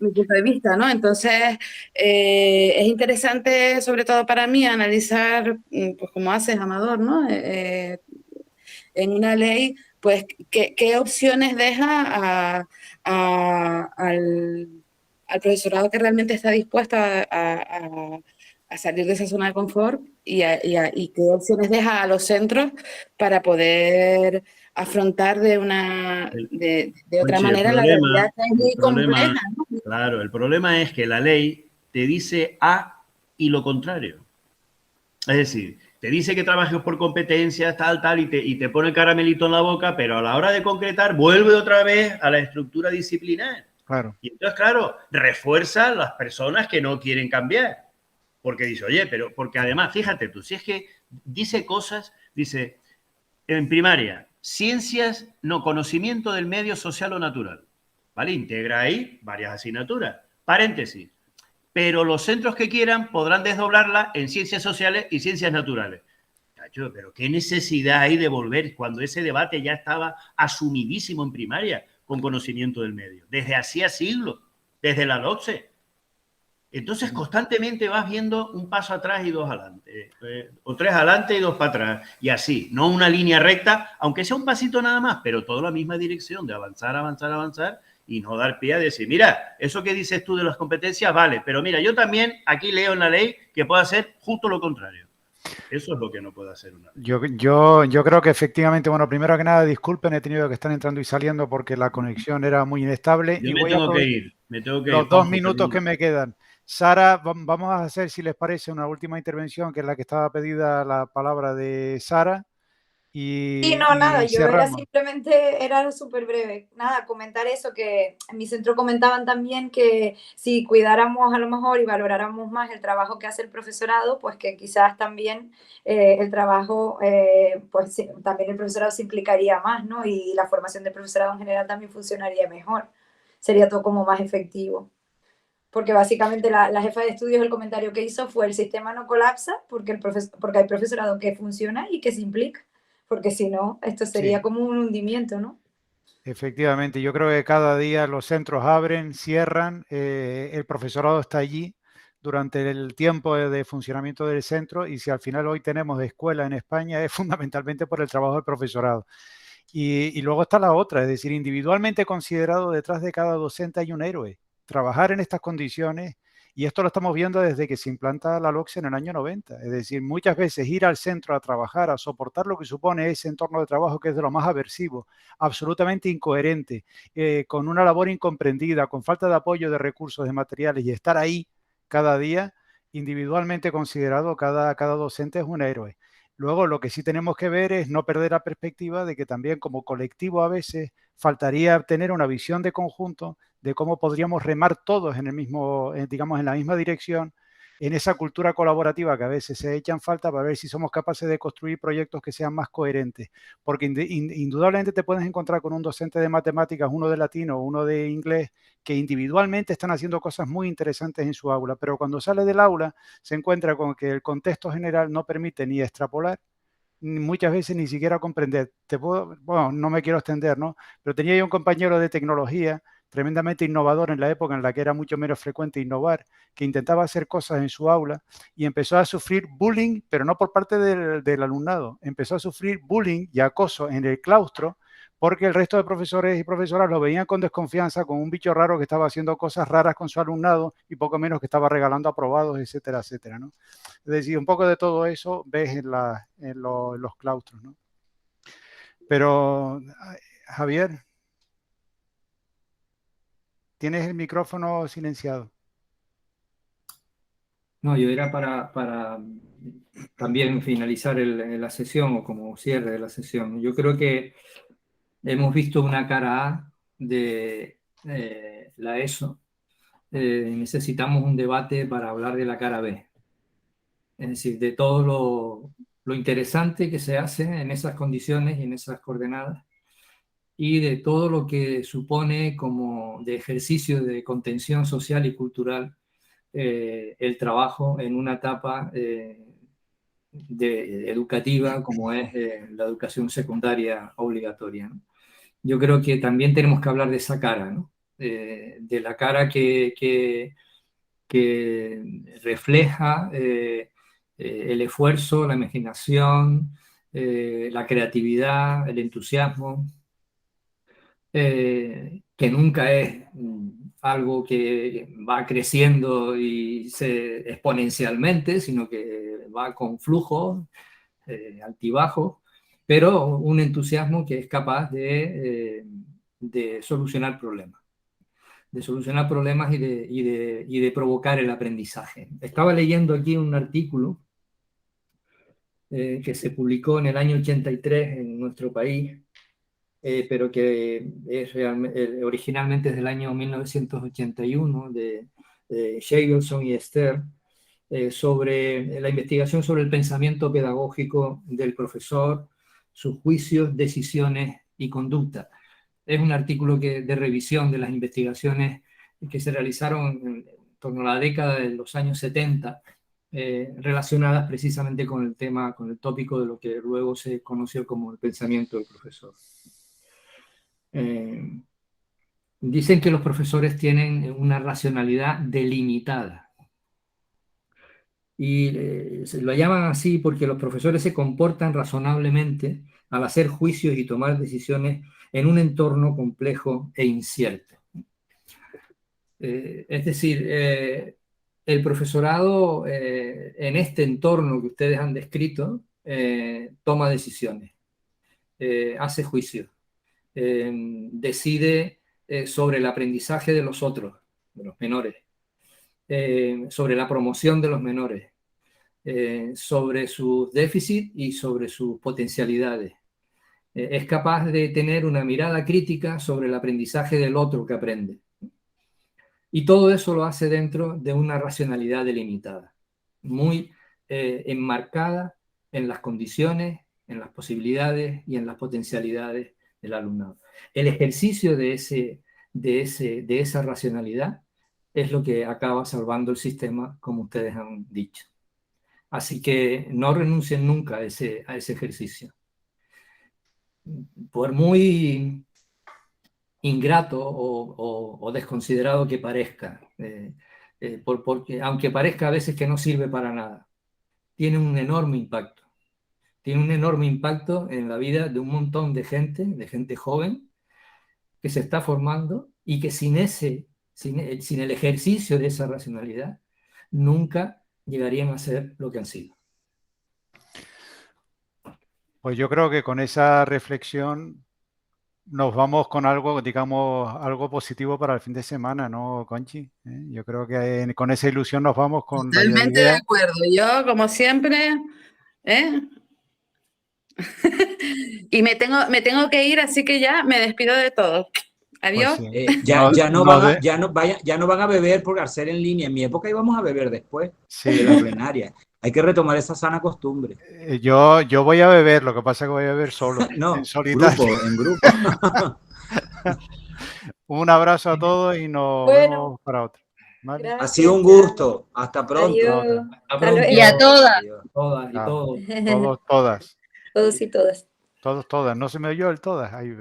[SPEAKER 5] mi punto de vista, ¿no? Entonces, es interesante, sobre todo para mí, analizar, pues como haces, Amador, ¿no? En una ley, pues, qué opciones deja al profesorado que realmente está dispuesto a salir de esa zona de confort y qué opciones deja a los centros para poder afrontar de otra
[SPEAKER 4] Conchi,
[SPEAKER 5] manera la realidad que es muy compleja, ¿no?
[SPEAKER 4] Claro, el problema es que la ley te dice A y lo contrario. Es decir, te dice que trabajes por competencias, tal, y te pone el caramelito en la boca, pero a la hora de concretar vuelve otra vez a la estructura disciplinar.
[SPEAKER 1] Claro.
[SPEAKER 4] Y entonces, claro, refuerza a las personas que no quieren cambiar. Porque dice, oye, pero porque además, fíjate tú, si es que dice cosas, dice, en primaria, ciencias, no, conocimiento del medio social o natural. ¿Vale? Integra ahí varias asignaturas. Paréntesis. Pero los centros que quieran podrán desdoblarla en ciencias sociales y ciencias naturales. Cacho, pero qué necesidad hay de volver cuando ese debate ya estaba asumidísimo en primaria con conocimiento del medio, desde hacía siglos, desde la LOCSE. Entonces, constantemente vas viendo un paso atrás y dos adelante, o tres adelante y dos para atrás, y así, no una línea recta, aunque sea un pasito nada más, pero toda la misma dirección de avanzar, avanzar, avanzar, y no dar pie a decir, mira, eso que dices tú de las competencias, vale, pero mira, yo también aquí leo en la ley que puedo hacer justo lo contrario. Eso es lo que no puede hacer una.
[SPEAKER 1] Yo creo que efectivamente, bueno, primero que nada, disculpen, he tenido que estar entrando y saliendo porque la conexión era muy inestable.
[SPEAKER 4] Yo
[SPEAKER 1] y
[SPEAKER 4] me
[SPEAKER 1] voy
[SPEAKER 4] tengo
[SPEAKER 1] a
[SPEAKER 4] que ir,
[SPEAKER 1] los 2 minutos que me quedan. Sara, vamos a hacer, si les parece, una última intervención, que es la que estaba pedida la palabra de Sara.
[SPEAKER 3] Sí, no, nada, yo
[SPEAKER 1] cerramos.
[SPEAKER 3] era súper breve. Nada, comentar eso, que en mi centro comentaban también que si cuidáramos a lo mejor y valoráramos más el trabajo que hace el profesorado, pues que quizás también el trabajo, pues sí, también el profesorado se implicaría más, ¿no? Y la formación del profesorado en general también funcionaría mejor. Sería todo como más efectivo. Porque básicamente la jefa de estudios, el comentario que hizo fue: el sistema no colapsa porque hay profesorado que funciona y que se implica. Porque si no, esto sería como un hundimiento, ¿no?
[SPEAKER 1] Efectivamente, yo creo que cada día los centros abren, cierran, el profesorado está allí durante el tiempo de funcionamiento del centro, y si al final hoy tenemos escuela en España es fundamentalmente por el trabajo del profesorado. Y luego está la otra, es decir, individualmente considerado, detrás de cada docente hay un héroe. Trabajar en estas condiciones, y esto lo estamos viendo desde que se implanta la LOCSE en el año 90. Es decir, muchas veces ir al centro a trabajar, a soportar lo que supone ese entorno de trabajo, que es de lo más aversivo, absolutamente incoherente, con una labor incomprendida, con falta de apoyo de recursos, de materiales, y estar ahí cada día, individualmente considerado, cada docente es un héroe. Luego, lo que sí tenemos que ver es no perder la perspectiva de que también como colectivo a veces faltaría tener una visión de conjunto de cómo podríamos remar todos en el mismo, digamos, en la misma dirección, en esa cultura colaborativa que a veces se echan falta, para ver si somos capaces de construir proyectos que sean más coherentes. Porque indudablemente te puedes encontrar con un docente de matemáticas, uno de latino, uno de inglés, que individualmente están haciendo cosas muy interesantes en su aula, pero cuando sale del aula se encuentra con que el contexto general no permite ni extrapolar, muchas veces ni siquiera comprender. Bueno, no me quiero extender, ¿no? Pero tenía yo un compañero de tecnología tremendamente innovador en la época en la que era mucho menos frecuente innovar, que intentaba hacer cosas en su aula y empezó a sufrir bullying, pero no por parte del alumnado, empezó a sufrir bullying y acoso en el claustro, porque el resto de profesores y profesoras lo veían con desconfianza, con un bicho raro que estaba haciendo cosas raras con su alumnado y poco menos que estaba regalando aprobados, etcétera, etcétera, ¿no? Es decir, un poco de todo eso ves en los claustros, ¿no? Pero, Javier, tienes el micrófono silenciado.
[SPEAKER 7] No, yo era para también finalizar la sesión, o como cierre de la sesión. Yo creo que hemos visto una cara A de la ESO. Necesitamos un debate para hablar de la cara B. Es decir, de todo lo interesante que se hace en esas condiciones y en esas coordenadas, y de todo lo que supone como de ejercicio de contención social y cultural el trabajo en una etapa educativa como es la educación secundaria obligatoria, ¿no? Yo creo que también tenemos que hablar de esa cara, ¿no? De la cara que refleja el esfuerzo, la imaginación, la creatividad, el entusiasmo, que nunca es algo que va creciendo exponencialmente, sino que va con flujos altibajos, pero un entusiasmo que es capaz de solucionar problemas. De solucionar problemas y de provocar el aprendizaje. Estaba leyendo aquí un artículo que se publicó en el año 83 en nuestro país, pero que es originalmente es del año 1981, de Jacobson y Esther, sobre la investigación sobre el pensamiento pedagógico del profesor, sus juicios, decisiones y conducta. Es un artículo de revisión de las investigaciones que se realizaron en torno a la década de los años 70, relacionadas precisamente con el tema, con el tópico de lo que luego se conoció como el pensamiento del profesor. Dicen que los profesores tienen una racionalidad delimitada. Y se lo llaman así porque los profesores se comportan razonablemente al hacer juicios y tomar decisiones en un entorno complejo e incierto. Es decir, el profesorado en este entorno que ustedes han descrito toma decisiones, hace juicios, decide sobre el aprendizaje de los otros, de los menores, sobre la promoción de los menores, sobre sus déficits y sobre sus potencialidades. Es capaz de tener una mirada crítica sobre el aprendizaje del otro que aprende. Y todo eso lo hace dentro de una racionalidad delimitada, muy enmarcada en las condiciones, en las posibilidades y en las potencialidades del alumnado. El ejercicio de esa racionalidad es lo que acaba salvando el sistema, como ustedes han dicho. Así que no renuncien nunca a ese ejercicio. Por muy ingrato o desconsiderado que parezca, porque aunque parezca a veces que no sirve para nada, tiene un enorme impacto. Tiene un enorme impacto en la vida de un montón de gente joven que se está formando y que sin el ejercicio de esa racionalidad nunca llegarían a ser lo que han sido.
[SPEAKER 1] Pues yo creo que con esa reflexión nos vamos con algo, digamos, algo positivo para el fin de semana, ¿no, Conchi? Yo creo que con esa ilusión nos vamos con la
[SPEAKER 5] Totalmente de acuerdo. Yo, como siempre, y me tengo que ir, así que ya me despido de todos. Adiós.
[SPEAKER 6] Pues sí. Ya no van a beber por hacer en línea. En mi época íbamos a beber después de la plenaria. Hay que retomar esa sana costumbre.
[SPEAKER 1] Yo voy a beber, lo que pasa es que voy a beber solo,
[SPEAKER 6] no,
[SPEAKER 1] en solitario.
[SPEAKER 6] En grupo.
[SPEAKER 1] Un abrazo a todos y nos vemos para otro. ¿Vale?
[SPEAKER 6] Gracias, ha sido un gusto. Hasta pronto.
[SPEAKER 3] Hasta pronto. Y a
[SPEAKER 7] todas. Todas y todos.
[SPEAKER 1] Todas.
[SPEAKER 3] Todos y todas.
[SPEAKER 1] Todas. No se me oyó el todas. Ahí.